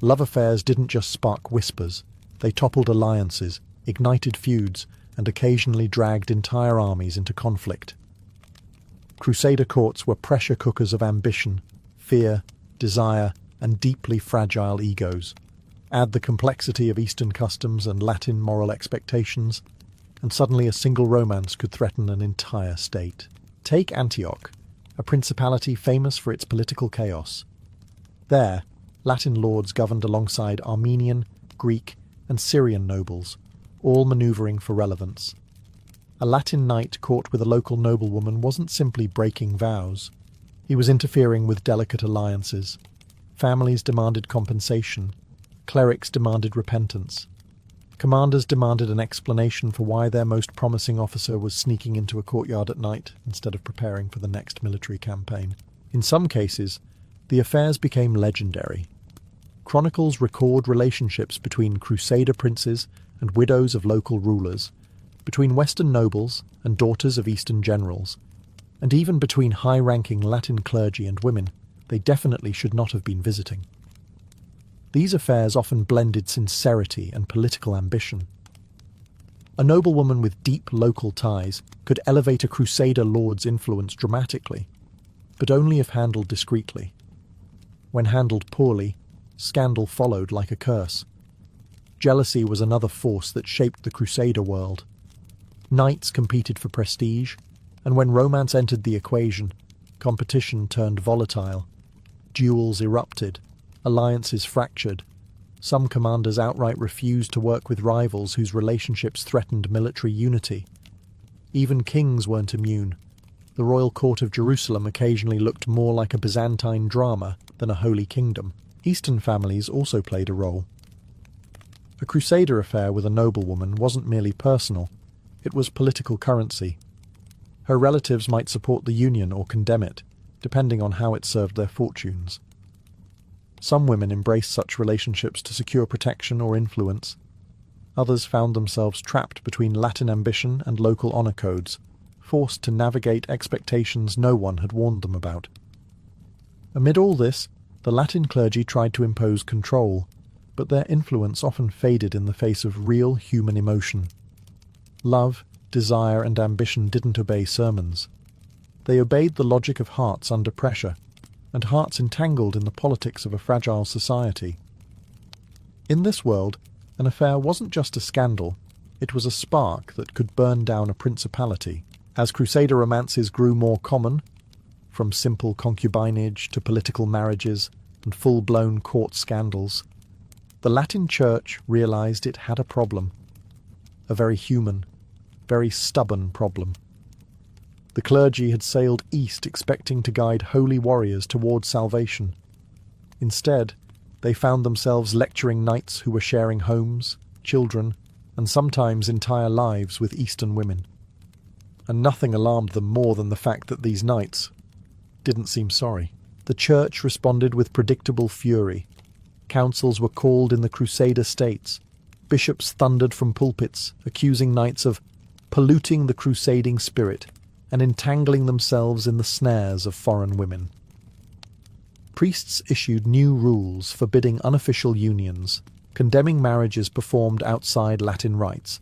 love affairs didn't just spark whispers. They toppled alliances, ignited feuds, and occasionally dragged entire armies into conflict. Crusader courts were pressure cookers of ambition, fear, desire, and deeply fragile egos. Add the complexity of Eastern customs and Latin moral expectations, and suddenly a single romance could threaten an entire state. Take Antioch, a principality famous for its political chaos. There, Latin lords governed alongside Armenian, Greek, and Syrian nobles, all maneuvering for relevance. A Latin knight caught with a local noblewoman wasn't simply breaking vows. He was interfering with delicate alliances. Families demanded compensation. Clerics demanded repentance. Commanders demanded an explanation for why their most promising officer was sneaking into a courtyard at night instead of preparing for the next military campaign. In some cases, the affairs became legendary. Chronicles record relationships between Crusader princes and widows of local rulers, between Western nobles and daughters of Eastern generals, and even between high-ranking Latin clergy and women they definitely should not have been visiting. These affairs often blended sincerity and political ambition. A noblewoman with deep local ties could elevate a Crusader lord's influence dramatically, but only if handled discreetly. When handled poorly, scandal followed like a curse. Jealousy was another force that shaped the Crusader world. Knights competed for prestige, and when romance entered the equation, competition turned volatile. Duels erupted, alliances fractured. Some commanders outright refused to work with rivals whose relationships threatened military unity. Even kings weren't immune. The royal court of Jerusalem occasionally looked more like a Byzantine drama than a holy kingdom. Eastern families also played a role. A Crusader affair with a noblewoman wasn't merely personal, it was political currency. Her relatives might support the union or condemn it, depending on how it served their fortunes. Some women embraced such relationships to secure protection or influence. Others found themselves trapped between Latin ambition and local honor codes, forced to navigate expectations no one had warned them about. Amid all this, the Latin clergy tried to impose control, but their influence often faded in the face of real human emotion. Love, desire, and ambition didn't obey sermons. They obeyed the logic of hearts under pressure, and hearts entangled in the politics of a fragile society. In this world, an affair wasn't just a scandal, it was a spark that could burn down a principality. As crusader romances grew more common, from simple concubinage to political marriages and full-blown court scandals, the Latin Church realized it had a problem. A very human, very stubborn problem. The clergy had sailed east expecting to guide holy warriors towards salvation. Instead, they found themselves lecturing knights who were sharing homes, children, and sometimes entire lives with Eastern women. And nothing alarmed them more than the fact that these knights didn't seem sorry. The Church responded with predictable fury. Councils were called in the Crusader states. Bishops thundered from pulpits, accusing knights of polluting the crusading spirit and entangling themselves in the snares of foreign women. Priests issued new rules forbidding unofficial unions, condemning marriages performed outside Latin rites,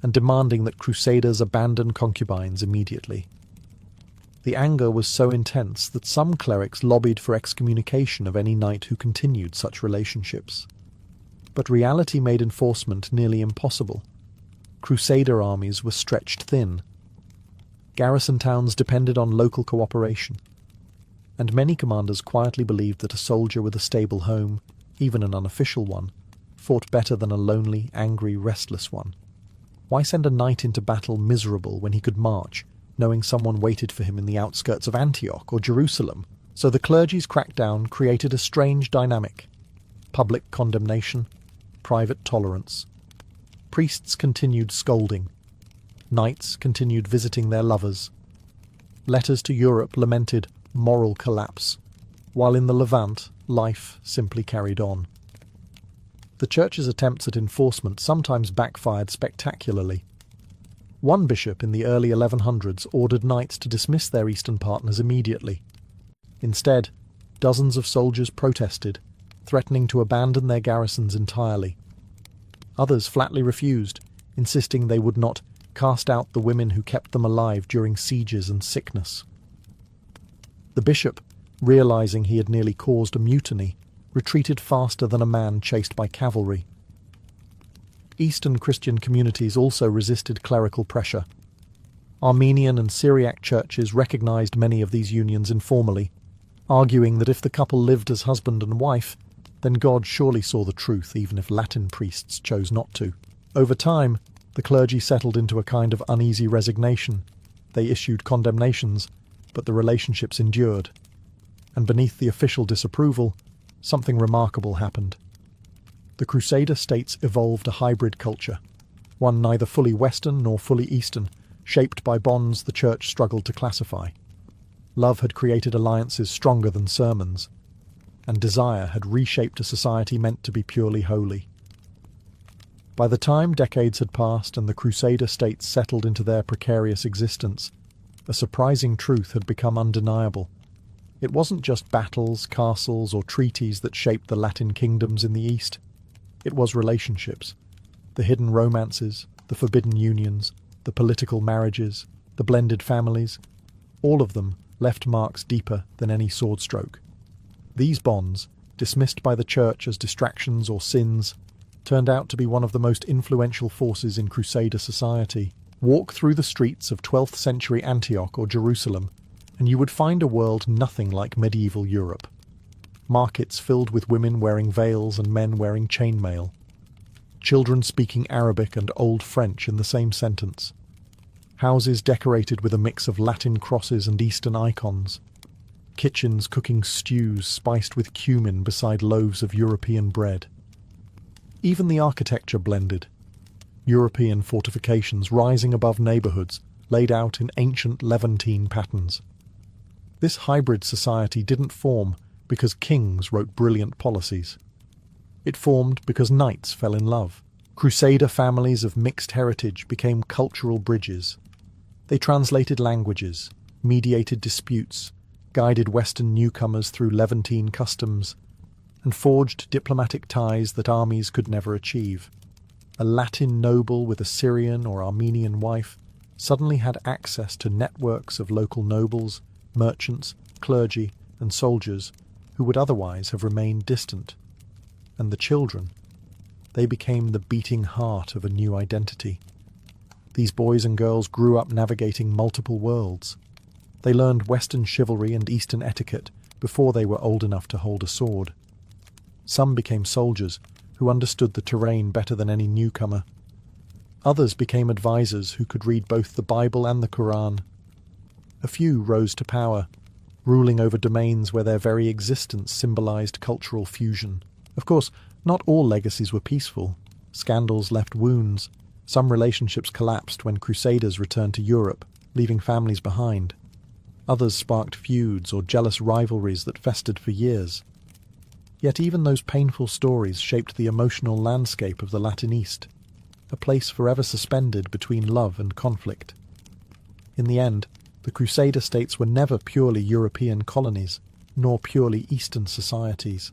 and demanding that crusaders abandon concubines immediately. The anger was so intense that some clerics lobbied for excommunication of any knight who continued such relationships. But reality made enforcement nearly impossible. Crusader armies were stretched thin. Garrison towns depended on local cooperation, and many commanders quietly believed that a soldier with a stable home, even an unofficial one, fought better than a lonely, angry, restless one. Why send a knight into battle miserable when he could march, knowing someone waited for him in the outskirts of Antioch or Jerusalem? So the clergy's crackdown created a strange dynamic. Public condemnation, private tolerance. Priests continued scolding. Knights continued visiting their lovers. Letters to Europe lamented moral collapse, while in the Levant, life simply carried on. The Church's attempts at enforcement sometimes backfired spectacularly. One bishop in the early 1100s ordered knights to dismiss their Eastern partners immediately. Instead, dozens of soldiers protested, threatening to abandon their garrisons entirely. Others flatly refused, insisting they would not cast out the women who kept them alive during sieges and sickness. The bishop, realizing he had nearly caused a mutiny, retreated faster than a man chased by cavalry. Eastern Christian communities also resisted clerical pressure. Armenian and Syriac churches recognized many of these unions informally, arguing that if the couple lived as husband and wife, then God surely saw the truth even if Latin priests chose not to. Over time, the clergy settled into a kind of uneasy resignation. They issued condemnations, but the relationships endured. And beneath the official disapproval, something remarkable happened. The Crusader states evolved a hybrid culture, one neither fully Western nor fully Eastern, shaped by bonds the Church struggled to classify. Love had created alliances stronger than sermons, and desire had reshaped a society meant to be purely holy. By the time decades had passed and the Crusader states settled into their precarious existence, a surprising truth had become undeniable. It wasn't just battles, castles, or treaties that shaped the Latin kingdoms in the East. It was relationships, the hidden romances, the forbidden unions, the political marriages, the blended families. All of them left marks deeper than any sword stroke. These bonds, dismissed by the Church as distractions or sins, turned out to be one of the most influential forces in Crusader society. Walk through the streets of 12th century Antioch or Jerusalem, and you would find a world nothing like medieval Europe. Markets filled with women wearing veils and men wearing chainmail. Children speaking Arabic and Old French in the same sentence. Houses decorated with a mix of Latin crosses and Eastern icons. Kitchens cooking stews spiced with cumin beside loaves of European bread. Even the architecture blended. European fortifications rising above neighbourhoods laid out in ancient Levantine patterns. This hybrid society didn't form because kings wrote brilliant policies. It formed because knights fell in love. Crusader families of mixed heritage became cultural bridges. They translated languages, mediated disputes, guided Western newcomers through Levantine customs, and forged diplomatic ties that armies could never achieve. A Latin noble with a Syrian or Armenian wife suddenly had access to networks of local nobles, merchants, clergy, and soldiers who would otherwise have remained distant. And the children, they became the beating heart of a new identity. These boys and girls grew up navigating multiple worlds. They learned Western chivalry and Eastern etiquette before they were old enough to hold a sword. Some became soldiers who understood the terrain better than any newcomer. Others became advisors who could read both the Bible and the Quran. A few rose to power, ruling over domains where their very existence symbolized cultural fusion. Of course, not all legacies were peaceful. Scandals left wounds. Some relationships collapsed when crusaders returned to Europe, leaving families behind. Others sparked feuds or jealous rivalries that festered for years. Yet even those painful stories shaped the emotional landscape of the Latin East, a place forever suspended between love and conflict. In the end, the Crusader states were never purely European colonies, nor purely Eastern societies.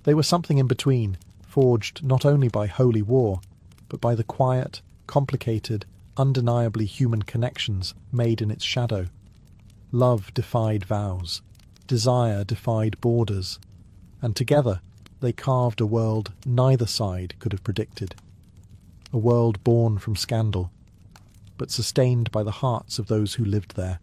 They were something in between, forged not only by holy war, but by the quiet, complicated, undeniably human connections made in its shadow. Love defied vows, desire defied borders, and together they carved a world neither side could have predicted. A world born from scandal, but sustained by the hearts of those who lived there.